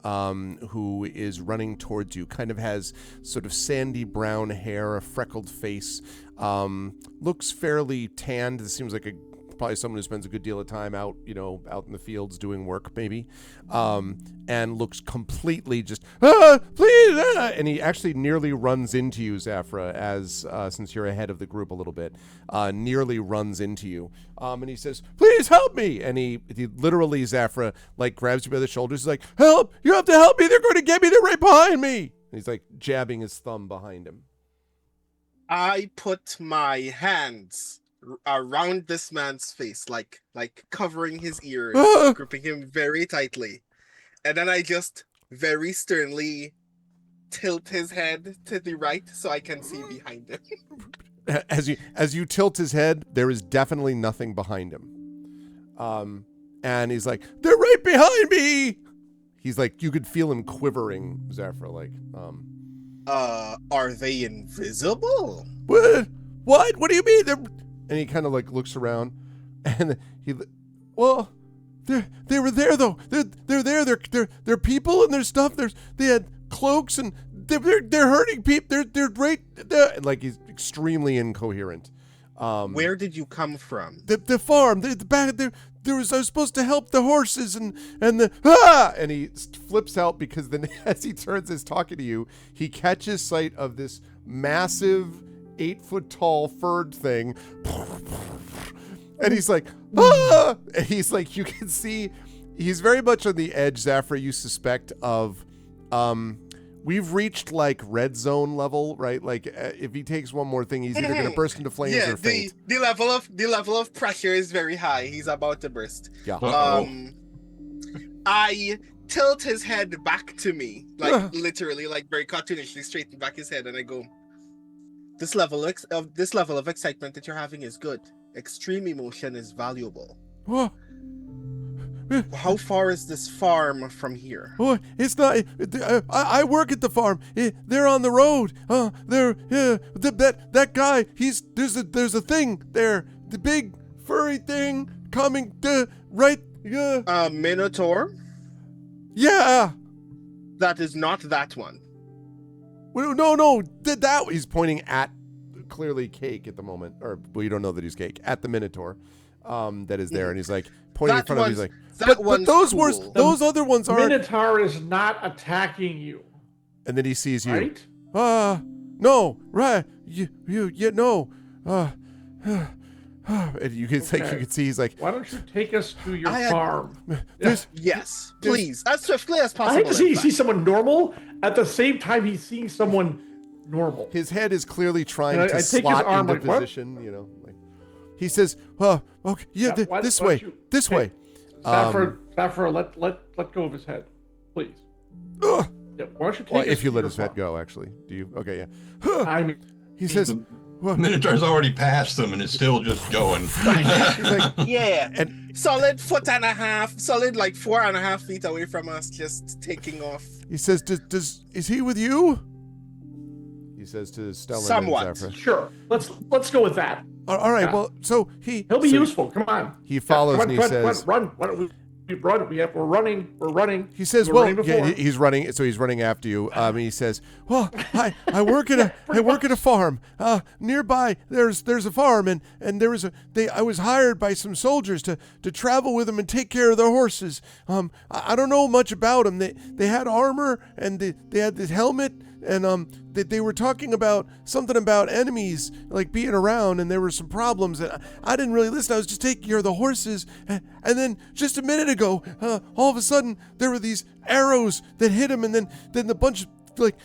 Speaker 1: who is running towards you, kind of has sort of sandy brown hair, a freckled face, looks fairly tanned. This seems like probably someone who spends a good deal of time out in the fields doing work, maybe, and looks completely just, please, and he actually nearly runs into you, Zafra, as since you're ahead of the group a little bit, nearly runs into you, and he says, please help me, and he literally, Zafra, like grabs you by the shoulders, he's like, help, you have to help me, they're going to get me, they're right behind me, and he's like jabbing his thumb behind him.
Speaker 4: I put my hands around this man's face, like covering his ears, gripping him very tightly, and then I just very sternly tilt his head to the right so I can see behind him.
Speaker 1: As you tilt his head, there is definitely nothing behind him, and he's like, they're right behind me. He's like, you could feel him quivering, Zafra, like,
Speaker 4: are they invisible?
Speaker 1: What do you mean? And he kind of like looks around, and they were there though. They're there. They're people and their stuff. They had cloaks and they're hurting people. They're right. And like he's extremely incoherent.
Speaker 4: Where did you come from?
Speaker 1: The farm. The back. I was supposed to help the horses and he flips out because then as he turns is talking to you, he catches sight of this massive 8-foot-tall furred thing, and he's like, and he's like, you can see he's very much on the edge, Zafra, you suspect, of we've reached like red zone level, right? Like if he takes one more thing, he's either going to burst into flames or faint.
Speaker 4: The level of pressure is very high. He's about to burst.
Speaker 1: Yeah.
Speaker 4: I tilt his head back to me, like literally, like very cartoonishly straighten back his head, and I go, This level of excitement that you're having is good. Extreme emotion is valuable.
Speaker 1: What?
Speaker 4: How far is this farm from here?
Speaker 1: Oh, it's not. I work at the farm. They're on the road. That guy. There's a thing there. The big furry thing coming. Right.
Speaker 4: Minotaur.
Speaker 1: Yeah.
Speaker 4: That is not that one.
Speaker 1: Well, no. That he's pointing at clearly Cake at the moment, or well, you don't know that he's Cake at the Minotaur. That is there, and he's like pointing in
Speaker 4: That
Speaker 1: front of him. He's
Speaker 4: one's-
Speaker 1: like,
Speaker 4: that
Speaker 1: but
Speaker 4: one's
Speaker 1: those
Speaker 4: cool.
Speaker 1: were those other ones aren't.
Speaker 6: Minotaur is not attacking you,
Speaker 1: And then he sees you.
Speaker 6: right?
Speaker 1: No, right? No. And you can like, you can see he's like,
Speaker 6: Why don't you take us to your
Speaker 4: I had-
Speaker 6: farm?
Speaker 1: this.
Speaker 4: Yes, please, as swiftly as
Speaker 6: I
Speaker 4: possible.
Speaker 6: hate to see
Speaker 4: in
Speaker 6: he
Speaker 4: fact.
Speaker 6: sees someone normal at the same time he's seeing someone normal.
Speaker 1: His head is clearly trying
Speaker 6: And
Speaker 1: to
Speaker 6: I take his
Speaker 1: slot
Speaker 6: arm
Speaker 1: into
Speaker 6: like, what?
Speaker 1: position. You know, like he says, okay, yeah,
Speaker 6: why
Speaker 1: this
Speaker 6: don't
Speaker 1: way,
Speaker 6: you-
Speaker 1: this
Speaker 6: hey,
Speaker 1: way.
Speaker 6: Saffron, let go of his head, please.
Speaker 1: Ugh.
Speaker 6: Yeah, why don't you take
Speaker 1: Well,
Speaker 6: us
Speaker 1: if you
Speaker 6: to
Speaker 1: let
Speaker 6: your
Speaker 1: his head
Speaker 6: farm?
Speaker 1: go, actually, do you? Okay, yeah.
Speaker 6: I mean,
Speaker 1: He says,
Speaker 2: The Minotaur's already passed them and it's still just going.
Speaker 1: he's like,
Speaker 4: Yeah,
Speaker 1: and
Speaker 4: solid foot and a half, solid like 4.5 feet away from us, just taking off.
Speaker 1: he says, is he with you? He says to Stella
Speaker 4: Somewhat.
Speaker 1: and Zafra.
Speaker 6: sure. Let's go with that.
Speaker 1: All right,
Speaker 6: Yeah.
Speaker 1: well, so
Speaker 6: He'll be
Speaker 1: so
Speaker 6: useful. Come on.
Speaker 1: He follows
Speaker 6: Come on,
Speaker 1: and he
Speaker 6: come on,
Speaker 1: says,
Speaker 6: come on, "Run! Why don't we run? We're running. We're running."
Speaker 1: he says,
Speaker 6: We were
Speaker 1: well,
Speaker 6: running before.
Speaker 1: yeah, he's running, so he's running after you. And he says, well, I work at a farm. Nearby, there's a farm, and there was I was hired by some soldiers to travel with them and take care of their horses. I don't know much about them. They had armor and they had this helmet. And they were talking about something about enemies like being around, and there were some problems. And I didn't really listen. I was just taking care of the horses. And then just a minute ago, all of a sudden there were these arrows that hit him, and then the bunch of like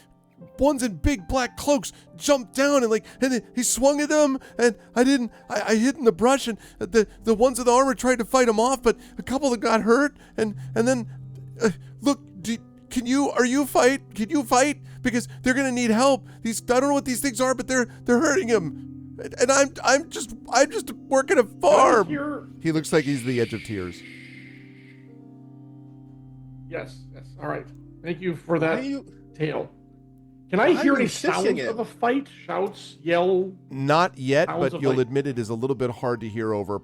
Speaker 1: ones in big black cloaks jumped down and then he swung at them, and I hid in the brush, and the ones in the armor tried to fight him off, but a couple of them got hurt, and then look. Can you fight? Because they're gonna need help. I don't know what these things are, but they're hurting him. And I'm just working a farm. He looks like he's the edge of tears.
Speaker 6: Yes. All right. Thank you for that
Speaker 4: Why are you-
Speaker 6: tale. Can I
Speaker 4: why
Speaker 6: hear
Speaker 4: are
Speaker 6: any
Speaker 4: you
Speaker 6: sounds
Speaker 4: sissing it?
Speaker 6: of a fight? Shouts, yell?
Speaker 1: Not yet,
Speaker 6: Sounds
Speaker 1: but
Speaker 6: of,
Speaker 1: you'll
Speaker 6: like-
Speaker 1: admit it is a little bit hard to hear over.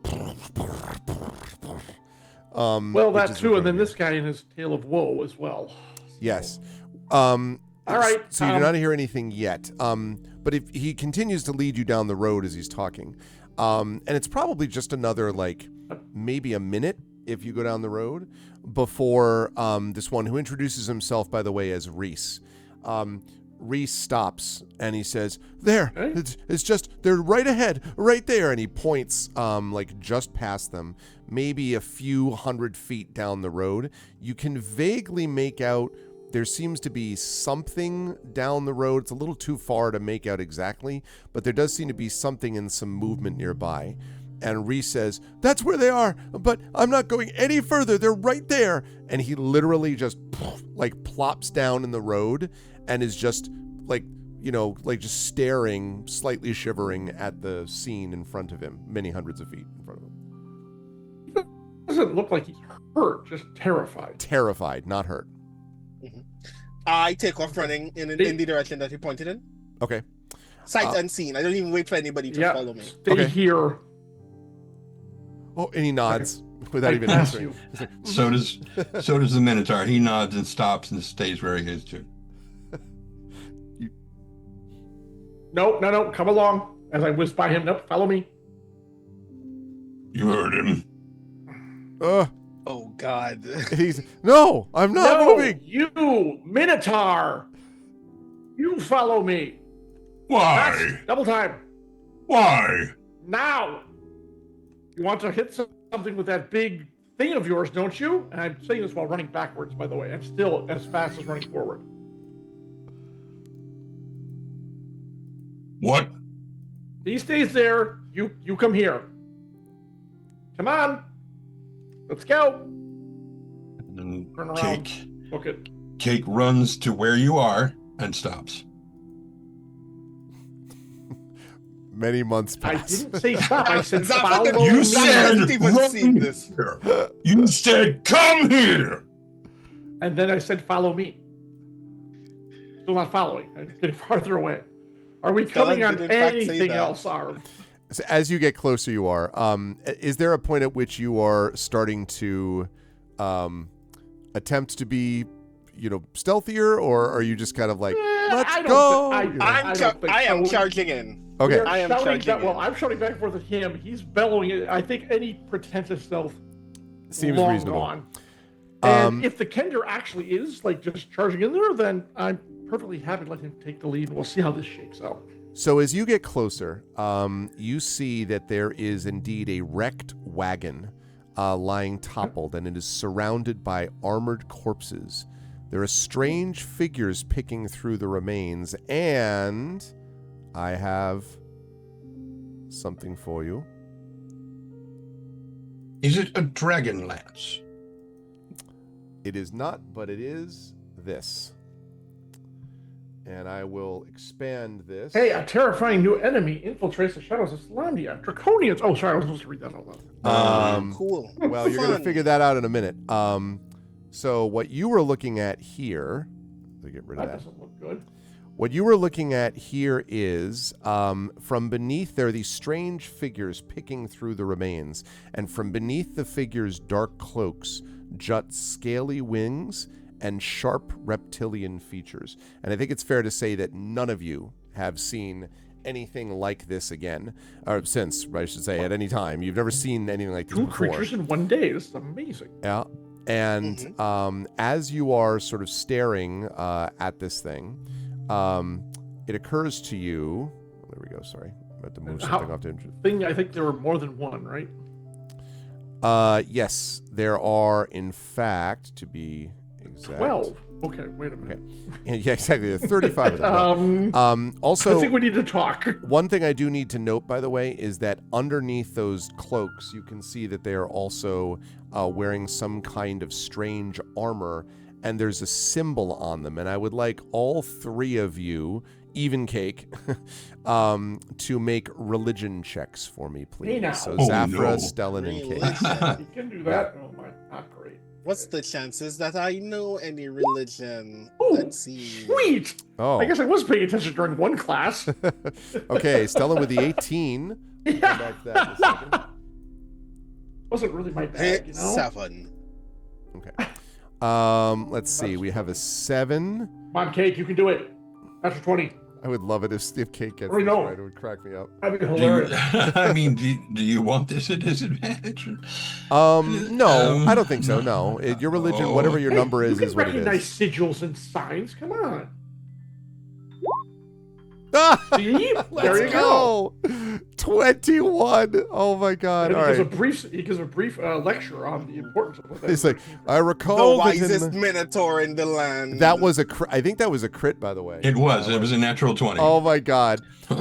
Speaker 6: Well,
Speaker 1: which
Speaker 6: that
Speaker 1: is
Speaker 6: too, and then
Speaker 1: encouraging.
Speaker 6: this guy in his tale of woe as well.
Speaker 1: Yes.
Speaker 6: All right.
Speaker 1: So you do not hear anything yet. But if he continues to lead you down the road as he's talking, and it's probably just another maybe a minute if you go down the road before this one who introduces himself, by the way, as Reese. Reese stops and he says, "There,
Speaker 6: Hey.
Speaker 1: it's just they're right ahead, right there," and he points just past them, maybe a few 100 feet down the road. You can vaguely make out. There seems to be something down the road. It's a little too far to make out exactly, but there does seem to be something and some movement nearby. And Reese says, "That's where they are, but I'm not going any further. They're right there." And he literally just plops down in the road and is just just staring, slightly shivering at the scene in front of him, many hundreds of feet in front of him.
Speaker 6: Doesn't look like he's hurt, just terrified.
Speaker 1: Terrified, not hurt.
Speaker 4: I take off running in the direction that he pointed in.
Speaker 1: Okay.
Speaker 4: Sight unseen. I don't even wait for anybody to follow me.
Speaker 6: Stay
Speaker 1: Okay.
Speaker 6: here.
Speaker 1: Oh, and he nods without
Speaker 6: I
Speaker 1: even
Speaker 6: pass
Speaker 1: answering.
Speaker 6: you.
Speaker 1: He's like,
Speaker 2: So does the Minotaur. He nods and stops and stays where he is too.
Speaker 6: No. Come along. As I whiz by him. Nope. Follow me.
Speaker 2: You heard him.
Speaker 4: Oh God.
Speaker 1: he's no, I'm not
Speaker 6: No,
Speaker 1: moving.
Speaker 6: you Minotaur. You follow me.
Speaker 2: Why?
Speaker 6: That's double time.
Speaker 2: Why?
Speaker 6: Now. You want to hit something with that big thing of yours, don't you? And I'm saying this while running backwards, by the way. I'm still as fast as running forward.
Speaker 2: What?
Speaker 6: He stays there. You come here. Come on. Let's go.
Speaker 2: And then
Speaker 6: Turn around. Okay.
Speaker 2: Cake runs to where you are and stops.
Speaker 1: Many months
Speaker 6: I
Speaker 1: pass.
Speaker 6: didn't say stop. I said
Speaker 4: Zap,
Speaker 6: follow
Speaker 4: look at
Speaker 6: me.
Speaker 2: You
Speaker 4: I
Speaker 2: said
Speaker 4: haven't even
Speaker 2: run
Speaker 4: seen this.
Speaker 2: here. You said come here.
Speaker 6: And then I said follow me. Still not following. I'm getting farther away. Are we coming on
Speaker 4: did in fact say
Speaker 6: anything
Speaker 4: that.
Speaker 6: else, Arv?
Speaker 1: So as you get closer, you are. Is there a point at which you are starting to attempt to be, stealthier, or are you just kind of like, let's
Speaker 6: I don't
Speaker 1: go?
Speaker 6: thi- I don't think
Speaker 4: I am
Speaker 6: so.
Speaker 4: charging in.
Speaker 1: Okay.
Speaker 6: We're
Speaker 4: I am
Speaker 6: shouting
Speaker 4: charging
Speaker 6: back,
Speaker 4: in.
Speaker 6: well, I'm shouting back and forth at him. He's bellowing. I think any pretentious stealth
Speaker 1: Seems
Speaker 6: long
Speaker 1: reasonable.
Speaker 6: gone. And if the Kender actually is like just charging in there, then I'm perfectly happy to let him take the lead, and we'll see how this shakes out.
Speaker 1: So as you get closer, you see that there is indeed a wrecked wagon lying toppled, and it is surrounded by armored corpses. There are strange figures picking through the remains, and I have something for you.
Speaker 2: Is it a Dragonlance?
Speaker 1: It is not, but it is this. And I will expand this.
Speaker 6: Hey, a terrifying new enemy infiltrates the shadows of Slandia. Draconians. Oh, sorry, I was supposed to read that out loud.
Speaker 4: Cool.
Speaker 1: Well, you're going to
Speaker 4: Fun.
Speaker 1: figure that out in a minute. So what you were looking at here, let me get rid of
Speaker 6: That
Speaker 1: that.
Speaker 6: doesn't look good.
Speaker 1: What you were looking at here is from beneath there are these strange figures picking through the remains, and from beneath the figures' dark cloaks jut scaly wings and sharp reptilian features. And I think it's fair to say that none of you have seen anything like this again, or since, I should say, at any time. You've never seen anything like this
Speaker 6: Two
Speaker 1: before.
Speaker 6: creatures in one day. This is amazing.
Speaker 1: Yeah. And as you are sort of staring at this thing, it occurs to you. There we go. Sorry, I'm about to move something off to
Speaker 6: Thing, I think there were more than one, right?
Speaker 1: yes, there are, in fact, to be exact.
Speaker 6: 12. Okay, wait a minute.
Speaker 1: Yeah, exactly. There are 35 of them. No. Also,
Speaker 6: I think we need to talk.
Speaker 1: one thing I do need to note, by the way, is that underneath those cloaks, you can see that they are also wearing some kind of strange armor, and there's a symbol on them. And I would like all three of you, even Cake, to make religion checks for me, please.
Speaker 6: Hey, now.
Speaker 1: So
Speaker 2: Oh,
Speaker 1: Zafra,
Speaker 2: no.
Speaker 1: Stellan, and Cake.
Speaker 4: Religion.
Speaker 6: You can do that. Oh my, not great.
Speaker 4: What's the chances that I know any religion?
Speaker 6: Oh,
Speaker 4: Let's see.
Speaker 6: sweet.
Speaker 1: Oh,
Speaker 6: I guess I was paying attention during one class.
Speaker 1: okay. Stellan with the 18. We'll come back to that in a second.
Speaker 6: Wasn't really my bag,
Speaker 4: Hit
Speaker 6: you know?
Speaker 4: 7.
Speaker 1: Okay. Let's see. We have a 7.
Speaker 6: Come on, Cake, you can do it. After 20.
Speaker 1: I would love it if Cake gets
Speaker 6: I
Speaker 1: this
Speaker 6: know.
Speaker 1: right. It would crack me up.
Speaker 6: That'd be
Speaker 2: Do you,
Speaker 6: hilarious.
Speaker 2: I mean, do you want this at disadvantage?
Speaker 1: No, I don't think so. No, your religion, whatever your
Speaker 6: Hey,
Speaker 1: number
Speaker 6: you
Speaker 1: is
Speaker 6: can
Speaker 1: what it
Speaker 6: recognize
Speaker 1: is.
Speaker 6: sigils and signs. Come on.
Speaker 1: Ah,
Speaker 6: See?
Speaker 1: let's
Speaker 6: There you go.
Speaker 1: go. 21. Oh my God!
Speaker 6: And
Speaker 1: All
Speaker 6: he
Speaker 1: right.
Speaker 6: gives a brief lecture on the importance of what that
Speaker 1: He's like, I
Speaker 4: The
Speaker 1: recall that
Speaker 4: wisest minotaur in the land.
Speaker 1: that was a. I think that was a crit, by the way.
Speaker 2: It was a natural 20.
Speaker 1: Oh my God!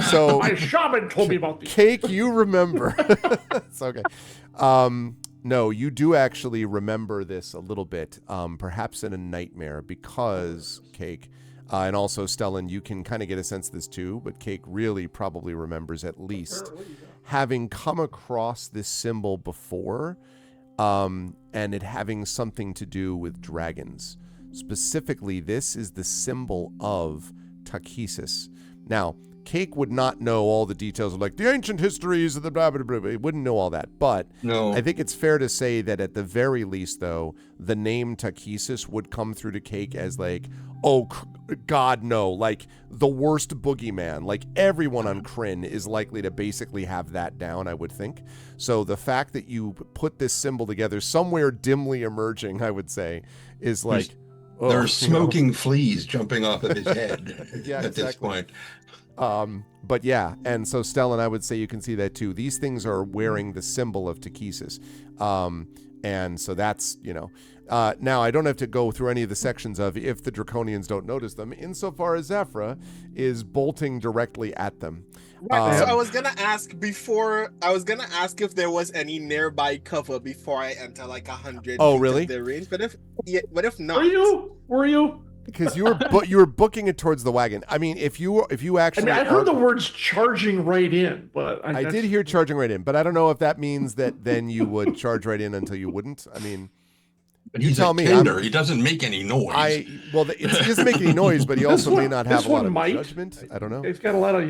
Speaker 1: So
Speaker 6: my shaman told me about these.
Speaker 1: Cake, you remember? It's okay. No, you do actually remember this a little bit, perhaps in a nightmare, because Cake, and also Stellan, you can kind of get a sense of this too, but Cake really probably remembers at least having come across this symbol before, and it having something to do with dragons. Specifically, this is the symbol of Takesis. Now, Cake would not know all the details of like the ancient histories of the blah, blah, blah, blah. He wouldn't know all that. But
Speaker 2: No.
Speaker 1: I think it's fair to say that at the very least, though, the name Takesis would come through to Cake as like, oh, God, no, like the worst boogeyman. Like everyone on Kryn is likely to basically have that down, I would think. So the fact that you put this symbol together somewhere dimly emerging, I would say, is like,
Speaker 2: There are smoking fleas jumping off of his head
Speaker 1: Yeah,
Speaker 2: at this
Speaker 1: exactly.
Speaker 2: point.
Speaker 1: But yeah, and so Stellan, I would say you can see that too. These things are wearing the symbol of Takesis. And so that's, now I don't have to go through any of the sections of if the Draconians don't notice them, insofar as Zafra is bolting directly at them.
Speaker 4: Right, so I was gonna ask if there was any nearby cover before I enter like 100
Speaker 1: Oh,
Speaker 4: feet
Speaker 1: really?
Speaker 4: of their range, but if not,
Speaker 6: Were you?
Speaker 1: Because you were booking it towards the wagon. I mean, if you
Speaker 6: I
Speaker 1: actually,
Speaker 6: mean, I heard the words charging right in, but
Speaker 1: I did hear charging right in, but I don't know if that means that then you would charge right in until you wouldn't. I mean,
Speaker 2: But
Speaker 1: you
Speaker 2: he's
Speaker 1: tell
Speaker 2: a
Speaker 1: me.
Speaker 2: kender. He doesn't make any noise.
Speaker 1: He doesn't make any noise, but he
Speaker 6: This
Speaker 1: also may
Speaker 6: one-
Speaker 1: not
Speaker 6: this
Speaker 1: have a lot
Speaker 6: one
Speaker 1: of
Speaker 6: might.
Speaker 1: judgment. I don't know.
Speaker 6: It's got a lot of,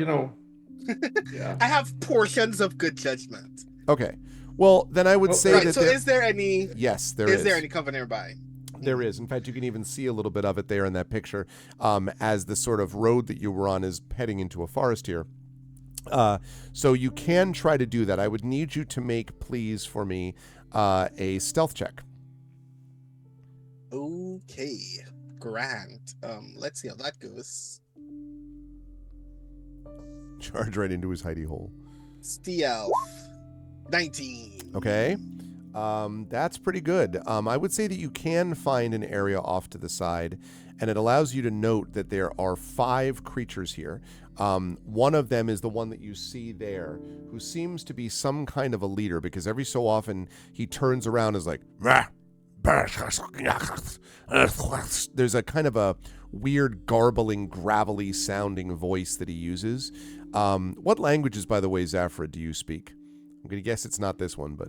Speaker 6: yeah.
Speaker 4: I have portions of good judgment.
Speaker 1: Okay. Well, then I would say
Speaker 4: Right.
Speaker 1: that
Speaker 4: So is there any?
Speaker 1: yes,
Speaker 4: Is there any cover nearby?
Speaker 1: There is. In fact, you can even see a little bit of it there in that picture, as the sort of road that you were on is heading into a forest here. So you can try to do that. I would need you to make, please, for me, a stealth check.
Speaker 4: Okay, grand. Let's see how that goes.
Speaker 1: Charge right into his hidey hole.
Speaker 4: Stealth, 19.
Speaker 1: Okay. That's pretty good. I would say that you can find an area off to the side, and it allows you to note that there are 5 creatures here. One of them is the one that you see there, who seems to be some kind of a leader, because every so often he turns around and is like, "Rah! There's a kind of a weird, garbling, gravelly sounding voice that he uses. What languages, by the way, Zafra, do you speak? I'm going to guess it's not this one, but...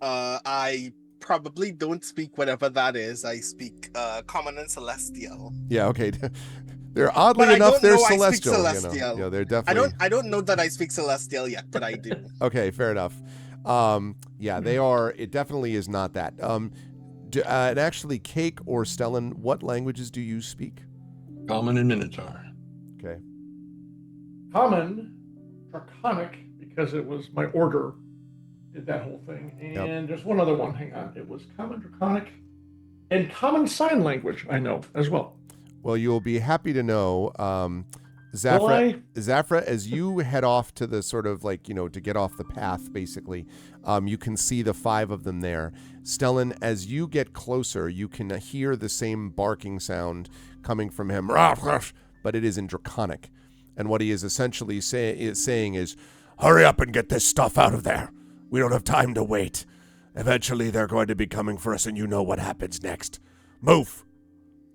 Speaker 4: I probably don't speak whatever that is. I speak Common and Celestial.
Speaker 1: Yeah, okay. They're oddly
Speaker 4: But I
Speaker 1: enough,
Speaker 4: don't
Speaker 1: they're
Speaker 4: know I speak
Speaker 1: celestial.
Speaker 4: Celestial.
Speaker 1: Yeah, they're definitely...
Speaker 4: I don't know that I speak Celestial yet, but I do.
Speaker 1: Okay, fair enough. Yeah, they are... It definitely is not that. And actually, Cake or Stellan, what languages do you speak?
Speaker 2: Common and Minotaur.
Speaker 1: Okay.
Speaker 6: Common, Draconic, because it was my order did that whole thing. And there's one other one. Hang on. It was Common, Draconic, and Common Sign Language, I know, as well.
Speaker 1: Well, you'll be happy to know, Zafra, as you head off to the sort of like, to get off the path, basically, you can see the 5 of them there. Stellan, as you get closer, you can hear the same barking sound coming from him, but it is in Draconic. And what he is essentially saying is, hurry up and get this stuff out of there. We don't have time to wait. Eventually, they're going to be coming for us, and you know what happens next. Move.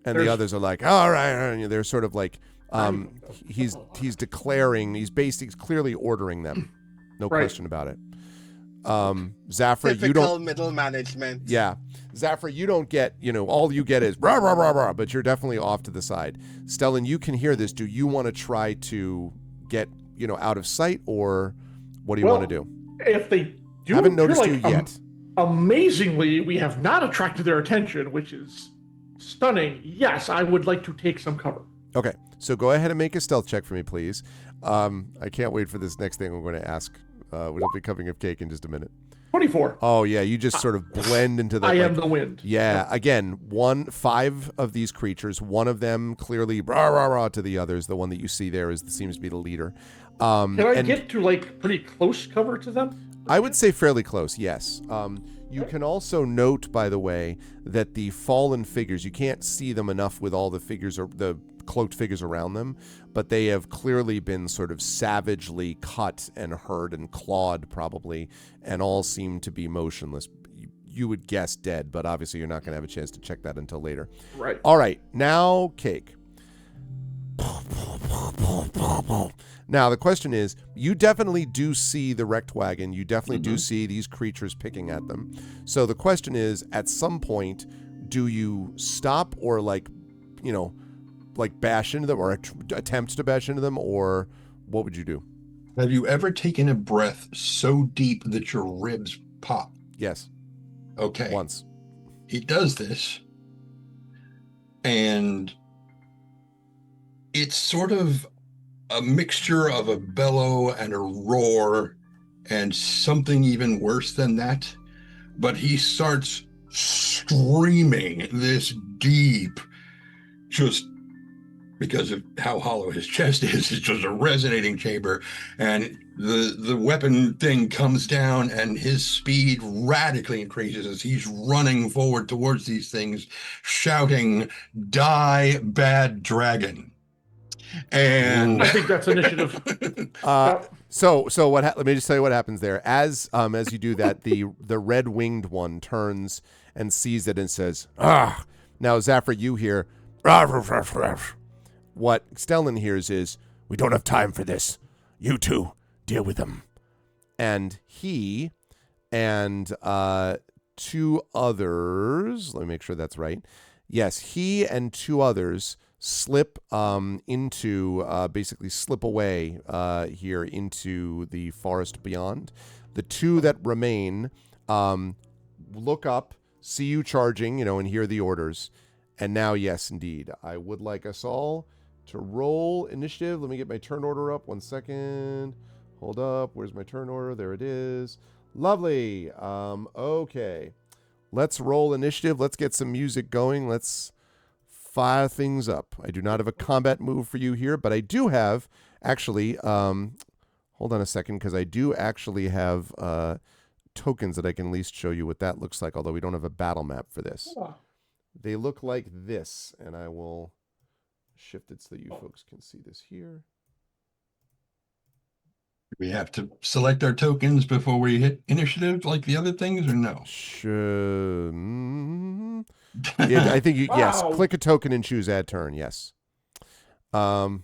Speaker 1: And the others are like, all right. And they're sort of like, he's declaring, he's clearly ordering them. No question about it. Zafra,
Speaker 4: Typical
Speaker 1: you don't...
Speaker 4: middle management.
Speaker 1: Yeah. Zafra, you don't get, all you get is rah, rah, rah, rah, but you're definitely off to the side. Stellan, you can hear this. Do you want to try to get, out of sight, or what do you want to do?
Speaker 6: If they do,
Speaker 1: I haven't noticed you yet.
Speaker 6: Amazingly, we have not attracted their attention, which is stunning. Yes, I would like to take some cover.
Speaker 1: Okay, so go ahead and make a stealth check for me, please. I can't wait for this next thing I'm going to ask, which will be coming of Cake in just a minute.
Speaker 6: 24.
Speaker 1: Oh, yeah, you just sort of blend into the...
Speaker 6: I am the wind.
Speaker 1: Yeah, again, 5 of these creatures, one of them clearly rah, rah, rah to the others. The one that you see there seems to be the leader.
Speaker 6: Can I get to, pretty close cover to them?
Speaker 1: I would say fairly close, yes. You can also note, by the way, that the fallen figures, you can't see them enough with all the figures, or the cloaked figures around them, but they have clearly been sort of savagely cut and hurt and clawed, probably, and all seem to be motionless. You would guess dead, but obviously you're not going to have a chance to check that until later.
Speaker 6: Right.
Speaker 1: All right, now Cake. Now, the question is, you definitely do see the wrecked wagon. You definitely do see these creatures picking at them. So the question is, at some point, do you stop or bash into them, or attempt to bash into them, or what would you do?
Speaker 2: Have you ever taken a breath so deep that your ribs pop?
Speaker 1: Yes.
Speaker 2: Okay.
Speaker 1: Once.
Speaker 2: He does this, and it's sort of a mixture of a bellow and a roar and something even worse than that. But he starts screaming this deep, just because of how hollow his chest is, it's just a resonating chamber. And the weapon thing comes down, and his speed radically increases as he's running forward towards these things, shouting, "Die, bad dragon." And
Speaker 6: I think that's initiative.
Speaker 1: So what? Let me just tell you what happens there. As you do that, the red winged one turns and sees it and says, "Ah!" Now, Zafra, you hear, what Stellan hears is, "We don't have time for this. You two, deal with them." And he and 2 others, let me make sure that's right. Yes, he and 2 others slip basically slip away here into the forest beyond. The 2 that remain look up, see you charging, and hear the orders. And now, yes, indeed, I would like us all to roll initiative. Let me get my turn order up. 1 second. Hold up. Where's my turn order? There it is. Lovely. Okay. Let's roll initiative. Let's get some music going. Let's fire things up. I do not have a combat move for you here, but I do have, actually, hold on a second, because I do actually have tokens that I can at least show you what that looks like, although we don't have a battle map for this.
Speaker 6: Oh.
Speaker 1: They look like this, and I will shift it so that you folks can see this here.
Speaker 2: We have to select our tokens before we hit initiative like the other things, or no?
Speaker 1: Sure. I think you, yes,
Speaker 6: Wow.
Speaker 1: click a token and choose add turn. Yes. Okay. I'm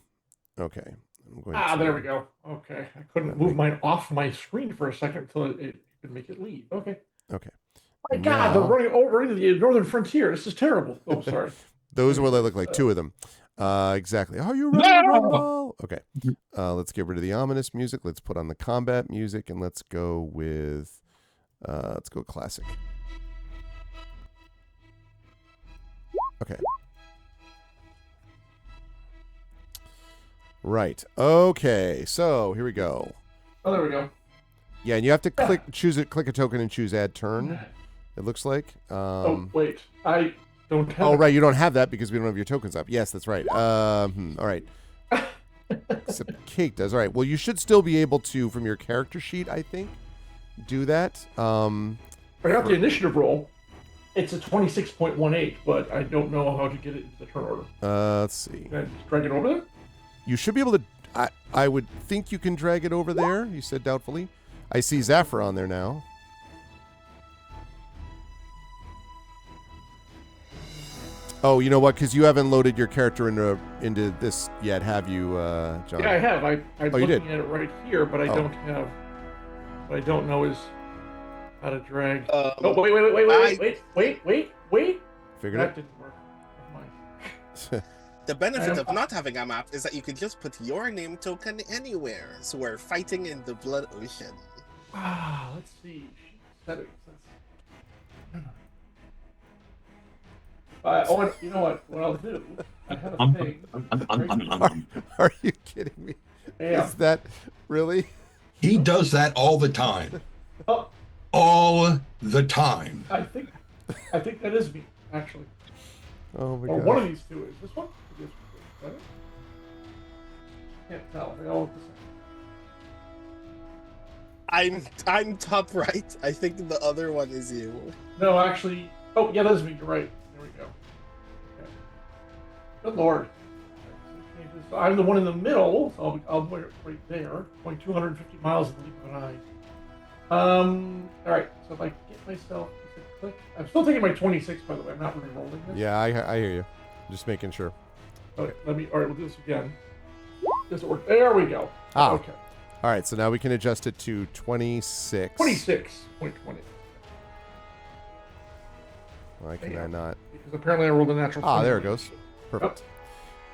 Speaker 1: going
Speaker 6: There we go. Okay. I couldn't move mine off my screen for a second until it could make it leave. Okay.
Speaker 1: Okay.
Speaker 6: My God, they're running over into the northern frontier. This is terrible. Oh, sorry.
Speaker 1: Those are what they look like. Two of them. Exactly. Are you ready to roll? Okay. Let's get rid of the ominous music. Let's put on the combat music, and let's go with, let's go classic. Okay. Right. Okay. So here we go.
Speaker 6: Oh, there we go.
Speaker 1: Yeah, and you have to click a token and choose add turn. It looks like.
Speaker 6: Oh, wait. I don't have.
Speaker 1: Oh, right. You don't have that because we don't have your tokens up. Yes, that's right. All right. Except Cake does. All right. Well, you should still be able to, from your character sheet, I think, do that.
Speaker 6: I got the initiative roll. It's a 26.18, but I don't know how to get it into the turn order.
Speaker 1: Let's see.
Speaker 6: Can I just drag it over there?
Speaker 1: You should be able to. I would think you can drag it over there. You said doubtfully. I see Zafra on there now. Oh, you know what? Because you haven't loaded your character into this yet, have you, John?
Speaker 6: Yeah, I have. I'm
Speaker 1: you
Speaker 6: looking
Speaker 1: did?
Speaker 6: at it right here, but I don't have. What I don't know is how to drag. Oh, wait.
Speaker 1: Figured
Speaker 6: That
Speaker 1: it.
Speaker 6: didn't work. Never mind.
Speaker 4: The benefit of not having a map is that you can just put your name token anywhere. So we're fighting in the blood ocean.
Speaker 6: Let's see. Settings. You know what? What I'll do? I have a thing.
Speaker 1: Are you kidding me?
Speaker 6: Yeah.
Speaker 1: Is that really?
Speaker 2: He does that all the time.
Speaker 6: Oh,
Speaker 2: All the time.
Speaker 6: I think that is me, actually.
Speaker 1: Oh my
Speaker 6: Or
Speaker 1: god.
Speaker 6: one of these two is this one. Is this it? Can't tell. They all look the same.
Speaker 4: I'm top right. I think the other one is you.
Speaker 6: No, actually. Oh, yeah, that is me. You're right. There we go. Okay. Good lord. So I'm the one in the middle, so I'll put it right there. Going 250 miles in the leap of an eye. All right. So if I get myself, click. I'm still taking my 26, by the way. I'm not re-rolling this.
Speaker 1: Yeah, I hear you. Just making sure.
Speaker 6: Okay. All right. We'll do this again. Does it work? There we go.
Speaker 1: Ah.
Speaker 6: Okay.
Speaker 1: All right, so now we can adjust it to 26.
Speaker 6: 26.20.
Speaker 1: Why can I not?
Speaker 6: Because apparently I rolled a natural 20.
Speaker 1: There it goes. Perfect.
Speaker 6: Yep.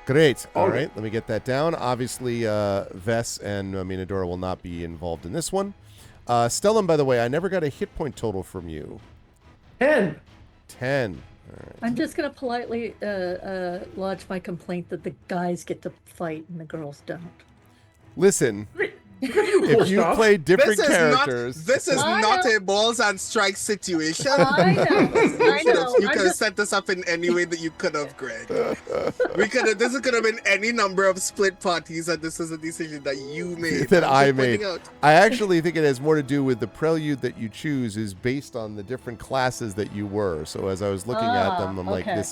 Speaker 1: Great. All
Speaker 6: Okay.
Speaker 1: right, let me get that down. Obviously, Vess and Minadora will not be involved in this one. Stellan, by the way, I never got a hit point total from you.
Speaker 6: 10.
Speaker 1: 10. All right.
Speaker 5: I'm just going to politely lodge my complaint that the guys get to fight and the girls don't.
Speaker 1: Listen,
Speaker 6: You could do cool
Speaker 1: if you
Speaker 6: stuff.
Speaker 1: play different
Speaker 4: This is
Speaker 1: characters,
Speaker 4: not a balls and strikes situation.
Speaker 5: I know.
Speaker 4: You could have set this up in any way that you could have, Greg. This could have been any number of split parties, and this is a decision that you made.
Speaker 1: that
Speaker 4: I'm
Speaker 1: I
Speaker 4: just pointing
Speaker 1: made.
Speaker 4: out.
Speaker 1: I actually think it has more to do with the prelude that you choose is based on the different classes that you were. So as I was looking at them, I'm like,
Speaker 5: okay.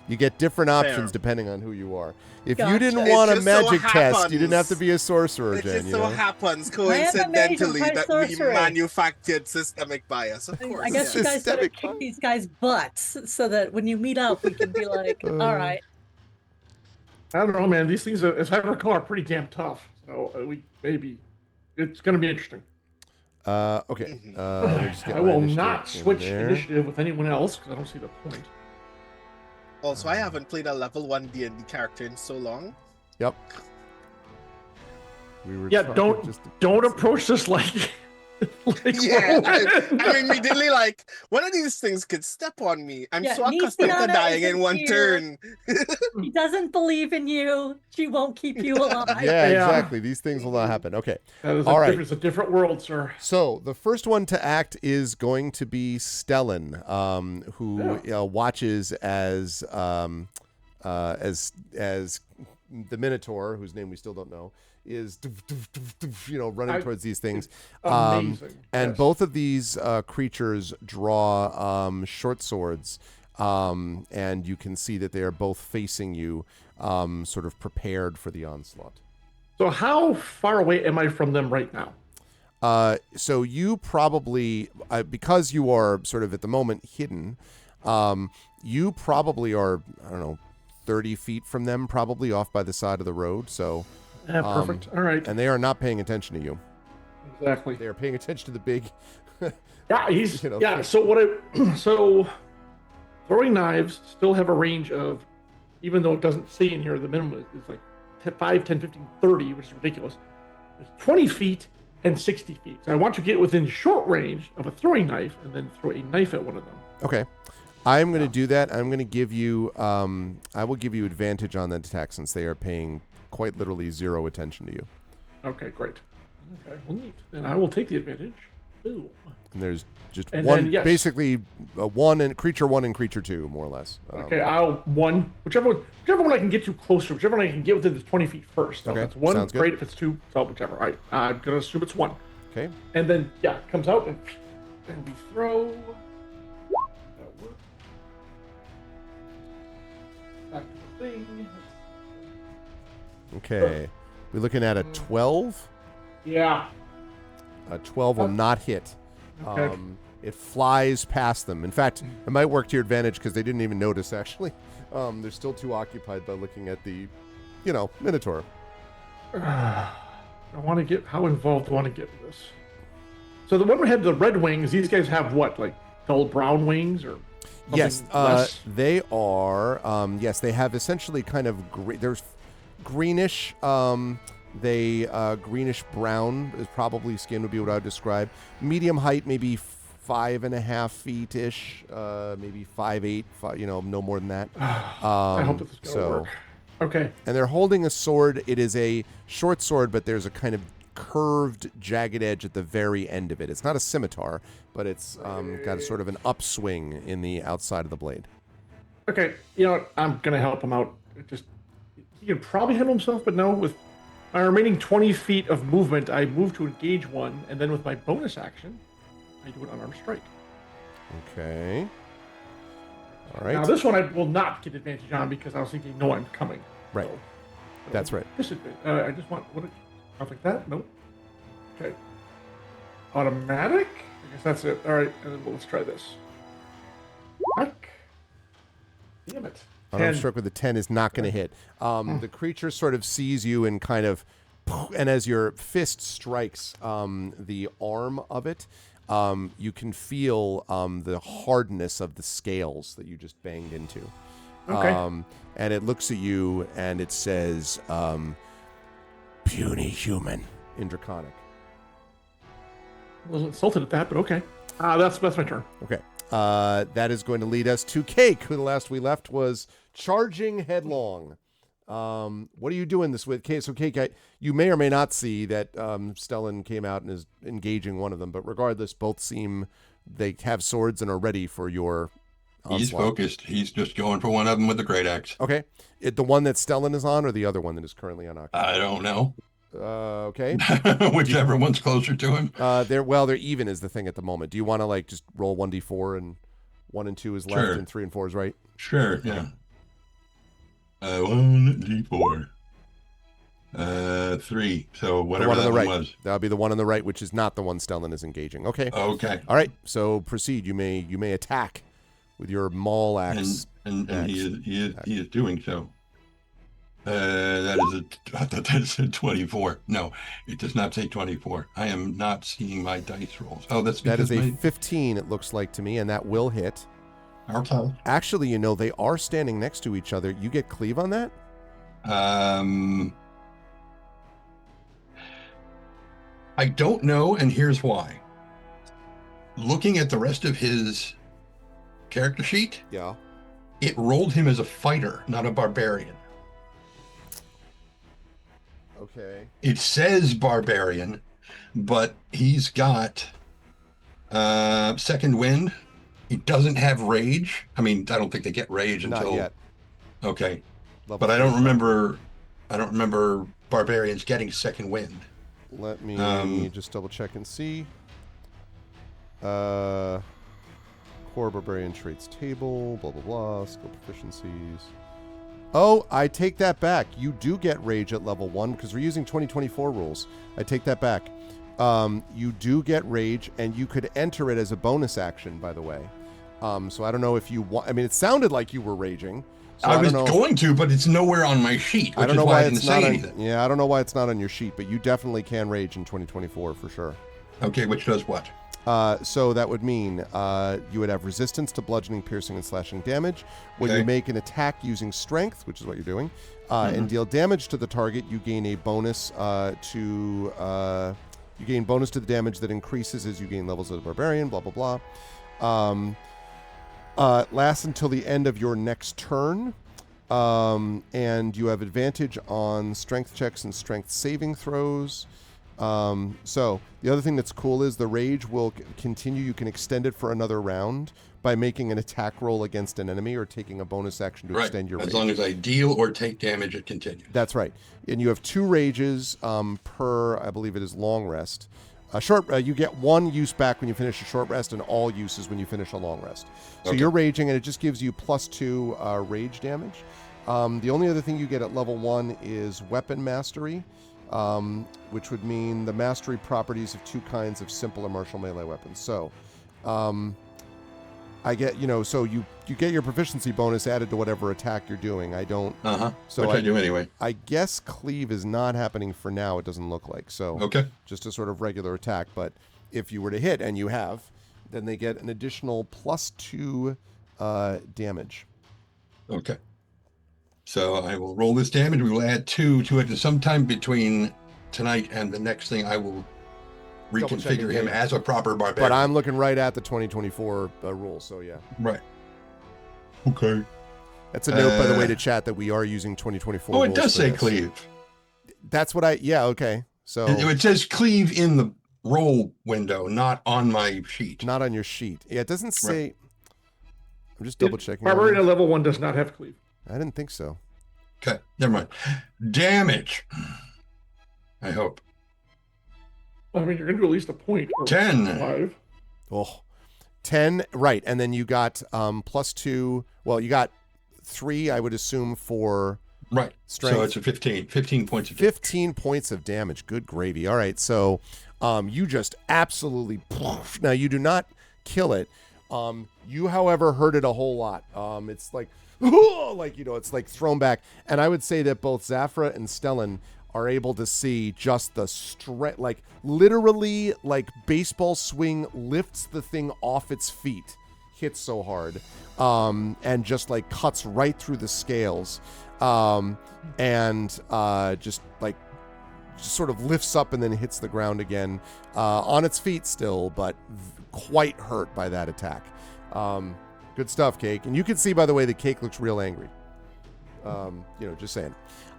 Speaker 1: you get different options
Speaker 4: Fair.
Speaker 1: depending on who you are. If you
Speaker 5: Gotcha.
Speaker 1: didn't
Speaker 4: It
Speaker 1: want a
Speaker 4: just so
Speaker 1: magic test, you didn't have
Speaker 4: happens.
Speaker 1: to be a sorcerer,
Speaker 4: It
Speaker 1: Jen.
Speaker 4: just
Speaker 1: You
Speaker 4: so
Speaker 1: know?
Speaker 4: happens
Speaker 5: I am a mage of
Speaker 4: coincidentally
Speaker 5: high
Speaker 4: that
Speaker 5: sorcery.
Speaker 4: we manufactured systemic bias. Of course.
Speaker 5: I guess you guys better
Speaker 1: Systemic
Speaker 5: kick
Speaker 1: bias.
Speaker 5: these guys' butts so that when you meet up, we can be like, all right.
Speaker 6: I don't know, man. These things, as I recall, are pretty damn tough. So it's going to be interesting.
Speaker 1: Okay. Let me just get
Speaker 6: I
Speaker 1: my
Speaker 6: will
Speaker 1: initiative
Speaker 6: not
Speaker 1: in
Speaker 6: switch
Speaker 1: there.
Speaker 6: initiative with anyone else because I don't see the point.
Speaker 4: Also, I haven't played a level 1 D&D character in so long.
Speaker 1: Yep. We were
Speaker 6: Yeah,
Speaker 1: talking
Speaker 6: don't
Speaker 1: just
Speaker 6: don't approach this like Like,
Speaker 4: Yeah,
Speaker 6: whirlwind.
Speaker 4: I'm immediately like, one of these things could step on me. I'm
Speaker 5: Yeah,
Speaker 4: so accustomed to
Speaker 5: Nisiana
Speaker 4: dying in
Speaker 5: isn't
Speaker 4: one
Speaker 5: here.
Speaker 4: turn.
Speaker 5: She doesn't believe in you. She won't keep you alive.
Speaker 1: Yeah,
Speaker 6: Yeah.
Speaker 1: exactly. These things will not happen. Okay.
Speaker 6: That is
Speaker 1: All right.
Speaker 6: it's a different world, sir.
Speaker 1: So the first one to act is going to be Stellan, who watches as the Minotaur, whose name we still don't know, is running towards these things.
Speaker 6: Amazing.
Speaker 1: And
Speaker 6: Yes.
Speaker 1: both of these creatures draw short swords, and you can see that they are both facing you, sort of prepared for the onslaught.
Speaker 6: So how far away am I from them right now?
Speaker 1: So you probably, because you are sort of at the moment hidden, you probably are, I don't know, 30 feet from them, probably off by the side of the road. So,
Speaker 6: Yeah, perfect. All right.
Speaker 1: and they are not paying attention to you.
Speaker 6: Exactly.
Speaker 1: They are paying attention to the big.
Speaker 6: Yeah, he's
Speaker 1: You know,
Speaker 6: yeah. So so throwing knives still have a range of, even though it doesn't say in here, the minimum is like 5, 10, 15, 30, which is ridiculous. It's 20 feet and 60 feet. So I want to get within short range of a throwing knife and then throw a knife at one of them.
Speaker 1: Okay. I'm going to do that. I'm going to give you, I will give you advantage on that attack since they are paying quite literally zero attention to you.
Speaker 6: Okay, great. Okay, well, neat. Then I will take the advantage. Ooh.
Speaker 1: And there's just
Speaker 6: And
Speaker 1: one,
Speaker 6: then, yes.
Speaker 1: basically one and creature 1 and creature 2, more or less.
Speaker 6: Okay, I'll whichever one I can get to closer, whichever one I can get within the 20 feet first. So
Speaker 1: Okay,
Speaker 6: if it's 1,
Speaker 1: sounds good.
Speaker 6: great. If it's 2, so whichever. All right, I'm gonna assume it's 1.
Speaker 1: Okay.
Speaker 6: And then yeah, it comes out and we throw. That works. Back to the thing.
Speaker 1: Okay. We're looking at a 12.
Speaker 6: Yeah.
Speaker 1: A 12 will not hit.
Speaker 6: Okay.
Speaker 1: It flies past them. In fact, it might work to your advantage because they didn't even notice, actually. They're still too occupied by looking at the, Minotaur.
Speaker 6: I want to get how involved do I want to get with this? So the one we had the red wings. These guys have what, like dull brown wings or?
Speaker 1: Yes,
Speaker 6: less?
Speaker 1: they are. Yes, they have essentially kind of there's greenish. They greenish brown is probably skin would be what I would describe. Medium height, maybe 5.5 feet ish, maybe 5'8", no more than that.
Speaker 6: I hope this is gonna work. Okay.
Speaker 1: And they're holding a sword. It is a short sword, but there's a kind of curved, jagged edge at the very end of it. It's not a scimitar, but it's got a sort of an upswing in the outside of the blade.
Speaker 6: Okay. You know what? I'm gonna help him out. He can probably handle himself, but no. With my remaining 20 feet of movement, I move to engage one, and then with my bonus action, I do an unarmed strike.
Speaker 1: Okay. All right.
Speaker 6: Now this one I will not get advantage on because I was thinking, no, I'm coming.
Speaker 1: Right.
Speaker 6: So,
Speaker 1: That's right.
Speaker 6: Disadvantage. I just want stuff like that. Nope. Okay. Automatic. I guess that's it. All right, and then let's try this. Fuck. Damn it.
Speaker 1: Unarmed
Speaker 6: 10.
Speaker 1: stroke with a 10 is not going to hit. The creature sort of sees you and kind of, and as your fist strikes the arm of it, you can feel the hardness of the scales that you just banged into.
Speaker 6: Okay.
Speaker 1: And it looks at you and it says, puny human in Draconic.
Speaker 6: I was insulted at that, but okay. That's my turn.
Speaker 1: Okay. That is going to lead us to Cake, who the last we left was charging headlong. What are you doing this with? Cake? So Cake, you may or may not see that Stellan came out and is engaging one of them, but regardless, both seem they have swords and are ready for your onslaught.
Speaker 2: He's focused. He's just going for one of them with the great axe.
Speaker 1: Okay. The one that Stellan is on or the other one that is currently unoccupied?
Speaker 2: I don't know.
Speaker 1: Okay.
Speaker 2: Whichever one's closer to him.
Speaker 1: They're even is the thing at the moment. Do you want to just roll 1d4 and 1 and 2 is left
Speaker 2: Sure.
Speaker 1: and 3 and 4 is right?
Speaker 2: Sure, yeah. 1d4. 3. So whatever that one was.
Speaker 1: That'll be the one on the right, which is not the one Stellan is engaging. Okay.
Speaker 2: Okay.
Speaker 1: All right. So proceed. You may attack with your maul axe.
Speaker 2: And he is doing so. I thought that said 24. No, it does not say 24. I am not seeing my dice rolls. Oh, that
Speaker 1: is a 15, it looks like to me, and that will hit.
Speaker 2: Okay.
Speaker 1: Actually, they are standing next to each other. You get cleave on that?
Speaker 2: I don't know, and here's why. looking at the rest of his character sheet,
Speaker 1: Yeah.
Speaker 2: it rolled him as a fighter, not a barbarian.
Speaker 1: Okay.
Speaker 2: It says barbarian, but he's got second wind. He doesn't have rage. I mean, I don't think they get rage
Speaker 1: Not
Speaker 2: until
Speaker 1: yet.
Speaker 2: okay.
Speaker 1: Level
Speaker 2: But I don't
Speaker 1: 35.
Speaker 2: remember barbarians getting second wind.
Speaker 1: Let me just double check and see. Core barbarian traits table, blah blah blah, skill proficiencies. Oh, I take that back. You do get rage at level 1 because we're using 2024 rules. I take that back. You do get rage, and you could enter it as a bonus action, by the way. So I don't know if you want. I mean, it sounded like you were raging. So
Speaker 2: I was
Speaker 1: don't know.
Speaker 2: going to, but it's nowhere on my sheet,
Speaker 1: I
Speaker 2: which
Speaker 1: don't
Speaker 2: is
Speaker 1: know
Speaker 2: why
Speaker 1: why
Speaker 2: I didn't
Speaker 1: it's
Speaker 2: say
Speaker 1: not on.
Speaker 2: anything.
Speaker 1: Yeah, I don't know why it's not on your sheet, but you definitely can rage in 2024 for sure.
Speaker 2: Okay, which does what?
Speaker 1: So that would mean you would have resistance to bludgeoning, piercing, and slashing damage. When you
Speaker 2: Okay.
Speaker 1: make an attack using strength, which is what you're doing, and deal damage to the target, you gain a bonus to the damage that increases as you gain levels of the barbarian. Blah blah blah. Lasts until the end of your next turn. And you have advantage on strength checks and strength saving throws. So the other thing that's cool is the rage will continue. You can extend it for another round by making an attack roll against an enemy or taking a bonus action to
Speaker 2: Right.
Speaker 1: extend your rage.
Speaker 2: As long as I deal or take damage, it continues.
Speaker 1: That's right. And you have 2 rages per, I believe it is long rest. You get 1 use back when you finish a short rest, and all uses when you finish a long rest. So
Speaker 2: Okay.
Speaker 1: you're raging, and it just gives you +2 rage damage. The only other thing you get at level 1 is weapon mastery, which would mean the mastery properties of 2 kinds of simple or martial melee weapons. So, I get, so you get your proficiency bonus added to whatever attack you're doing. I don't. So
Speaker 2: Which I do anyway.
Speaker 1: I guess cleave is not happening for now. It doesn't look like so.
Speaker 2: Okay.
Speaker 1: Just a sort of regular attack. But if you were to hit, and you have, then they get an additional +2 damage.
Speaker 2: Okay. So I will roll this damage. We will add 2 to it. And sometime between tonight and the next thing, I will
Speaker 1: Double-checking
Speaker 2: reconfigure him
Speaker 1: game.
Speaker 2: as a proper barbarian.
Speaker 1: But I'm looking right at the 2024 rules, so yeah.
Speaker 2: Right. Okay.
Speaker 1: That's a note, by the way, to chat that we are using 2024
Speaker 2: Oh,
Speaker 1: rules
Speaker 2: it does
Speaker 1: for
Speaker 2: say
Speaker 1: this.
Speaker 2: cleave.
Speaker 1: That's what yeah, okay. So
Speaker 2: It says cleave in the roll window, not on my sheet.
Speaker 1: not on your sheet. Yeah, it doesn't say.
Speaker 2: Right.
Speaker 1: I'm just double checking.
Speaker 6: Barbarian at level 1 does not have cleave.
Speaker 1: I didn't think so.
Speaker 2: Okay, never mind. Damage. I hope.
Speaker 6: I mean, you're going to do at least a point. Or
Speaker 2: 10.
Speaker 6: 5.
Speaker 1: Oh, 10, right. And then you got +2. Well, you got 3, I would assume, for
Speaker 2: Right.
Speaker 1: strength.
Speaker 2: So it's a 15. 15 points of damage.
Speaker 1: 15 points of damage. Good gravy. All right, so you just absolutely. Now, you do not kill it. You, however, hurt it a whole lot. It's like, it's like thrown back. And I would say that both Zafra and Stellan are able to see just the strength, like literally, like baseball swing lifts the thing off its feet, hits so hard, and just like cuts right through the scales, and just sort of lifts up and then hits the ground again, on its feet still, but quite hurt by that attack. Good stuff, Cake. And you can see, by the way, that Cake looks real angry. Just saying.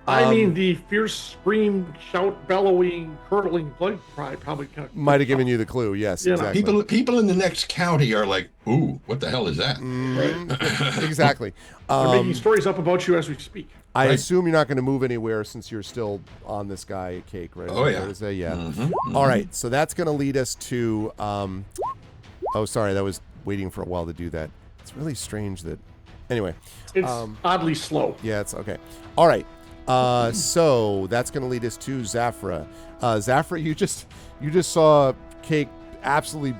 Speaker 6: I mean, the fierce scream, shout, bellowing, curdling blood cry probably kind of
Speaker 1: Might have given you the clue. Yes,
Speaker 6: Yeah.
Speaker 1: exactly.
Speaker 2: People in the next county are like, ooh, what the hell is that?
Speaker 1: Exactly.
Speaker 6: They're making stories up about you as we speak.
Speaker 1: I
Speaker 2: Right.
Speaker 1: assume you're not going to move anywhere since you're still on this guy, Cake, right?
Speaker 2: Oh, yeah.
Speaker 1: Yeah.
Speaker 2: Mhm.
Speaker 1: All right. So that's going to lead us to. Oh, sorry. That was waiting for a while to do that. It's really strange that. Anyway.
Speaker 6: It's oddly slow.
Speaker 1: Yeah, it's okay. All right. So that's going to lead us to Zafra. Zafra, you just saw Cake absolutely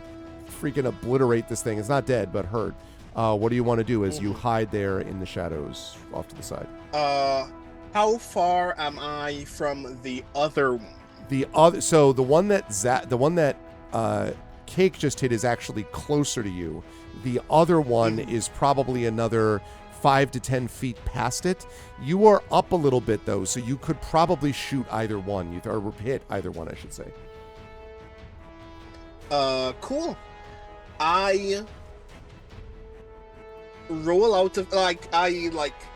Speaker 1: freaking obliterate this thing. It's not dead, but hurt. What do you want to do as you hide there in the shadows off to the side?
Speaker 4: How far am I from the other one?
Speaker 1: The one that Cake just hit is actually closer to you. The other one is probably another 5 to 10 feet past it. You are up a little bit though, so you could probably shoot either one, or hit either one, I should say.
Speaker 4: Cool. I roll out of I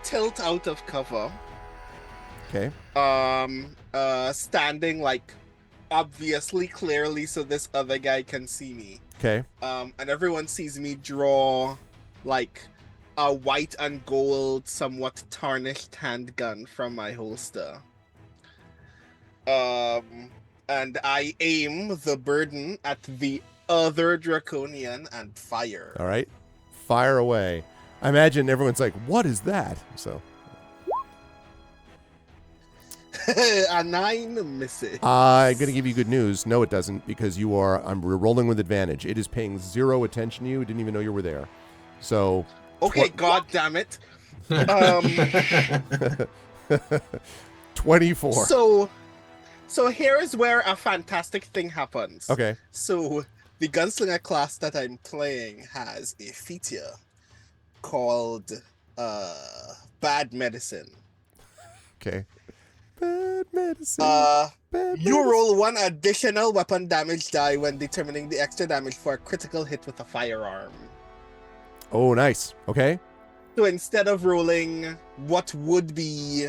Speaker 4: tilt out of cover.
Speaker 1: Okay.
Speaker 4: Standing obviously clearly so this other guy can see me.
Speaker 1: Okay.
Speaker 4: And everyone sees me draw a white and gold, somewhat tarnished handgun from my holster. And I aim the burden at the other draconian and fire.
Speaker 1: All right. Fire away. I imagine everyone's like, "What is that?" So
Speaker 4: A 9 misses.
Speaker 1: I'm going to give you good news. No, it doesn't, because we're rolling with advantage. It is paying 0 attention to you. It didn't even know you were there. So.
Speaker 4: Okay, god damn it.
Speaker 1: 24.
Speaker 4: So here is where a fantastic thing happens.
Speaker 1: Okay.
Speaker 4: So the gunslinger class that I'm playing has a feature called Bad Medicine.
Speaker 1: Okay. Bad medicine. Bad
Speaker 4: You
Speaker 1: medicine.
Speaker 4: roll 1 additional weapon damage die when determining the extra damage for a critical hit with a firearm.
Speaker 1: Oh, nice. Okay.
Speaker 4: So instead of rolling what would be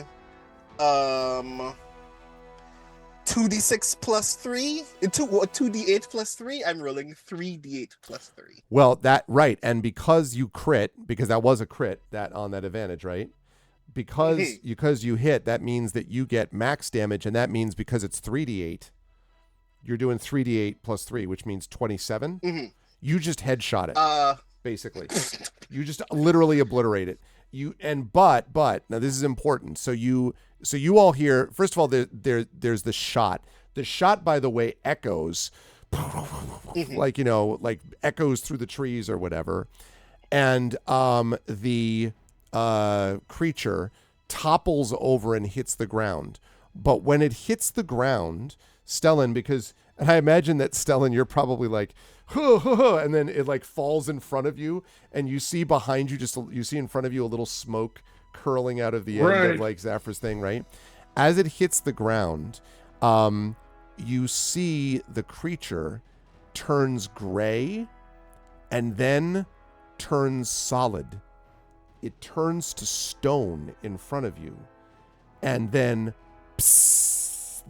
Speaker 4: 2d6 plus 3, 2d8 plus 3, I'm rolling 3d8 plus 3.
Speaker 1: Well, right, and because you crit, because that was a crit that on that advantage, right? Because you hit, that means that you get max damage, and that means because it's 3d8, you're doing 3d8 plus 3, which means 27.
Speaker 4: Mm-hmm.
Speaker 1: You just headshot it, basically. You just literally obliterate it. But now this is important. So you all hear, first of all, there's the shot. The shot, by the way, echoes, like echoes through the trees or whatever, and the creature topples over and hits the ground. But when it hits the ground, Stellan, and I imagine that Stellan, you're probably like, huh, huh, huh, and then it falls in front of you, and you see behind you, you see in front of you a little smoke curling out of the end of Zafra's thing, right? As it hits the ground, you see the creature turns gray and then turns solid. It turns to stone in front of you, and then this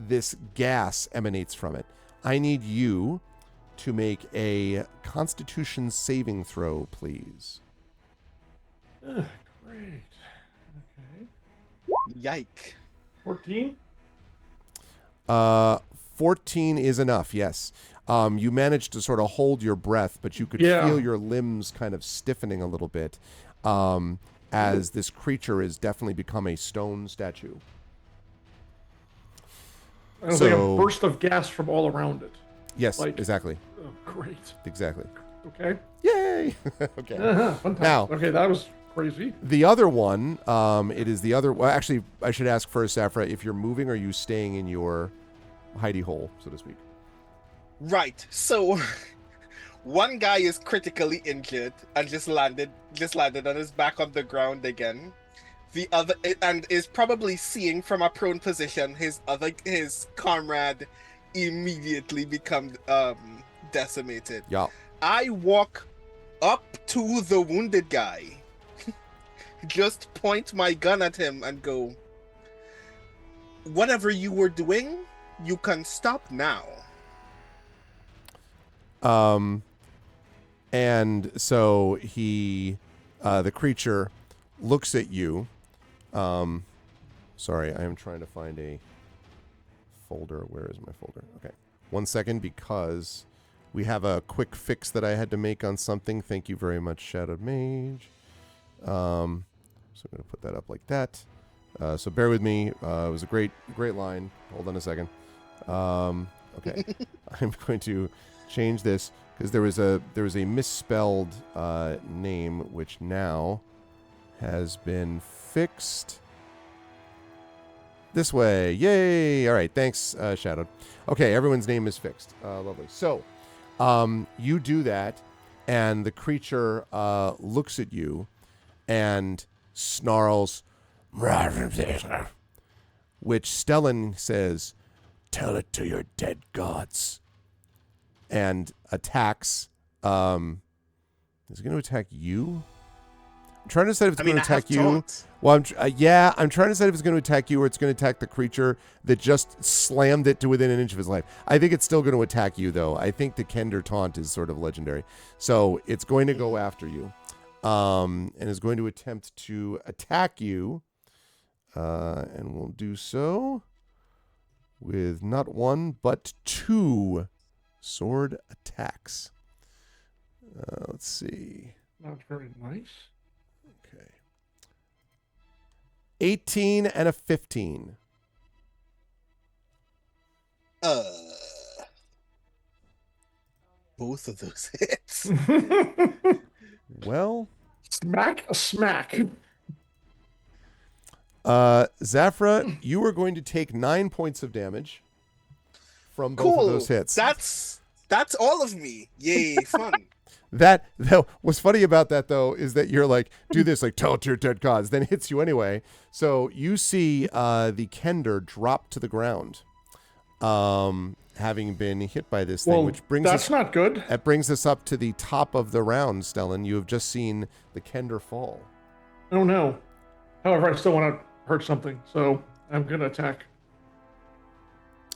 Speaker 1: gas emanates from it. I need you to make a Constitution saving throw, please.
Speaker 6: Great. Okay.
Speaker 4: Yike.
Speaker 6: 14?
Speaker 1: 14 is enough, yes. You managed to sort of hold your breath, but you could feel your limbs kind of stiffening a little bit as this creature has definitely become a stone statue.
Speaker 6: It was like a burst of gas from all around it.
Speaker 1: Yes, exactly.
Speaker 6: Oh, great.
Speaker 1: Exactly.
Speaker 6: Okay.
Speaker 1: Yay! Okay.
Speaker 6: Now, okay, that was crazy.
Speaker 1: The other one, it is the other. Well, actually, I should ask first, Safra, if you're moving, or are you staying in your hidey hole, so to speak?
Speaker 4: Right. So one guy is critically injured and just landed on his back on the ground again. The other, and is probably seeing from a prone position, his comrade immediately become decimated.
Speaker 1: Yeah.
Speaker 4: I walk up to the wounded guy, just point my gun at him and go, "Whatever you were doing, you can stop now."
Speaker 1: And so the creature looks at you. Sorry, I am trying to find a folder. Where is my folder? Okay. 1 second, because we have a quick fix that I had to make on something. Thank you very much, Shadowed Mage. So I'm going to put that up like that. So bear with me. It was a great line. Hold on a second. Okay. I'm going to change this because there was a misspelled name, which now has been fixed this way. Yay! All right, thanks, Shadowed. Okay, everyone's name is fixed. Lovely. So you do that, and the creature looks at you and snarls, which Stellan says, "Tell it to your dead gods," and attacks Is it going to attack you? I'm trying to decide if it's going to
Speaker 4: I have
Speaker 1: attack you.
Speaker 4: taunt.
Speaker 1: Well, I'm trying to decide if it's going to attack you or it's going to attack the creature that just slammed it to within an inch of his life. I think it's still going to attack you, though. I think the Kender taunt is sort of legendary. So it's going to go after you and is going to attempt to attack you. And we'll do so with not one, but 2 sword attacks. Let's see.
Speaker 6: Not very nice.
Speaker 1: Okay. 18 and a 15.
Speaker 4: Both of those hits.
Speaker 1: Well,
Speaker 6: Smack a smack.
Speaker 1: Zafra, you are going to take 9 points of damage from both of those hits.
Speaker 4: That's all of me. Yay, fun.
Speaker 1: That what's funny about that though is that you're like, do this, like tell it to your dead gods, then it hits you anyway. So you see the Kender drop to the ground, having been hit by this thing, which brings
Speaker 6: that's not good.
Speaker 1: That brings us up to the top of the round, Stellan. You have just seen the Kender fall.
Speaker 6: Oh no. However, I still want to hurt something, so I'm gonna attack.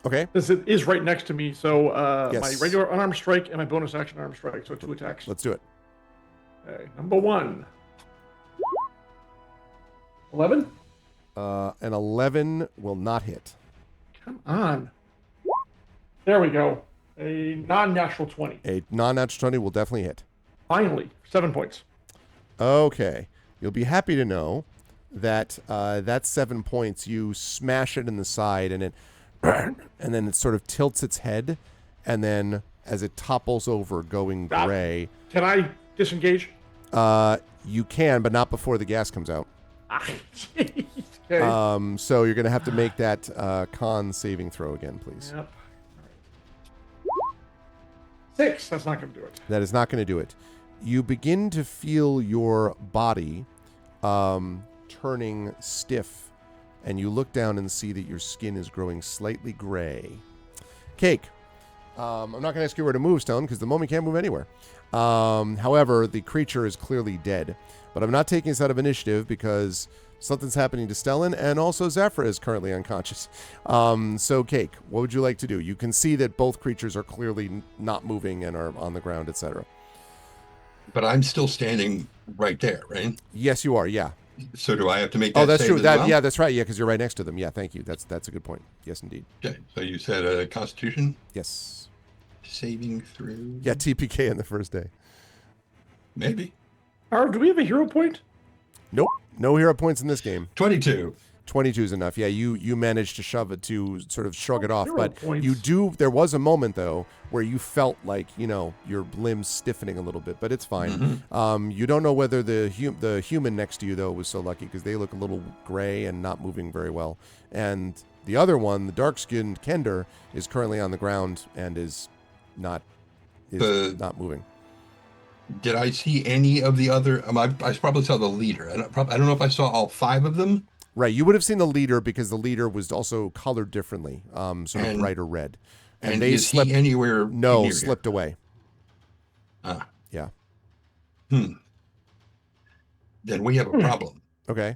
Speaker 1: Okay.
Speaker 6: This is right next to me, so
Speaker 1: Yes.
Speaker 6: my regular unarmed strike and my bonus action unarmed strike, so 2 attacks.
Speaker 1: Let's do it.
Speaker 6: Okay, number 1. 11?
Speaker 1: An 11 will not hit.
Speaker 6: Come on. There we go. A non-natural 20.
Speaker 1: A non-natural 20 will definitely hit.
Speaker 6: Finally, 7 points.
Speaker 1: Okay. You'll be happy to know that that's 7 points. You smash it in the side, and then it sort of tilts its head, and then as it topples over, going gray.
Speaker 6: Can I disengage?
Speaker 1: You can, but not before the gas comes out.
Speaker 6: Jeez. Okay.
Speaker 1: So you're going to have to make that con saving throw again, please.
Speaker 6: Yep. 6. That's not going to do it.
Speaker 1: That is not going to do it. You begin to feel your body turning stiff, and you look down and see that your skin is growing slightly gray. Cake. I'm not going to ask you where to move, Stone, because the moment can't move anywhere. However, the creature is clearly dead. But I'm not taking this out of initiative because something's happening to Stellan, and also Zafra is currently unconscious. So, Cake, what would you like to do? You can see that both creatures are clearly not moving and are on the ground, etc.
Speaker 2: But I'm still standing right there, right?
Speaker 1: Yes, you are, yeah.
Speaker 2: So do I have to make that
Speaker 1: Oh, that's
Speaker 2: save
Speaker 1: true.
Speaker 2: as well?
Speaker 1: Yeah, that's right. Yeah, because you're right next to them. Yeah, thank you. That's a good point. Yes, indeed.
Speaker 2: Okay, so you said Constitution
Speaker 1: Yes.
Speaker 2: saving throw?
Speaker 1: Yeah, TPK on the first day.
Speaker 2: Maybe.
Speaker 6: Howard, do we have a hero point?
Speaker 1: Nope. No hero points in this game.
Speaker 2: 22.
Speaker 1: 22 is enough. Yeah, you managed to shove it, to sort of shrug it off.
Speaker 6: Hero
Speaker 1: But
Speaker 6: points.
Speaker 1: there was a moment, though, where you felt like, your limbs stiffening a little bit, but it's fine. You don't know whether the human next to you, though, was so lucky, because they look a little gray and not moving very well. And the other one, the dark-skinned Kender, is currently on the ground and is not moving.
Speaker 2: Did I see any of the other? I probably saw the leader. I don't know if I saw all 5 of them.
Speaker 1: Right, you would have seen the leader because the leader was also colored differently, sort of brighter red.
Speaker 2: And
Speaker 1: they
Speaker 2: is
Speaker 1: slept.
Speaker 2: he anywhere?
Speaker 1: No,
Speaker 2: near
Speaker 1: slipped away.
Speaker 2: Ah.
Speaker 1: Yeah.
Speaker 2: Then we have a problem.
Speaker 1: Okay.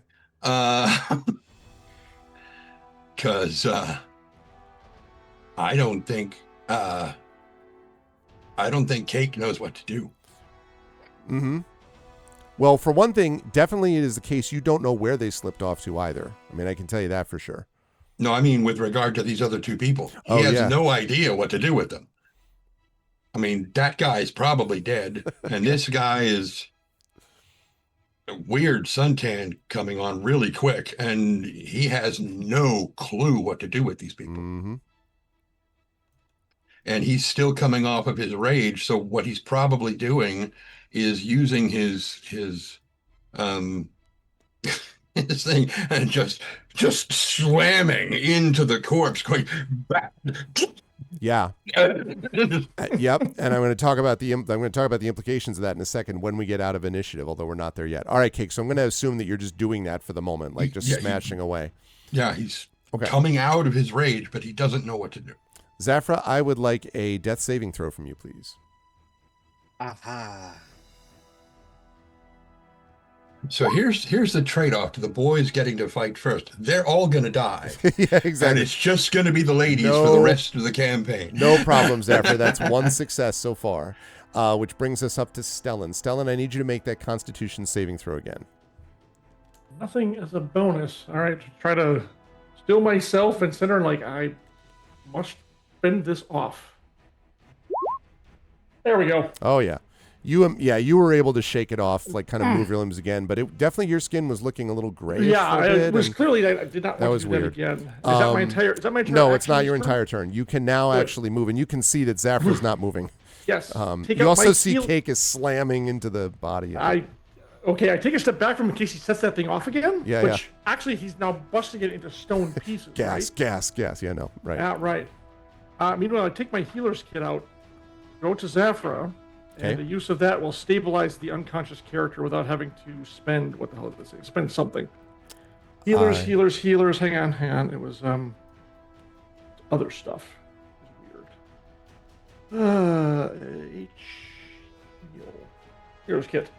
Speaker 2: Because I don't think Cake knows what to do.
Speaker 1: Mm-hmm. Well, for one thing, definitely it is the case you don't know where they slipped off to either. I mean, I can tell you that for sure.
Speaker 2: No, I mean with regard to these other 2 people. He
Speaker 1: Oh,
Speaker 2: has
Speaker 1: yeah.
Speaker 2: no idea what to do with them. I mean, that guy's probably dead, and this guy is a weird suntan coming on really quick, and he has no clue what to do with these people.
Speaker 1: Mm-hmm.
Speaker 2: And he's still coming off of his rage, so what he's probably doing is using his his thing and just slamming into the corpse, going back.
Speaker 1: Yeah. Yep. And I'm going to talk about the implications of that in a second when we get out of initiative, although we're not there yet. All right, Cake. So I'm going to assume that you're just doing that for the moment, like just smashing away.
Speaker 2: Yeah, he's
Speaker 1: Okay.
Speaker 2: coming out of his rage, but he doesn't know what to do.
Speaker 1: Zafra, I would like a death saving throw from you, please.
Speaker 4: Aha.
Speaker 2: So here's the trade-off to the boys getting to fight first. They're all gonna die.
Speaker 1: Yeah,
Speaker 2: And
Speaker 1: exactly.
Speaker 2: it's just gonna be the ladies for the rest of the campaign.
Speaker 1: No problem, Zafra. That's one success so far. Which brings us up to Stellan. Stellan, I need you to make that Constitution saving throw again.
Speaker 6: Nothing as a bonus. All right, try to still myself and center like I must fend this off. There we go.
Speaker 1: Oh yeah, you were able to shake it off, like kind of move your limbs again, but it definitely your skin was looking a little grayish.
Speaker 6: Yeah,
Speaker 1: for a bit,
Speaker 6: it was
Speaker 1: and
Speaker 6: clearly I did not
Speaker 1: that
Speaker 6: want
Speaker 1: was
Speaker 6: to do
Speaker 1: weird.
Speaker 6: that again. Is that my entire? Is that my turn?
Speaker 1: No, it's not
Speaker 6: action
Speaker 1: your
Speaker 6: this turn?
Speaker 1: entire turn. You can now
Speaker 6: Good.
Speaker 1: actually move, and you can see that Zafra's not moving.
Speaker 6: Yes. Take
Speaker 1: You
Speaker 6: out
Speaker 1: also
Speaker 6: my
Speaker 1: see
Speaker 6: heal-
Speaker 1: Cake is slamming into the body.
Speaker 6: I take a step back from him in case he sets that thing off again.
Speaker 1: Yeah,
Speaker 6: Which actually he's now busting it into stone pieces.
Speaker 1: gas,
Speaker 6: right?
Speaker 1: gas. Yeah, no, right.
Speaker 6: Right. Meanwhile, I take my healer's kit out, go to Zafra,
Speaker 1: Okay.
Speaker 6: and the use of that will stabilize the unconscious character without having to spend what the hell did this say? Spend something. Healers. Hang on. It was other stuff. It was weird. Heal. Hero's kit.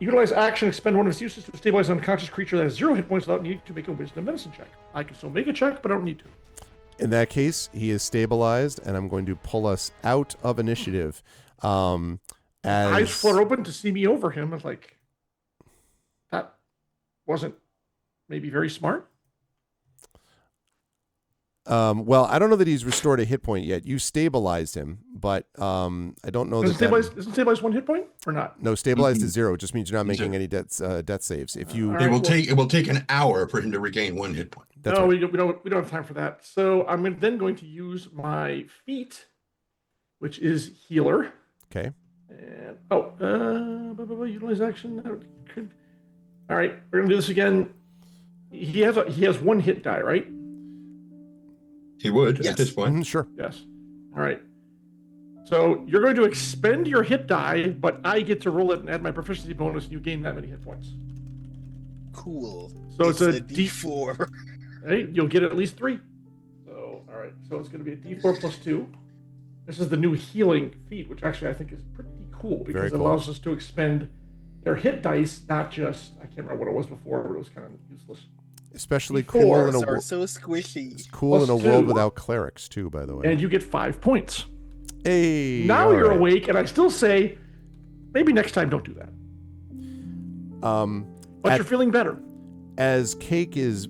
Speaker 6: Utilize action, expend one of its uses to stabilize an unconscious creature that has 0 hit points without needing to make a wisdom medicine check. I can still make a check, but I don't need to.
Speaker 1: In that case, he is stabilized, and I'm going to pull us out of initiative. As
Speaker 6: Eyes flutter open to see me over him. It's like, that wasn't maybe very smart.
Speaker 1: Well, I don't know that he's restored a hit point yet. You stabilized him, but I don't know
Speaker 6: Isn't stabilize 1 hit point or not?
Speaker 1: No, stabilized is 0. It just means you're not making any death saves. If you,
Speaker 6: All right.
Speaker 2: It will take an hour for him to regain 1 hit point.
Speaker 1: that's
Speaker 6: No,
Speaker 1: right.
Speaker 6: we don't have time for that. So I'm then going to use my feat, which is healer.
Speaker 1: Okay.
Speaker 6: And utilize action. All right, we're gonna do this again. He has 1 hit die, right?
Speaker 2: He would
Speaker 4: Yes.
Speaker 2: at this point.
Speaker 1: Sure.
Speaker 6: Yes. All right. So you're going to expend your hit die, but I get to roll it and add my proficiency bonus, and you gain that many hit points.
Speaker 4: Cool.
Speaker 6: So it's a
Speaker 4: D4.
Speaker 6: Right? You'll get at least 3. So all right. So it's going to be a D4 plus 2. This is the new healing feat, which actually I think is pretty cool because
Speaker 1: Very
Speaker 6: it
Speaker 1: cool.
Speaker 6: allows us to expend their hit dice, not just I can't remember what it was before, but it was kind of useless.
Speaker 1: Especially
Speaker 6: D4
Speaker 1: cool in a
Speaker 4: Are so squishy.
Speaker 1: cool in a
Speaker 6: Plus
Speaker 1: world
Speaker 6: 2.
Speaker 1: without clerics too. By the way.
Speaker 6: And you get 5 points.
Speaker 1: Hey.
Speaker 6: Now
Speaker 1: all
Speaker 6: you're
Speaker 1: right.
Speaker 6: awake, and I still say, maybe next time don't do that. But
Speaker 1: At-
Speaker 6: you're feeling better.
Speaker 1: As Cake is,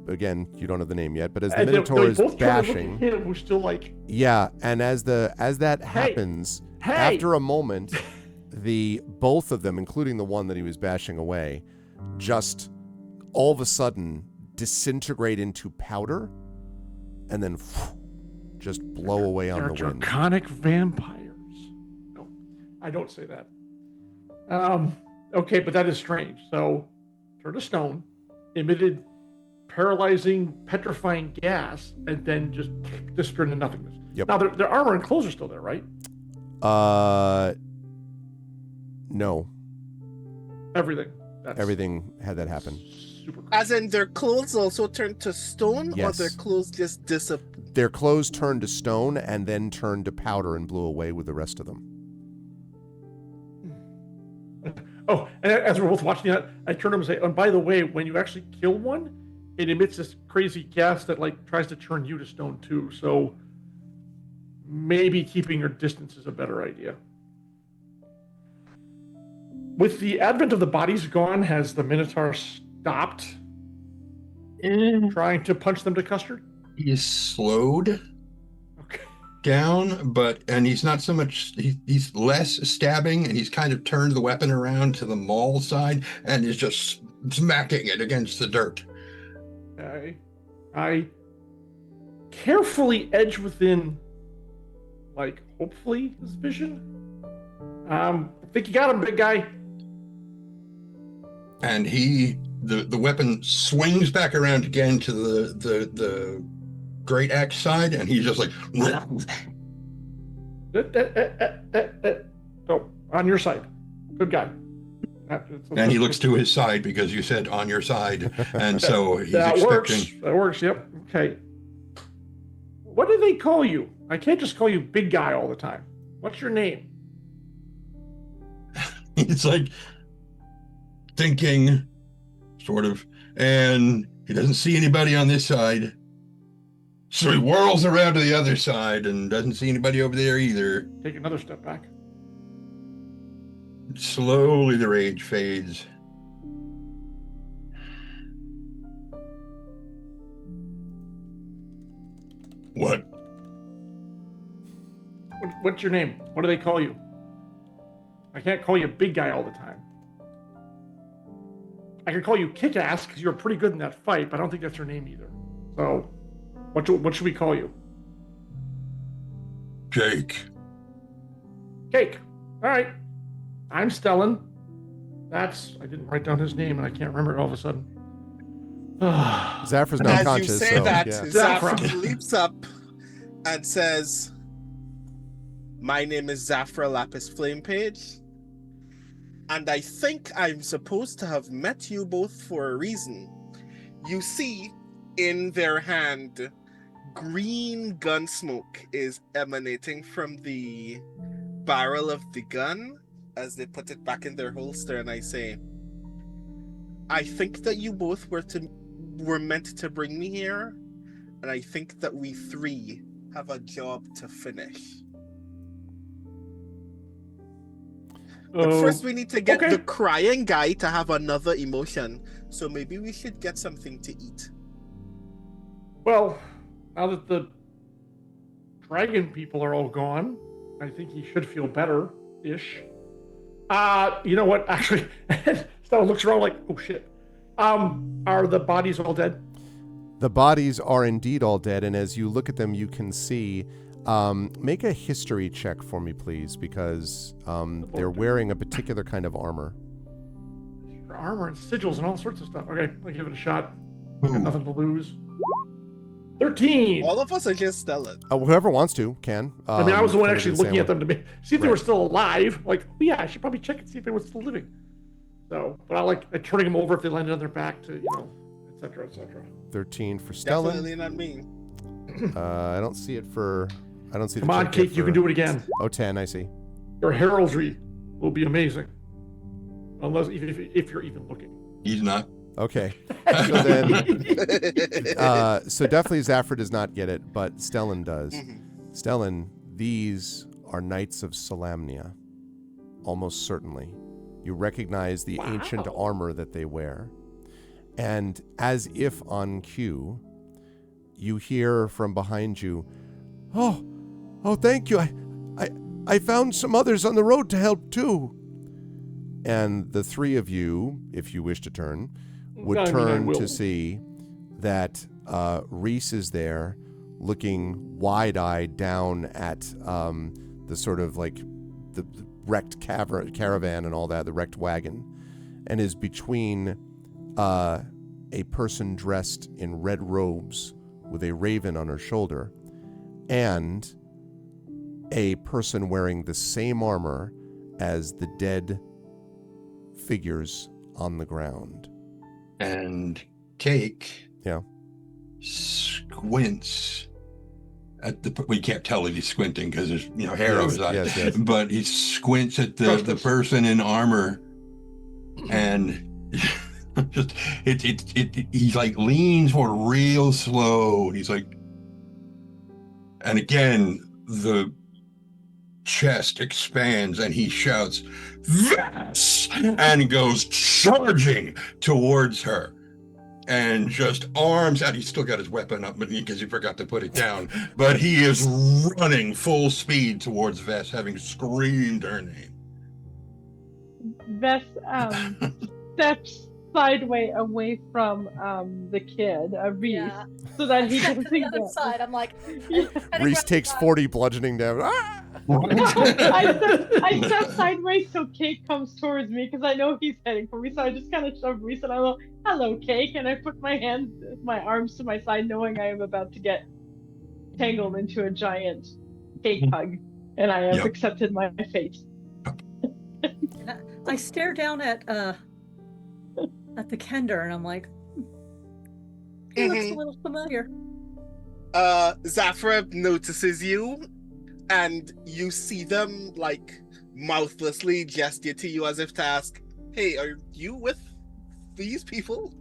Speaker 1: again, you don't have the name yet, but as the
Speaker 6: And
Speaker 1: Minotaur is
Speaker 6: both turn to look at
Speaker 1: bashing,
Speaker 6: him, who's still like,
Speaker 1: yeah, and as that happens,
Speaker 6: hey.
Speaker 1: after a moment, both of them, including the one that he was bashing away, just all of a sudden disintegrate into powder, and then just blow away on
Speaker 6: they're
Speaker 1: the wind.
Speaker 6: draconic vampires. No, I don't say that. Okay, but that is strange. So, turned to stone, emitted paralyzing, petrifying gas, and then just disappeared into nothingness.
Speaker 1: Yep.
Speaker 6: Now, their armor and clothes are still there, right?
Speaker 1: No,
Speaker 6: Everything.
Speaker 1: everything had that happen.
Speaker 6: Super cool.
Speaker 4: As in their clothes also turned to stone,
Speaker 1: Yes.
Speaker 4: or their clothes just disappeared?
Speaker 1: Their clothes turned to stone and then turned to powder and blew away with the rest of them.
Speaker 6: Oh, and as we're both watching that, I turn to him and say, and by the way, when you actually kill one, it emits this crazy gas that tries to turn you to stone too. So maybe keeping your distance is a better idea. With the advent of the bodies gone, has the Minotaur stopped trying to punch them to custard?
Speaker 2: He is slowed
Speaker 6: Okay.
Speaker 2: down, and he's not so much, he's less stabbing, and he's kind of turned the weapon around to the maul side and is just smacking it against the dirt.
Speaker 6: Okay. I carefully edge within, hopefully his vision. I think you got him, big guy.
Speaker 2: And the weapon swings back around again to the great axe side, and he's just like,
Speaker 6: Oh, on your side. Good guy.
Speaker 2: and he looks to his side because you said on your side, and so he's
Speaker 6: That
Speaker 2: expecting.
Speaker 6: works. That works, yep. Okay. What do they call you? I can't just call you big guy all the time. What's your name?
Speaker 2: It's like thinking, sort of, and he doesn't see anybody on this side. So he whirls around to the other side and doesn't see anybody over there either.
Speaker 6: Take another step back.
Speaker 2: Slowly the rage fades. What?
Speaker 6: What's your name? What do they call you? I can't call you big guy all the time. I can call you kick-ass because you're pretty good in that fight, but I don't think that's your name either. So, what should we call you?
Speaker 2: Jake.
Speaker 6: Cake. All right. I'm Stellan. I didn't write down his name and I can't remember it all of a sudden.
Speaker 1: Zafra's
Speaker 4: And
Speaker 1: not
Speaker 4: as
Speaker 1: conscious.
Speaker 4: you say
Speaker 1: So,
Speaker 4: that,
Speaker 1: yeah.
Speaker 4: Zafra leaps up and says, "My name is Zafra Lapis Flame Page, and I think I'm supposed to have met you both for a reason." You see in their hand, green gun smoke is emanating from the barrel of the gun as they put it back in their holster, and I say, "I think that you both were meant to bring me here, and I think that we three have a job to finish. But first we need to get the crying guy to have another emotion, so maybe we should get something to eat."
Speaker 6: Well, now that the dragon people are all gone, I think he should feel better-ish. You know what? Actually, Stella looks around like, oh shit. Are the bodies all dead?
Speaker 1: The bodies are indeed all dead, and as you look at them, you can see. Make a history check for me, please, because they're wearing a particular kind of armor.
Speaker 6: Armor and sigils and all sorts of stuff. Okay, I'll give it a shot. Got nothing to lose. 13.
Speaker 4: All of us are just Stella.
Speaker 1: Whoever wants to can.
Speaker 6: I mean, I was the one
Speaker 1: kind of
Speaker 6: actually
Speaker 1: the
Speaker 6: looking
Speaker 1: same
Speaker 6: at them to see if they
Speaker 1: Right.
Speaker 6: were still alive. Like, oh, yeah, I should probably check and see if they were still living. So, but I like turning them over if they landed on their back to, et cetera, et cetera.
Speaker 1: 13 for Stellan.
Speaker 4: Definitely not me.
Speaker 1: I don't see it for. I don't see.
Speaker 6: Come
Speaker 1: the
Speaker 6: on,
Speaker 1: check yet
Speaker 6: Kate, you
Speaker 1: for-
Speaker 6: can do it again.
Speaker 1: Oh, 10, I see.
Speaker 6: Your heraldry will be amazing. Unless, if you're even looking.
Speaker 2: He's not.
Speaker 1: Okay. So then, so definitely Zafra does not get it, but Stellan does.
Speaker 4: Mm-hmm.
Speaker 1: Stellan, these are Knights of Solamnia. Almost certainly. You recognize the ancient armor that they wear. And as if on cue, you hear from behind you, Oh, thank you. I found some others on the road to help too. And the three of you, if you wish to turn, would turn to see that Reese is there looking wide-eyed down at the sort of like the wrecked caravan and all that, the wrecked wagon, and is between a person dressed in red robes with a raven on her shoulder and a person wearing the same armor as the dead figures on the ground.
Speaker 2: And Cake
Speaker 1: Yeah.
Speaker 2: squints at the. We can't tell if he's squinting because there's hair over his eyes.
Speaker 1: Yes.
Speaker 2: But he squints at the person in armor, and just he like leans forward real slow. And he's like, and again the chest expands and he shouts, "Yes!" and goes charging towards her. And just arms out. He's still got his weapon up because he forgot to put it down. But he is running full speed towards Vess, having screamed her name.
Speaker 3: Vess steps sideways away from the kid, Reese,
Speaker 5: Yeah.
Speaker 3: so that he
Speaker 5: Step to
Speaker 3: doesn't
Speaker 5: the
Speaker 3: get.
Speaker 5: other side. I'm like,
Speaker 1: Reese takes 40 bludgeoning damage. Ah!
Speaker 3: I step sideways so Cake comes towards me because I know he's heading for me. So I just kind of shove Reese and I go, "Hello, Cake," and I put my arms to my side, knowing I am about to get tangled into a giant cake hug, and I have accepted my fate.
Speaker 5: I stare down at the Kender and I'm like, he looks a little familiar.
Speaker 4: Zafra notices you, and you see them like mouthlessly gesture to you as if to ask, "Hey, are you with these people.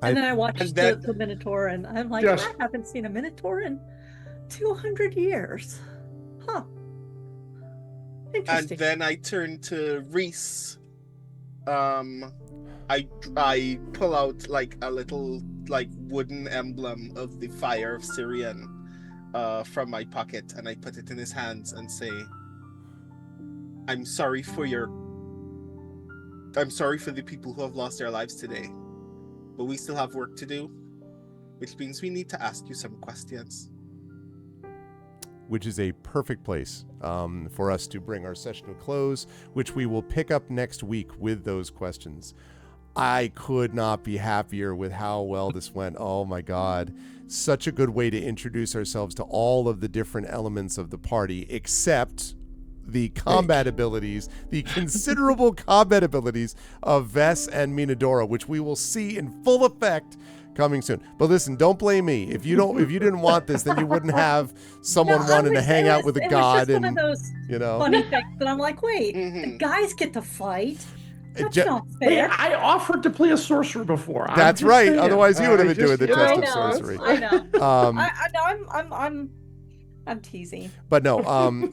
Speaker 5: And then I watched
Speaker 4: And then-
Speaker 5: the Minotaur, and I'm like,
Speaker 6: Yes.
Speaker 5: I haven't seen a Minotaur in 200 years. Huh.
Speaker 4: And
Speaker 5: Interesting.
Speaker 4: then I turn to Reese. I pull out like a little like wooden emblem of the Fire of Syrian from my pocket, and I put it in his hands and say, I'm sorry for the people who have lost their lives today, but we still have work to do, which means we need to ask you some questions.
Speaker 1: Which is a perfect place for us to bring our session to a close, which we will pick up next week with those questions. I could not be happier with how well this went. Oh my God. Such a good way to introduce ourselves to all of the different elements of the party, except the combat abilities, the considerable combat abilities of Vess and Minadora, which we will see in full effect coming soon. But listen, don't blame me. If you didn't want this, then you wouldn't have someone wanting to hang out with a god
Speaker 5: It was just
Speaker 1: and
Speaker 5: one of those
Speaker 1: you know.
Speaker 5: funny things that I'm like, wait, the
Speaker 4: Mhm.
Speaker 5: guys get to fight. That's
Speaker 1: Je-
Speaker 5: not
Speaker 6: Hey,
Speaker 5: fair.
Speaker 6: I offered to play a sorcerer before. I'm
Speaker 1: That's
Speaker 6: just
Speaker 1: right.
Speaker 6: saying.
Speaker 1: Otherwise, you would have
Speaker 6: I
Speaker 1: been doing the
Speaker 6: just-
Speaker 1: test
Speaker 5: I
Speaker 1: of
Speaker 5: know,
Speaker 1: sorcery.
Speaker 5: I know.
Speaker 1: Um,
Speaker 5: I know. I'm teasing.
Speaker 1: But no,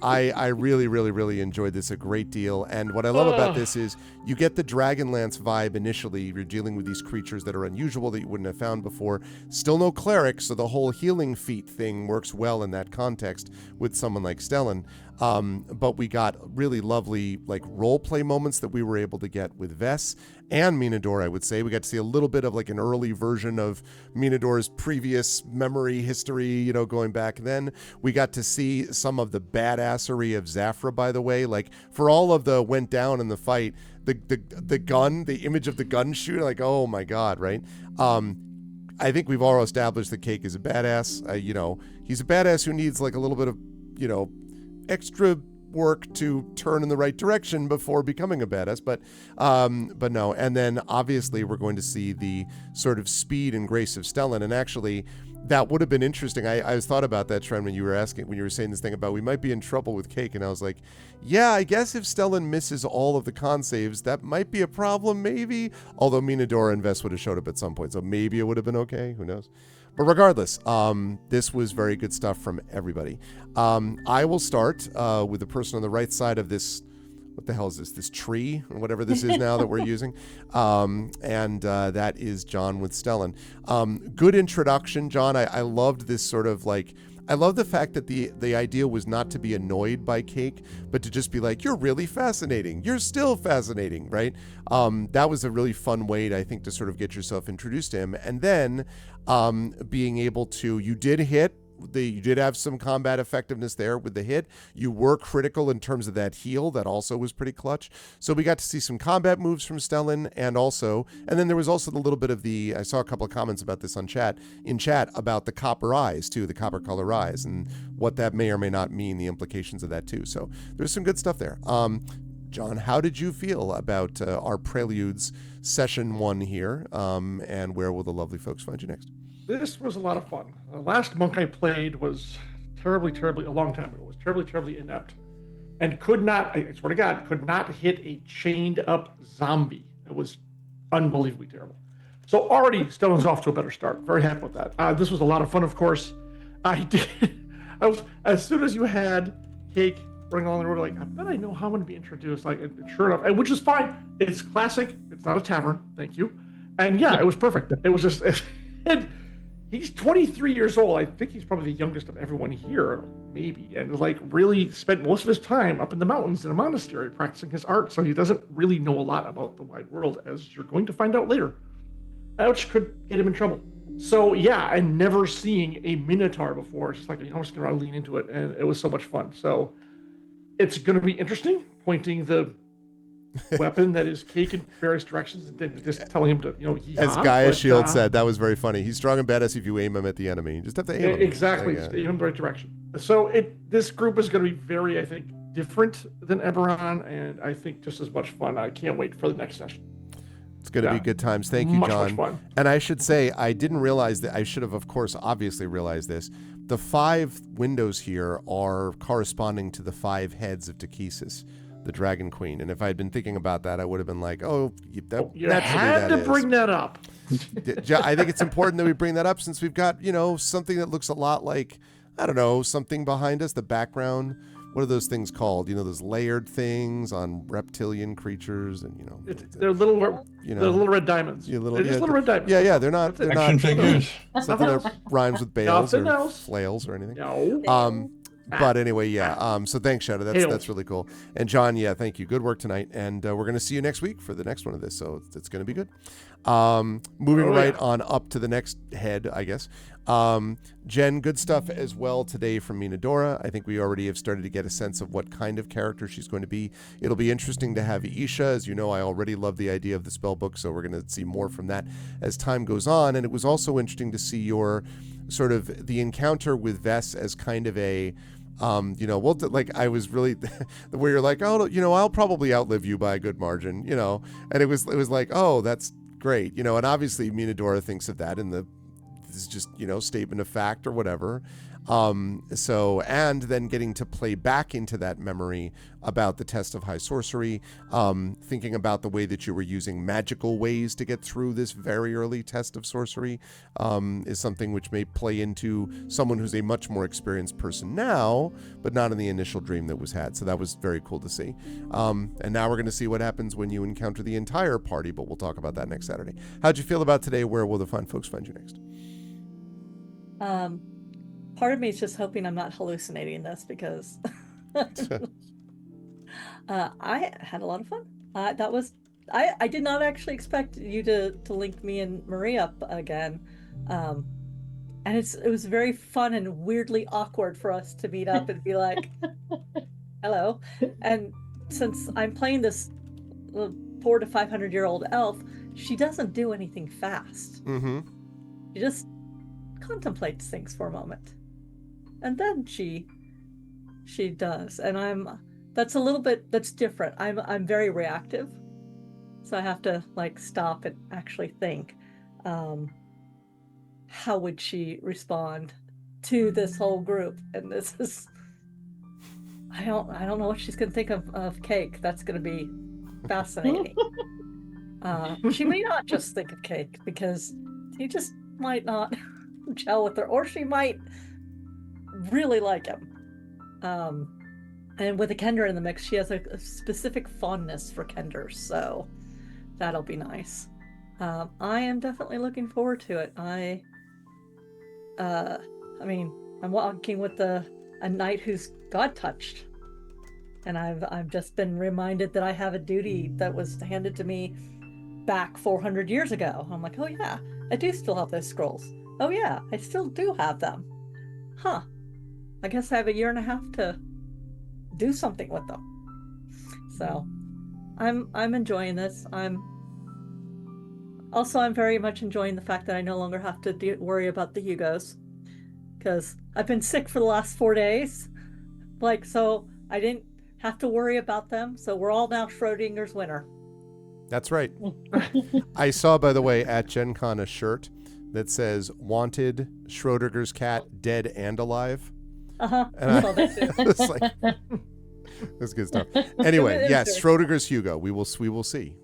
Speaker 1: I really, really, really enjoyed this a great deal. And what I love about this is you get the Dragonlance vibe initially. You're dealing with these creatures that are unusual that you wouldn't have found before. Still no cleric, so the whole healing feat thing works well in that context with someone like Stellan. But we got really lovely like role play moments that we were able to get with Vess and Minador, I would say. We got to see a little bit of like an early version of Minador's previous memory history, going back then. We got to see some of the badassery of Zafra, by the way. Like for all of the went down in the fight, the gun, the image of the gun shooting, like, oh my God, right? I think we've already established that Cake is a badass. He's a badass who needs like a little bit of, extra work to turn in the right direction before becoming a badass, but no. And then obviously we're going to see the sort of speed and grace of Stellan. And actually that would have been interesting. I was thought about that, Trent, when you were saying this thing about we might be in trouble with Cake, and I was like, yeah, I guess if Stellan misses all of the con saves, that might be a problem, maybe. Although Minadora and Vess would have showed up at some point, so maybe it would have been okay. Who knows? But regardless, this was very good stuff from everybody. I will start with the person on the right side of this. What the hell is this? This tree or whatever this is now that we're using. And that is John with Stellan. Good introduction, John. I loved this sort of like, I love the fact that the idea was not to be annoyed by Cake, but to just be like, you're really fascinating. You're still fascinating, right? That was a really fun way, I think, to sort of get yourself introduced to him. And then being able to, you did have some combat effectiveness there with the hit. You were critical in terms of that heal. That also was pretty clutch. So we got to see some combat moves from Stellan, and then there was also the little bit of I saw a couple of comments about this in chat about the copper eyes too, the copper color eyes, and what that may or may not mean, the implications of that too. So there's some good stuff there. John, how did you feel about our Preludes session 1 here? And where will the lovely folks find you next?
Speaker 6: This was a lot of fun. The last monk I played was terribly, a long time ago, was terribly inept. And could not, I swear to God, could not hit a chained up zombie. It was unbelievably terrible. So already Stellan's off to a better start. Very happy with that. This was a lot of fun, of course. As soon as you had Cake running along the road, like, I bet I know how I'm going to be introduced. Like, sure enough, which is fine. It's classic. It's not a tavern. Thank you. And yeah, it was perfect. It was just, and he's 23 years old. I think he's probably the youngest of everyone here, maybe. And like really spent most of his time up in the mountains in a monastery practicing his art. So he doesn't really know a lot about the wide world, as you're going to find out later, which could get him in trouble. So yeah, and never seeing a Minotaur before. It's just like, I'm just going to lean into it. And it was so much fun. So it's going to be interesting pointing the weapon that is Cake in various directions and then just telling him to,
Speaker 1: as Gaia Shield said, that was very funny. He's strong and badass if you aim him at the enemy. You just have to aim him.
Speaker 6: Exactly. Just aim him in the right direction. So this group is going to be very, I think, different than Eberron, and I think just as much fun. I can't wait for the next session.
Speaker 1: It's going to be good times. Thank you, John.
Speaker 6: Much fun.
Speaker 1: And I should say, I didn't realize that. I should have, of course, obviously realized this, the 5 windows here are corresponding to the 5 heads of Takesis, the Dragon Queen. And if I had been thinking about that, I would have been like, oh, that,
Speaker 6: You
Speaker 1: naturally
Speaker 6: had
Speaker 1: that
Speaker 6: to
Speaker 1: is.
Speaker 6: bring that up.
Speaker 1: I think it's important that we bring that up since we've got, something that looks a lot like, I don't know, something behind us, the background. What are those things called? Those layered things on reptilian creatures, and
Speaker 6: They're little, they're little red diamonds.
Speaker 1: Yeah,
Speaker 6: They're just little red diamonds.
Speaker 1: Yeah, they're not. They're
Speaker 2: Action
Speaker 1: not
Speaker 2: figures.
Speaker 1: something that rhymes with bales
Speaker 6: Nothing
Speaker 1: or
Speaker 6: else.
Speaker 1: flails or anything.
Speaker 6: No.
Speaker 1: But anyway, yeah. So thanks, Shadow. That's
Speaker 6: Hails.
Speaker 1: really cool. And John, yeah, thank you. Good work tonight. And we're going to see you next week for the next one of this. So it's going to be good. Moving on up to the next head, I guess. Jen, good stuff as well today from Minadora. I think we already have started to get a sense of what kind of character she's going to be. It'll be interesting to have Isha. As you know, I already love the idea of the spell book, so we're going to see more from that as time goes on. And it was also interesting to see your sort of the encounter with Vess as kind of a like I was really where you're like, oh, I'll probably outlive you by a good margin, and it was like, oh, that's great, and obviously Minadora thinks of that in this is just, statement of fact or whatever. And then getting to play back into that memory about the test of high sorcery, thinking about the way that you were using magical ways to get through this very early test of sorcery, is something which may play into someone who's a much more experienced person now, but not in the initial dream that was had. So that was very cool to see. And now we're going to see what happens when you encounter the entire party, but we'll talk about that next Saturday. How'd you feel about today? Where will the fine folks find you next?
Speaker 5: Part of me is just hoping I'm not hallucinating this because I had a lot of fun. I did not actually expect you to link me and Marie up again. And it was very fun and weirdly awkward for us to meet up and be like, hello. And since I'm playing this 400 to 500-year-old elf, she doesn't do anything fast.
Speaker 1: Mm-hmm.
Speaker 5: She just contemplates things for a moment. And then she does, and that's different. I'm very reactive, so I have to stop and actually think, how would she respond to this whole group? And this is, I don't know what she's gonna think of Cake. That's gonna be fascinating. She may not just think of Cake because he just might not gel with her, or she might really like him. And with a Kender in the mix, she has a specific fondness for Kenders, so that'll be nice. I am definitely looking forward to it. I'm walking with a knight who's God touched, and I've just been reminded that I have a duty that was handed to me back 400 years ago. I'm like, oh yeah, I do still have those scrolls. Oh yeah, I still do have them. Huh. I guess I have a year and a half to do something with them. So I'm enjoying this. I'm very much enjoying the fact that I no longer have to worry about the Hugos, because I've been sick for the last 4 days. So I didn't have to worry about them. So we're all now Schrodinger's winner.
Speaker 1: That's right. I saw, by the way, at Gen Con a shirt that says "Wanted Schrodinger's cat, dead and alive." And I saw that too. It's like, that's good stuff. Anyway, yes, Schrodinger's Hugo. We will see.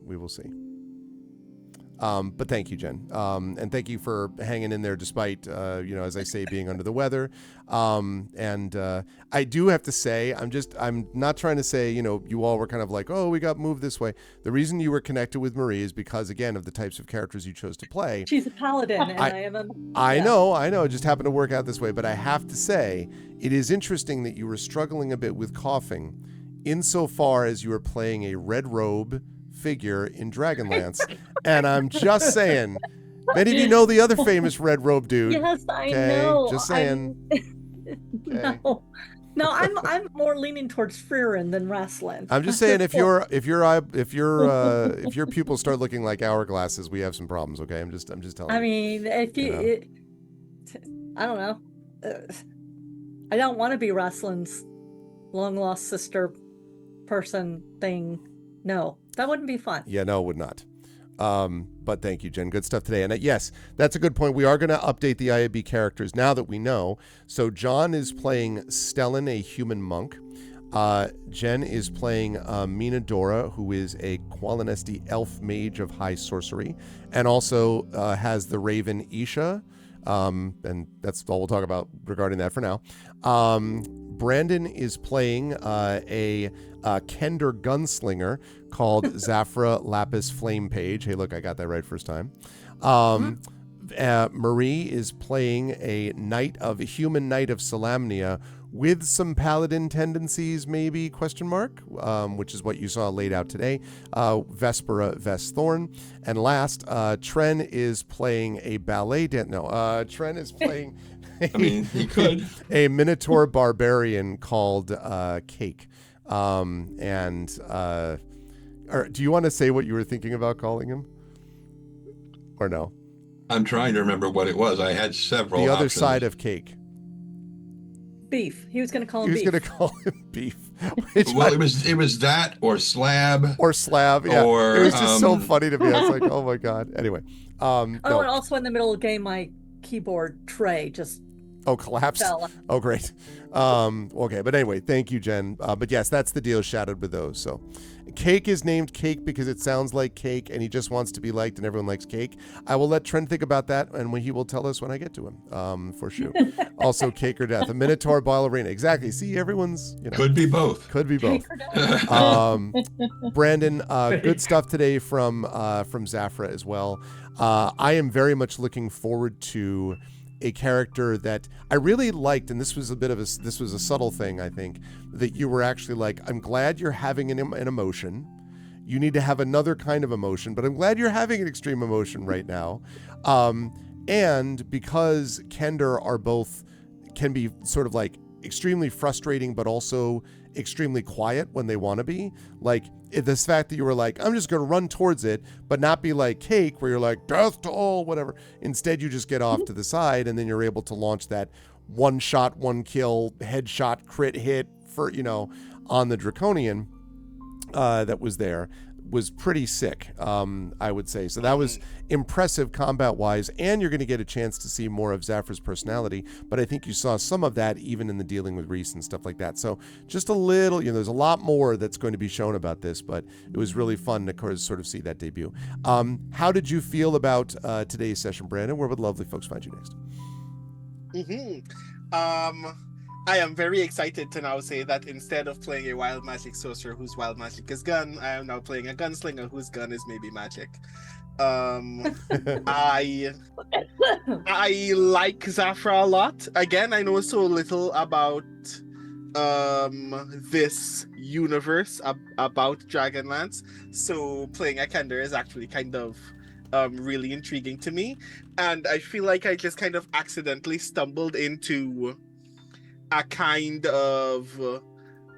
Speaker 1: But thank you, Jen. And thank you for hanging in there despite, as I say, being under the weather. And I do have to say, I'm not trying to say, you all were kind of like, oh, we got moved this way. The reason you were connected with Marie is because, again, of the types of characters you chose to play.
Speaker 5: She's a paladin, and I am a...
Speaker 1: I know. It just happened to work out this way. But I have to say, it is interesting that you were struggling a bit with coughing insofar as you were playing a red robe figure in Dragonlance. And I'm just saying, many of you know the other famous red robe dude.
Speaker 5: Yes, I know.
Speaker 1: Just saying.
Speaker 5: Okay. No, I'm more leaning towards Frieren than Rasslin.
Speaker 1: I'm just saying, if your pupils start looking like hourglasses, we have some problems. Okay, I'm just telling you.
Speaker 5: I mean, if you, I don't know. I don't want to be Rasslin's long lost sister person thing. No, that wouldn't be fun.
Speaker 1: Yeah, no, it would not. But thank you, Jen. Good stuff today. And yes, that's a good point. We are going to update the IAB characters now that we know. So John is playing Stellan, a human monk. Jen is playing Mina Dora, who is a Qualinesti elf mage of high sorcery, and also has the raven Isha. And that's all we'll talk about regarding that for now. Brandon is playing a Kender gunslinger called Zafra Lapis Flame Page. Hey, look, I got that right first time. Marie is playing a human knight of Salamnia with some paladin tendencies, maybe, question mark, which is what you saw laid out today. Vespera Vesthorn. And last, Tren is playing a ballet Tren is playing
Speaker 2: I mean, he could.
Speaker 1: a Minotaur barbarian called Cake. Or do you want to say what you were thinking about calling him? Or no?
Speaker 2: I'm trying to remember what it was. I had several
Speaker 1: The other
Speaker 2: options.
Speaker 1: side of Cake.
Speaker 5: Beef. He was going to call him
Speaker 1: He was
Speaker 5: beef.
Speaker 1: going to call him Beef.
Speaker 2: Well, it was that or Slab.
Speaker 1: Or Slab, yeah.
Speaker 2: Or,
Speaker 1: it was just so funny to me. I was like, oh my God. Anyway.
Speaker 5: And
Speaker 1: No.
Speaker 5: also in the middle of the game, my keyboard tray just
Speaker 1: Oh, collapsed?
Speaker 5: fell.
Speaker 1: Oh, great. Okay, but anyway, thank you, Jen. But yes, that's the deal shadowed with those. So Cake is named Cake because it sounds like cake and he just wants to be liked and everyone likes cake. I will let Trent think about that and he will tell us when I get to him, for sure. Also, Cake or Death. A Minotaur ballerina. Exactly. See, everyone's,
Speaker 2: Could be both.
Speaker 1: Could be both.
Speaker 5: Cake or death.
Speaker 1: Brandon, good stuff today from Zafra as well. I am very much looking forward to a character that I really liked, and this was a subtle thing, I think, that you were actually like, I'm glad you're having an emotion. You need to have another kind of emotion, but I'm glad you're having an extreme emotion right now. And because Kender can be sort of like extremely frustrating, but also extremely quiet when they want to be. Like this fact that you were like, I'm just going to run towards it, but not be like Cake where you're like, death to all, whatever. Instead, you just get off to the side and then you're able to launch that one shot, one kill, headshot, crit hit for, on the Draconian that was there. Was pretty sick, I would say. So that was impressive combat-wise, and you're going to get a chance to see more of Zafra's personality, but I think you saw some of that even in the dealing with Reese and stuff like that. So just a little, there's a lot more that's going to be shown about this, but it was really fun to sort of see that debut. How did you feel about today's session, Brandon? Where would lovely folks find you next?
Speaker 4: I am very excited to now say that instead of playing a wild magic sorcerer whose wild magic is gun, I am now playing a gunslinger whose gun is maybe magic. I like Zafra a lot. Again, I know so little about this universe about Dragonlance, so playing a Kender is actually kind of really intriguing to me, and I feel like I just kind of accidentally stumbled into a kind of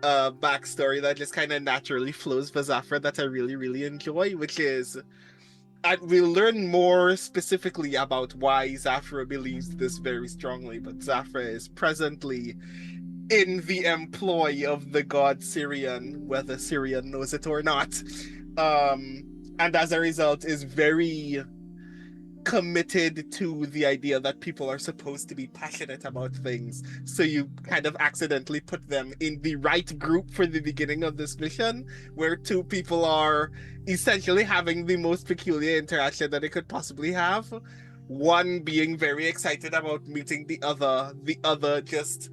Speaker 4: backstory that just kind of naturally flows for Zafra that I really, really enjoy, which is, and we'll learn more specifically about why Zafra believes this very strongly, but Zafra is presently in the employ of the god Syrian, whether Syrian knows it or not, and as a result is very committed to the idea that people are supposed to be passionate about things, so you kind of accidentally put them in the right group for the beginning of this mission, where two people are essentially having the most peculiar interaction that they could possibly have. One being very excited about meeting the other just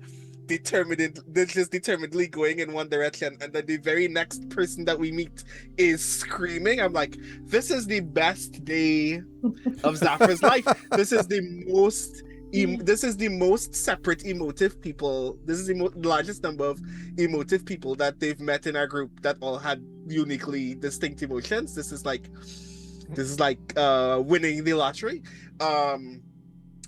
Speaker 4: determinedly going in one direction, and then the very next person that we meet is screaming. I'm like, this is the best day of Zafra's life. This is the most separate emotive people. This is the largest number of emotive people that they've met in our group that all had uniquely distinct emotions. This is like winning the lottery.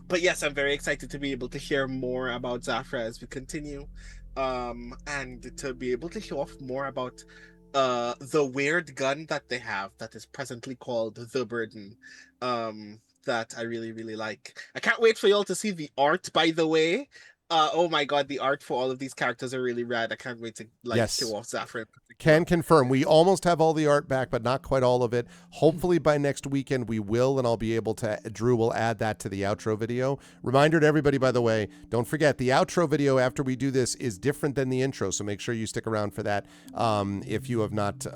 Speaker 4: But yes, I'm very excited to be able to share more about Zafra as we continue, and to be able to show off more about the weird gun that they have that is presently called the Burden, that I really, really like. I can't wait for y'all to see the art, by the way. Oh my god, the art for all of these characters are really rad. I can't wait to
Speaker 1: Yes.
Speaker 4: show off Zafra in particular.
Speaker 1: Can confirm. We almost have all the art back, but not quite all of it. Hopefully by next weekend we will, and I'll be able to. Drew will add that to the outro video. Reminder to everybody, by the way, don't forget the outro video after we do this is different than the intro, so make sure you stick around for that. If you have not,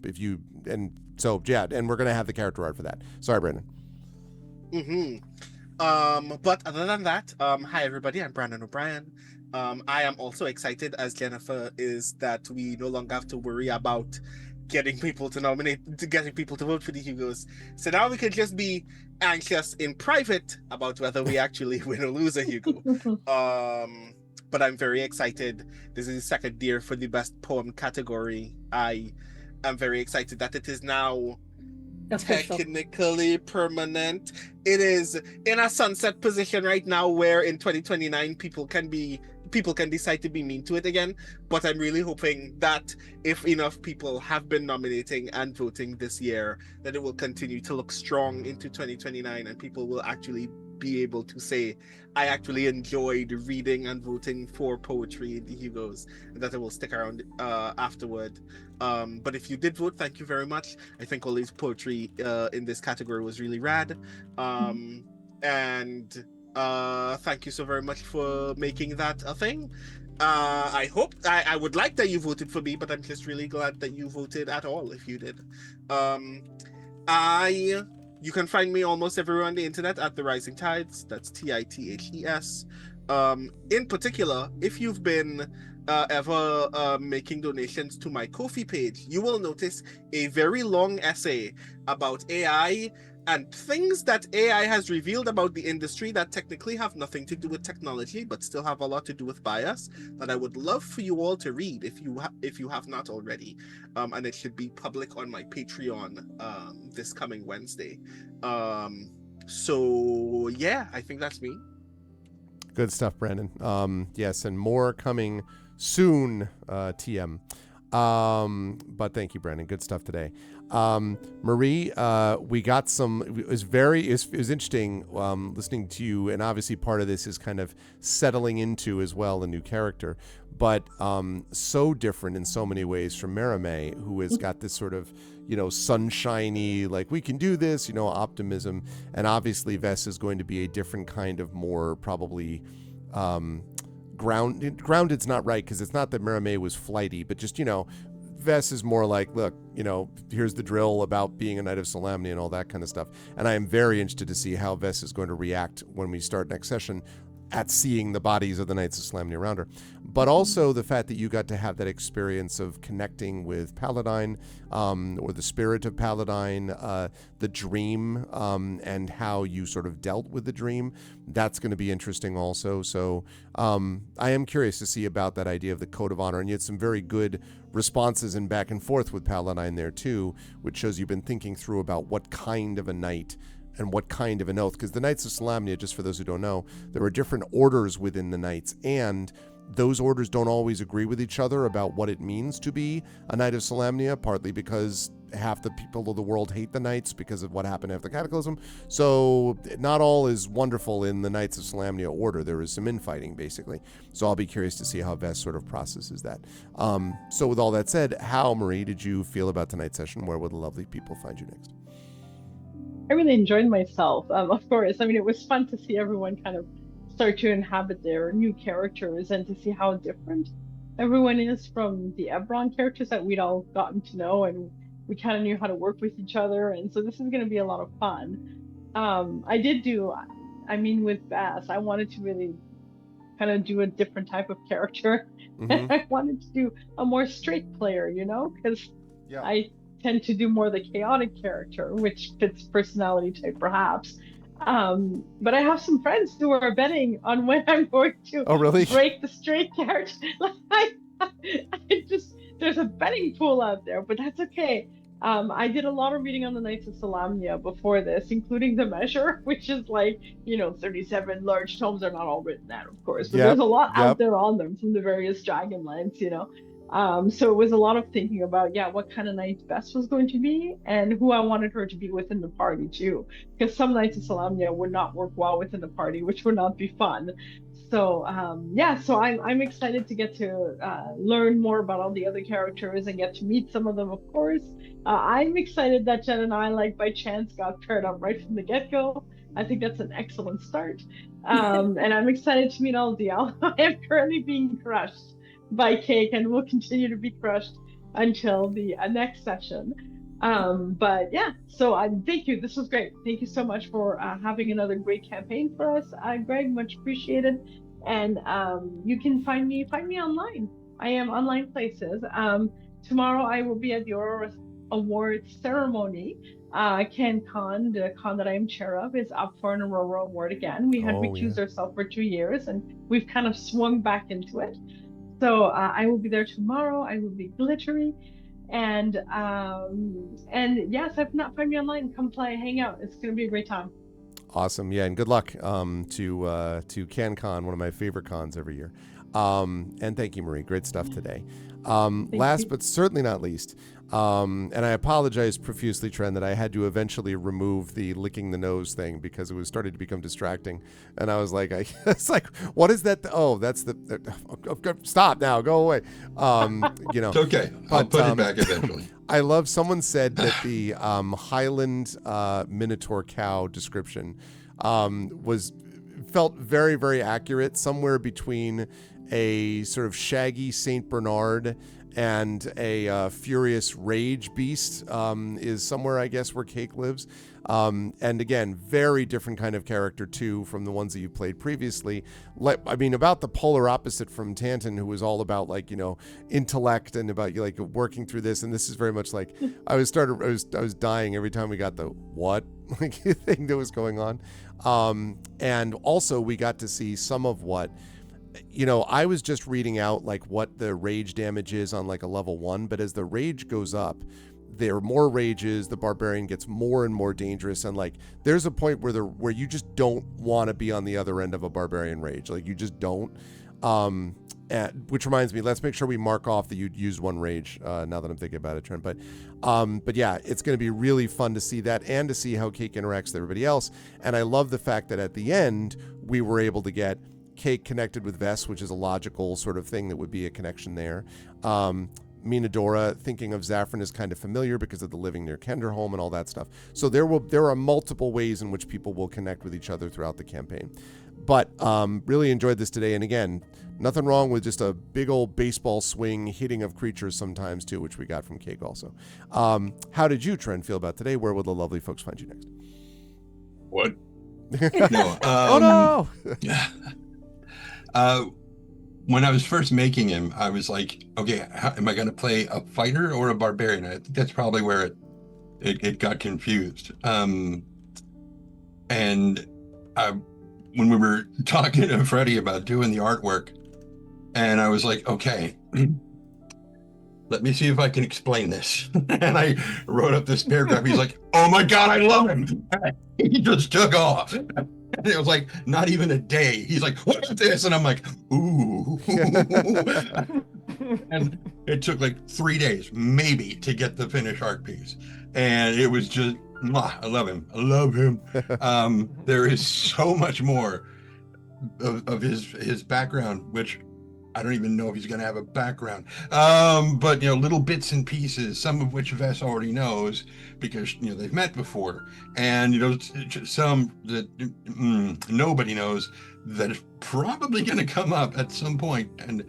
Speaker 1: if you and so yeah, and we're gonna have the character art for that. Sorry, Brandon.
Speaker 4: But other than that, hi everybody, I'm Brandon O'Brien. I am also excited, as Jennifer is, that we no longer have to worry about getting people to getting people to vote for the Hugos. So now we can just be anxious in private about whether we actually win or lose a Hugo. But I'm very excited. This is the second year for the best poem category. I am very excited that it is now
Speaker 5: Official.
Speaker 4: technically permanent. It is in a sunset position right now where in 2029 people can decide to be mean to it again, but I'm really hoping that if enough people have been nominating and voting this year, that it will continue to look strong into 2029 and people will actually be able to say, I actually enjoyed reading and voting for poetry in the Hugos, and that it will stick around afterward. But if you did vote, thank you very much. I think all these poetry in this category was really rad. And thank you so very much for making that a thing. I would like that you voted for me, but I'm just really glad that you voted at all if you did. You can find me almost everywhere on the internet at The Rising Tides. That's TITHES. In particular, if you've been ever making donations to my Ko-fi page, you will notice a very long essay about AI and things that AI has revealed about the industry that technically have nothing to do with technology, but still have a lot to do with bias, that I would love for you all to read if you have not already. And it should be public on my Patreon this coming Wednesday. So yeah, I think that's me.
Speaker 1: Good stuff, Brandon. Yes, and more coming soon, TM. But thank you, Brandon. Good stuff today. Marie, we got some. It was interesting listening to you, and obviously part of this is kind of settling into as well a new character, but so different in so many ways from Merame, who has got this sort of sunshiny, like we can do this, optimism, and obviously Vess is going to be a different kind of more probably. Grounded's not right because it's not that Merame was flighty, but just Vess is more like, look, here's the drill about being a Knight of Solamnia and all that kind of stuff. And I am very interested to see how Vess is going to react when we start next session at seeing the bodies of the Knights of Solamnia around her. But also the fact that you got to have that experience of connecting with Paladine, or the spirit of Paladine, the dream, and how you sort of dealt with the dream. That's going to be interesting also. So I am curious to see about that idea of the Code of Honor. And you had some very good responses and back and forth with Paladine there too, which shows you've been thinking through about what kind of a knight and what kind of an oath, because the Knights of Solamnia, just for those who don't know, there are different orders within the Knights, and those orders don't always agree with each other about what it means to be a Knight of Solamnia, partly because half the people of the world hate the Knights because of what happened after the Cataclysm. So not all is wonderful in the Knights of Solamnia order. There is some infighting, basically. So I'll be curious to see how Vess sort of processes that. So with all that said, how, Marie, did you feel about tonight's session? Where will the lovely people find you next?
Speaker 3: I really enjoyed myself. Of course, I mean, it was fun to see everyone kind of start to inhabit their new characters and to see how different everyone is from the Ebron characters that we'd all gotten to know, and we kind of knew how to work with each other. And so this is going to be a lot of fun. With Bass, I wanted to really kind of do a different type of character.
Speaker 1: Mm-hmm.
Speaker 3: I wanted to do a more straight player, because I tend to do more the chaotic character, which fits personality type perhaps. But I have some friends who are betting on when I'm going to break the straight character. There's a betting pool out there, but that's okay. I did a lot of reading on the Knights of Solamnia before this, including the Measure, which is 37 large tomes are not all written out, of course, but there's a lot out there on them from the various Dragonlance, So it was a lot of thinking about, what kind of knight Bess was going to be and who I wanted her to be within the party too, because some Knights of Solamnia would not work well within the party, which would not be fun. So yeah, so I'm excited to get to learn more about all the other characters and get to meet some of them, of course. I'm excited that Jen and I, like by chance, got paired up right from the get-go. I think that's an excellent start. And I'm excited to meet all of you. I am currently being crushed by Cake and will continue to be crushed until the next session. But yeah, so thank you. This was great. Thank you so much for having another great campaign for us, Greg. Much appreciated. And you can find me online. I am online places. Tomorrow I will be at the Aurora Awards ceremony. CanCon, the con that I am chair of, is up for an Aurora Award again. We had recused ourselves for 2 years, and we've kind of swung back into it. So I will be there tomorrow. I will be glittery. And yes, if not, find me online. Come play, hang out. It's gonna be a great time.
Speaker 1: Awesome. Yeah, and good luck to CanCon, one of my favorite cons every year. And thank you, Marie. Great stuff today. Last but certainly not least, and I apologize profusely, Tren, that I had to eventually remove the licking the nose thing because it was starting to become distracting. And I was like, it's like, what is that? Oh, that's stop now, go away.
Speaker 2: It's okay. I'll put it back eventually.
Speaker 1: I love, someone said that the Highland Minotaur cow description felt very, very accurate, somewhere between a sort of shaggy Saint Bernard and a furious rage beast is somewhere, I guess, where Cake lives. And again, very different kind of character too from the ones that you played previously. I mean, about the polar opposite from Tanton, who was all about intellect and about working through this. And this is very much like I was dying every time we got the what thing that was going on. And also we got to see some of what, I was just reading out what the rage damage is on a level 1, but as the rage goes up, there are more rages, the barbarian gets more and more dangerous, and there's a point where you just don't want to be on the other end of a barbarian rage. You just don't. Which reminds me, let's make sure we mark off that you'd use 1 rage, now that I'm thinking about it, Trent. But yeah, it's going to be really fun to see that and to see how Cake interacts with everybody else. And I love the fact that at the end, we were able to get Cake connected with Vess, which is a logical sort of thing that would be a connection there. Minadora thinking of Zaffron as kind of familiar because of the living near Kenderholm and all that stuff. So there are multiple ways in which people will connect with each other throughout the campaign. But really enjoyed this today. And again, nothing wrong with just a big old baseball swing hitting of creatures sometimes too, which we got from Cake also. How did you, Trent, feel about today? Where will the lovely folks find you next?
Speaker 2: What? No.
Speaker 1: Oh
Speaker 2: no. When I was first making him, I was like, okay, am I going to play a fighter or a barbarian? I think that's probably where it got confused. And when we were talking to Freddie about doing the artwork, and I was like, okay, let me see if I can explain this. And I wrote up this paragraph. He's like, oh my God, I love him. He just took off. And it was not even a day. He's like, what is this? And I'm like, ooh. And it took 3 days, maybe, to get the finished art piece. And it was just, I love him. I love him. There is so much more of his background, which I don't even know if he's going to have a background. But, little bits and pieces, some of which Vess already knows because, they've met before. And, some that nobody knows that is probably going to come up at some point. And,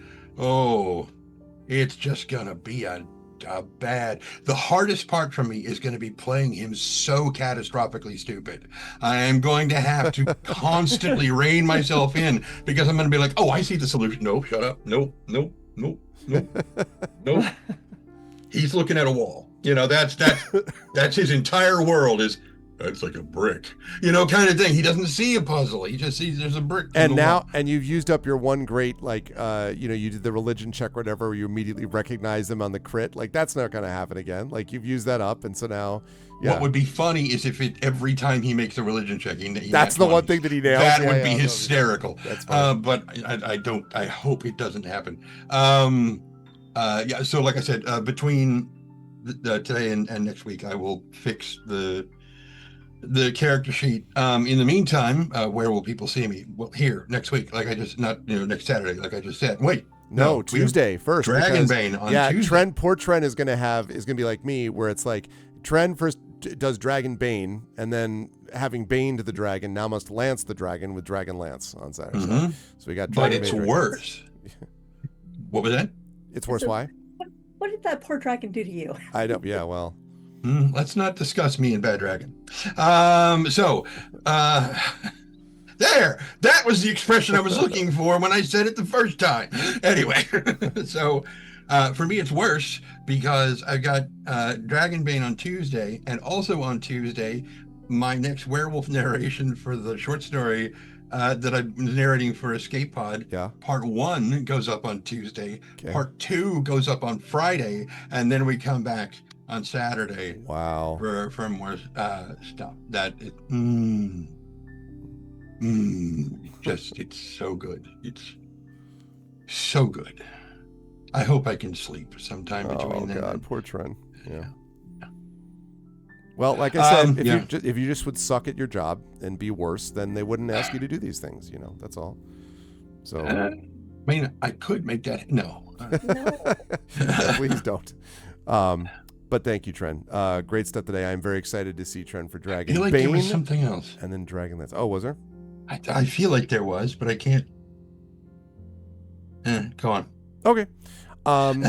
Speaker 2: it's just going to be the hardest part for me is going to be playing him so catastrophically stupid. I am going to have to constantly rein myself in because I'm going to be like, oh, I see the solution. No, shut up. No. He's looking at a wall. That's his entire world is, that's like a brick, kind of thing. He doesn't see a puzzle. He just sees there's a brick.
Speaker 1: And you've used up your one great, you did the religion check, or whatever, where you immediately recognize them on the crit. That's not going to happen again. You've used that up. And so now, yeah.
Speaker 2: What would be funny is if every time he makes a religion check,
Speaker 1: that's the one thing that he nails.
Speaker 2: That would be hysterical.
Speaker 1: That's funny.
Speaker 2: But I hope it doesn't happen. So like I said, between today and next week, I will fix the the character sheet. In the meantime, where will people see me? Well, here next week, like I just not next Saturday, like I just said. Wait,
Speaker 1: No,
Speaker 2: we have
Speaker 1: Tuesday first. Because,
Speaker 2: Dragonbane on Tuesday.
Speaker 1: Poor Trent is gonna be like me, where it's like Trent first does Dragonbane, and then having baned the dragon, now must lance the dragon with Dragonlance on Saturday.
Speaker 2: Mhm.
Speaker 1: So we got
Speaker 2: But
Speaker 1: Dragonbane.
Speaker 2: it's
Speaker 1: Dragonlance.
Speaker 2: worse. What was that?
Speaker 1: It's worse. Why?
Speaker 5: What did that poor dragon do to you?
Speaker 1: I don't. Yeah. Well.
Speaker 2: Let's not discuss me and Bad Dragon. So, there, that was the expression I was looking for when I said it the first time. Anyway, so for me, it's worse because I've got Dragonbane on Tuesday, and also on Tuesday, my next werewolf narration for the short story that I'm narrating for Escape Pod.
Speaker 1: Yeah.
Speaker 2: Part 1 goes up on Tuesday.
Speaker 1: Okay.
Speaker 2: Part 2 goes up on Friday, and then we come back on Saturday.
Speaker 1: Wow.
Speaker 2: For more stuff. That is, just it's so good. It's so good. I hope I can sleep sometime between then.
Speaker 1: Oh God,
Speaker 2: and,
Speaker 1: poor Trent. Yeah. Well, like I said, if you just would suck at your job and be worse, then they wouldn't ask you to do these things. That's all. So.
Speaker 2: I mean, I could make that. No.
Speaker 1: Yeah, please don't. But thank you, Trent. Great stuff today. I'm very excited to see Trent for Dragon.
Speaker 2: I feel like there was something else.
Speaker 1: And then Dragonlance. Oh, was there?
Speaker 2: I feel like there was, but I can't. Go on.
Speaker 1: Okay. But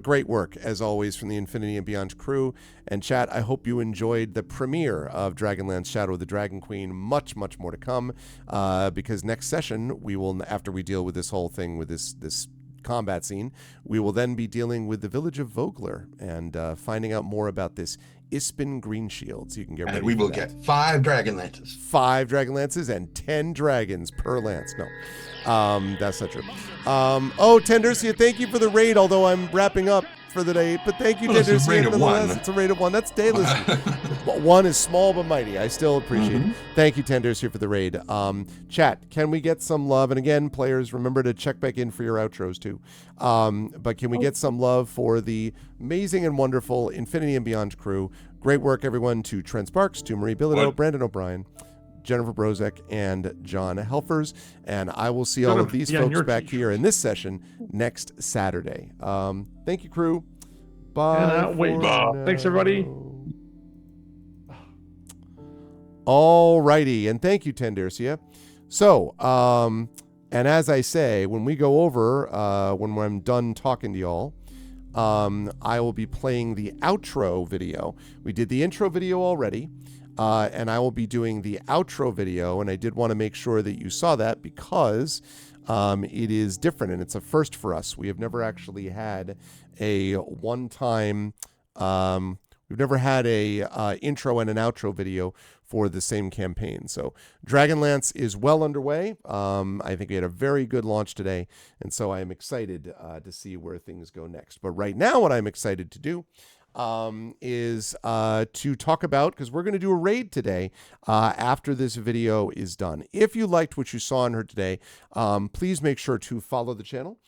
Speaker 1: great work as always from the Infinity and Beyond crew and chat. I hope you enjoyed the premiere of Dragonlance Shadow of the Dragon Queen. Much, much more to come. Because next session we will, after we deal with this whole thing with this combat scene, we will then be dealing with the village of Vogler and finding out more about this Ispin Green Shields. You can get ready.
Speaker 2: And we will get 5 Dragonlances.
Speaker 1: 5 Dragonlances and 10 dragons per lance. No. That's not true. Tendercia, thank you for the raid, although I'm wrapping up for the day. But thank you, Tendercia.
Speaker 2: It's a raid of 1.
Speaker 1: It's a raid of 1. That's daily. 1 is small but mighty. I still appreciate it. Thank you, Tendercia, for the raid. Chat, can we get some love? And again, players, remember to check back in for your outros too. But can we get some love for the amazing and wonderful Infinity and Beyond crew? Great work, everyone, to Trent Sparks, to Marie Bilodeau, Brandon O'Brien, Jennifer Brozek, and John Helfers. And I will see all of these folks back here in this session next Saturday. Thank you, crew. Bye.
Speaker 6: Thanks, everybody.
Speaker 1: All righty. And thank you, Tendercia. So, and as I say, when we go over, when I'm done talking to y'all, I will be playing the outro video. We did the intro video already. And I will be doing the outro video, and I did want to make sure that you saw that because it is different, and it's a first for us. We have never actually had a one-time, we've never had a intro and an outro video for the same campaign. So Dragonlance is well underway. I think we had a very good launch today, and so I am excited to see where things go next. But right now, what I'm excited to do is to talk about, because we're going to do a raid today after this video is done. If you liked what you saw and heard today, please make sure to follow the channel.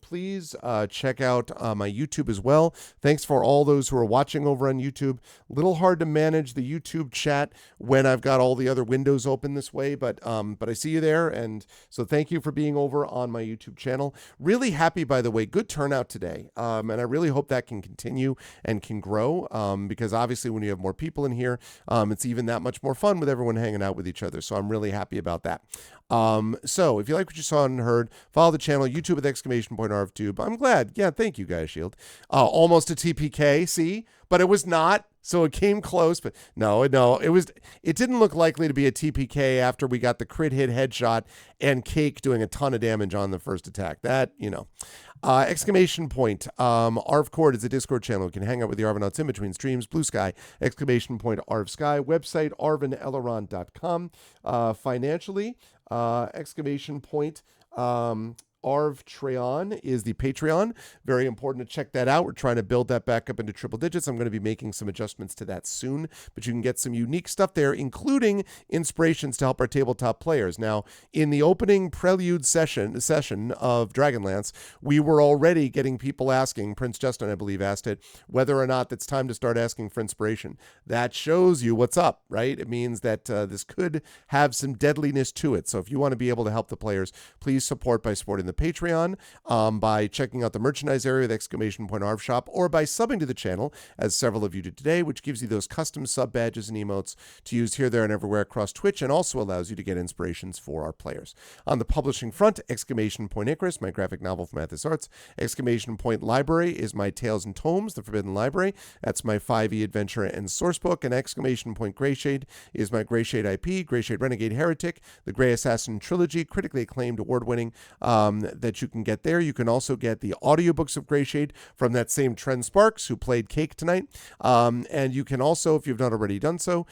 Speaker 1: Please check out my YouTube as well. Thanks for all those who are watching over on YouTube. A little hard to manage the YouTube chat when I've got all the other windows open this way, but I see you there, and so thank you for being over on my YouTube channel. Really happy, by the way, good turnout today, and I really hope that can continue and can grow, because obviously when you have more people in here, it's even that much more fun with everyone hanging out with each other, so I'm really happy about that. So if you like what you saw and heard, follow the channel, YouTube with !RFTube. I'm glad. Yeah, thank you, Guy Shield. Almost a TPK, see? But it was not, so it came close. But no, it didn't look likely to be a TPK after we got the crit hit headshot and Cake doing a ton of damage on the first attack. That, exclamation point. ArvCord is a Discord channel. You can hang out with the Arvanauts in between streams. Blue Sky, exclamation point, ArvSky. Website, arvaneleron.com. Financially, exclamation point, @ArvTreon is the Patreon. Very important to check that out. We're trying to build that back up into triple digits. I'm going to be making some adjustments to that soon, but you can get some unique stuff there, including inspirations to help our tabletop players. Now, in the opening prelude session of Dragonlance, we were already getting people asking, Prince Justin, I believe, asked it, whether or not it's time to start asking for inspiration. That shows you what's up, right? It means that this could have some deadliness to it. So if you want to be able to help the players, please support by supporting the Patreon, by checking out the merchandise area with !Arv Shop, or by subbing to the channel, as several of you did today, which gives you those custom sub badges and emotes to use here, there, and everywhere across Twitch, and also allows you to get inspirations for our players. On the publishing front, !Icarus, my graphic novel from Athos Arts. Library is my Tales and Tomes, The Forbidden Library. That's my 5e adventure and sourcebook. And Greyshade is my Greyshade IP, Greyshade Renegade Heretic, the Grey Assassin Trilogy, critically acclaimed, award-winning, that you can get there. You can also get the audiobooks of Greyshade from that same Trent Sparks, who played Cake tonight. And you can also, if you've not already done so,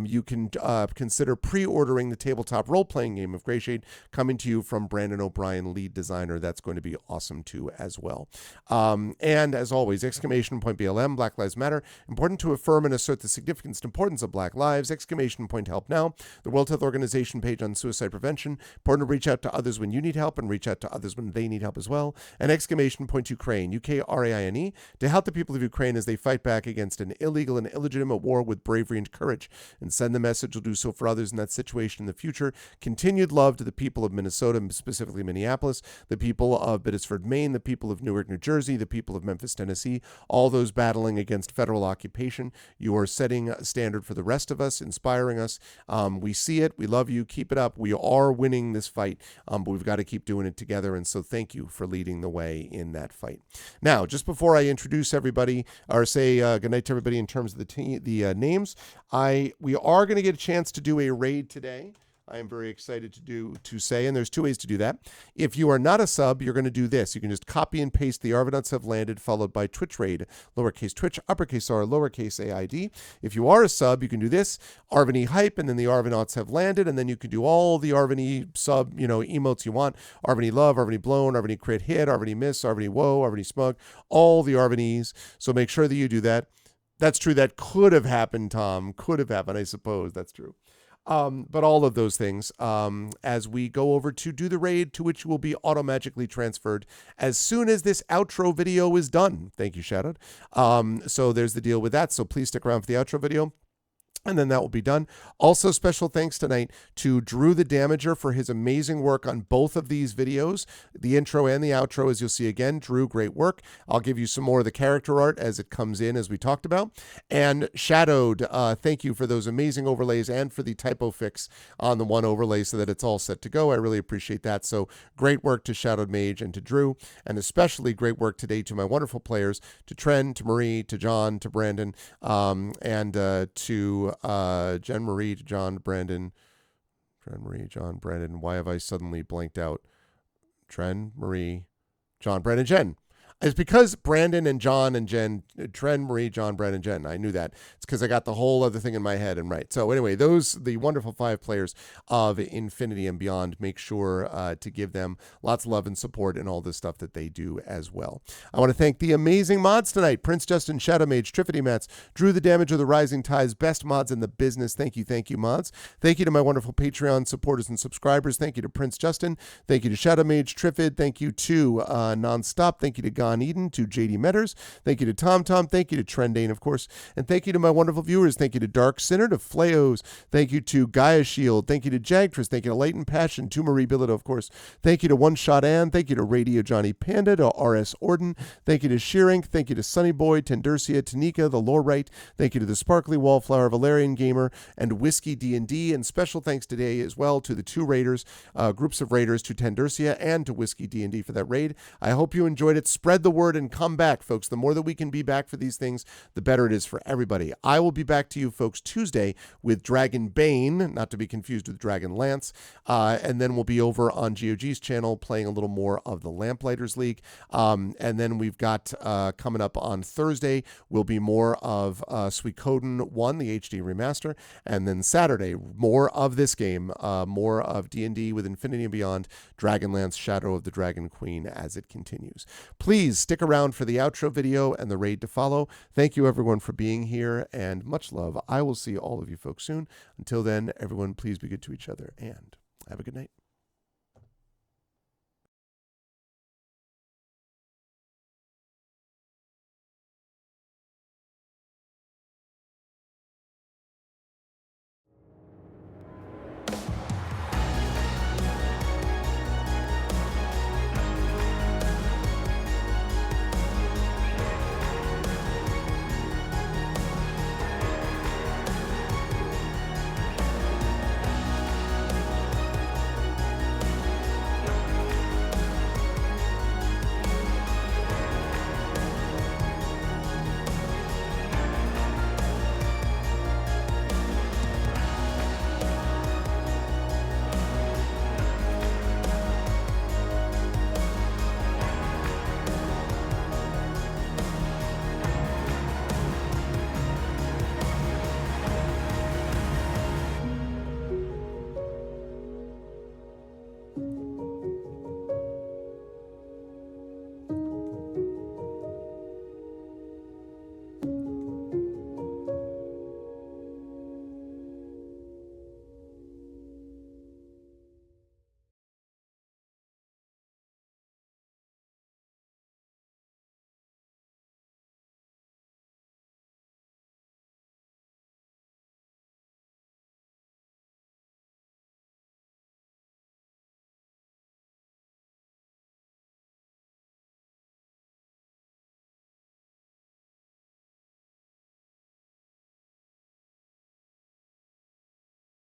Speaker 1: you can consider pre-ordering the tabletop role-playing game of Greyshade, coming to you from Brandon O'Brien, lead designer. That's going to be awesome too as well. And as always, !BLM, Black Lives Matter, important to affirm and assert the significance and importance of Black lives. !Help Now, the World Health Organization page on suicide prevention. Important to reach out to others when you need help and reach out to others when they need help as well. And Ukraine, Ukraine, to help the people of Ukraine as they fight back against an illegal and illegitimate war with bravery and courage. And send the message will do so for others in that situation in the future. Continued love to the people of Minnesota, specifically Minneapolis, the people of Biddisford, Maine, the people of Newark, New Jersey, the people of Memphis, Tennessee, all those battling against federal occupation. You are setting a standard for the rest of us, inspiring us. We see it. We love you. Keep it up. We are winning this fight, but we've got to keep doing it together. And so thank you for leading the way in that fight. Now, just before I introduce everybody, or say goodnight to everybody in terms of the names, we are going to get a chance to do a raid today. I am very excited to say, and there's two ways to do that. If you are not a sub, you're going to do this. You can just copy and paste the Arvanauts Have Landed, followed by Twitch raid, lowercase Twitch, uppercase R, lowercase AID. If you are a sub, you can do this, Arvany hype, and then the Arvanauts Have Landed, and then you can do all the Arvany sub, emotes you want. Arvany love, Arvany blown, Arvany crit hit, Arvany miss, Arvany whoa, Arvany smug, all the Arvanys. So make sure that you do that. That's true. That could have happened, Tom. Could have happened, I suppose. That's true. But all of those things, as we go over to do the raid, to which you will be automatically transferred as soon as this outro video is done. Thank you, Shadowed. So there's the deal with that. So please stick around for the outro video. And then that will be done. Also, special thanks tonight to Drew the Damager for his amazing work on both of these videos, the intro and the outro, as you'll see again. Drew, great work. I'll give you some more of the character art as it comes in, as we talked about. And Shadowed, thank you for those amazing overlays and for the typo fix on the one overlay so that it's all set to go. I really appreciate that. So great work to Shadowed Mage and to Drew, and especially great work today to my wonderful players, to Tren, to Marie, to John, to Brandon, and to Jen Marie, to John, Brandon. Why have I suddenly blanked out? Tren, Marie, John, Brandon, Jen. It's because Brandon and John and Jen, Tren, Marie, John, Brandon, Jen. I knew that. It's because I got the whole other thing in my head and right. So anyway, the wonderful 5 players of Infinity and Beyond, make sure to give them lots of love and support and all this stuff that they do as well. I want to thank the amazing mods tonight. Prince Justin, Shadow Mage, Triffity Mats, Drew the Damage of the Rising Tides, best mods in the business. Thank you, mods. Thank you to my wonderful Patreon supporters and subscribers. Thank you to Prince Justin. Thank you to Shadow Mage, Triffid. Thank you to Nonstop. Thank you to Gone Eden, to JD Metters. Thank you to Tom. Thank you to Trendane, of course. And thank you to my wonderful viewers. Thank you to Dark Sinner, to Flaos. Thank you to Gaia Shield. Thank you to Jagtress. Thank you to Light and Passion, to Marie Billito, of course. Thank you to One Shot Ann. Thank you to Radio Johnny Panda, to RS Orden. Thank you to Shearing. Thank you to Sunny Boy, Tendercia, Tanika, the Lorite. Thank you to the Sparkly Wallflower, Valerian Gamer, and Whiskey D&D. And special thanks today as well to the 2 raiders, groups of raiders, to Tendercia and to Whiskey D&D for that raid. I hope you enjoyed it. Spread spread the word and come back, folks. The more that we can be back for these things, the better it is for everybody. I will be back to you folks Tuesday with Dragon Bane, not to be confused with Dragonlance, and then we'll be over on GOG's channel playing a little more of the Lamplighters League. And then we've got coming up on Thursday will be more of Suikoden 1, the HD remaster, and then Saturday more of this game, more of D&D with Infinity and Beyond, Dragonlance Shadow of the Dragon Queen as it continues. Please stick around for the outro video and the raid to follow. Thank you everyone for being here, and much love. I will see all of you folks soon. Until then, everyone, please be good to each other and have a good night.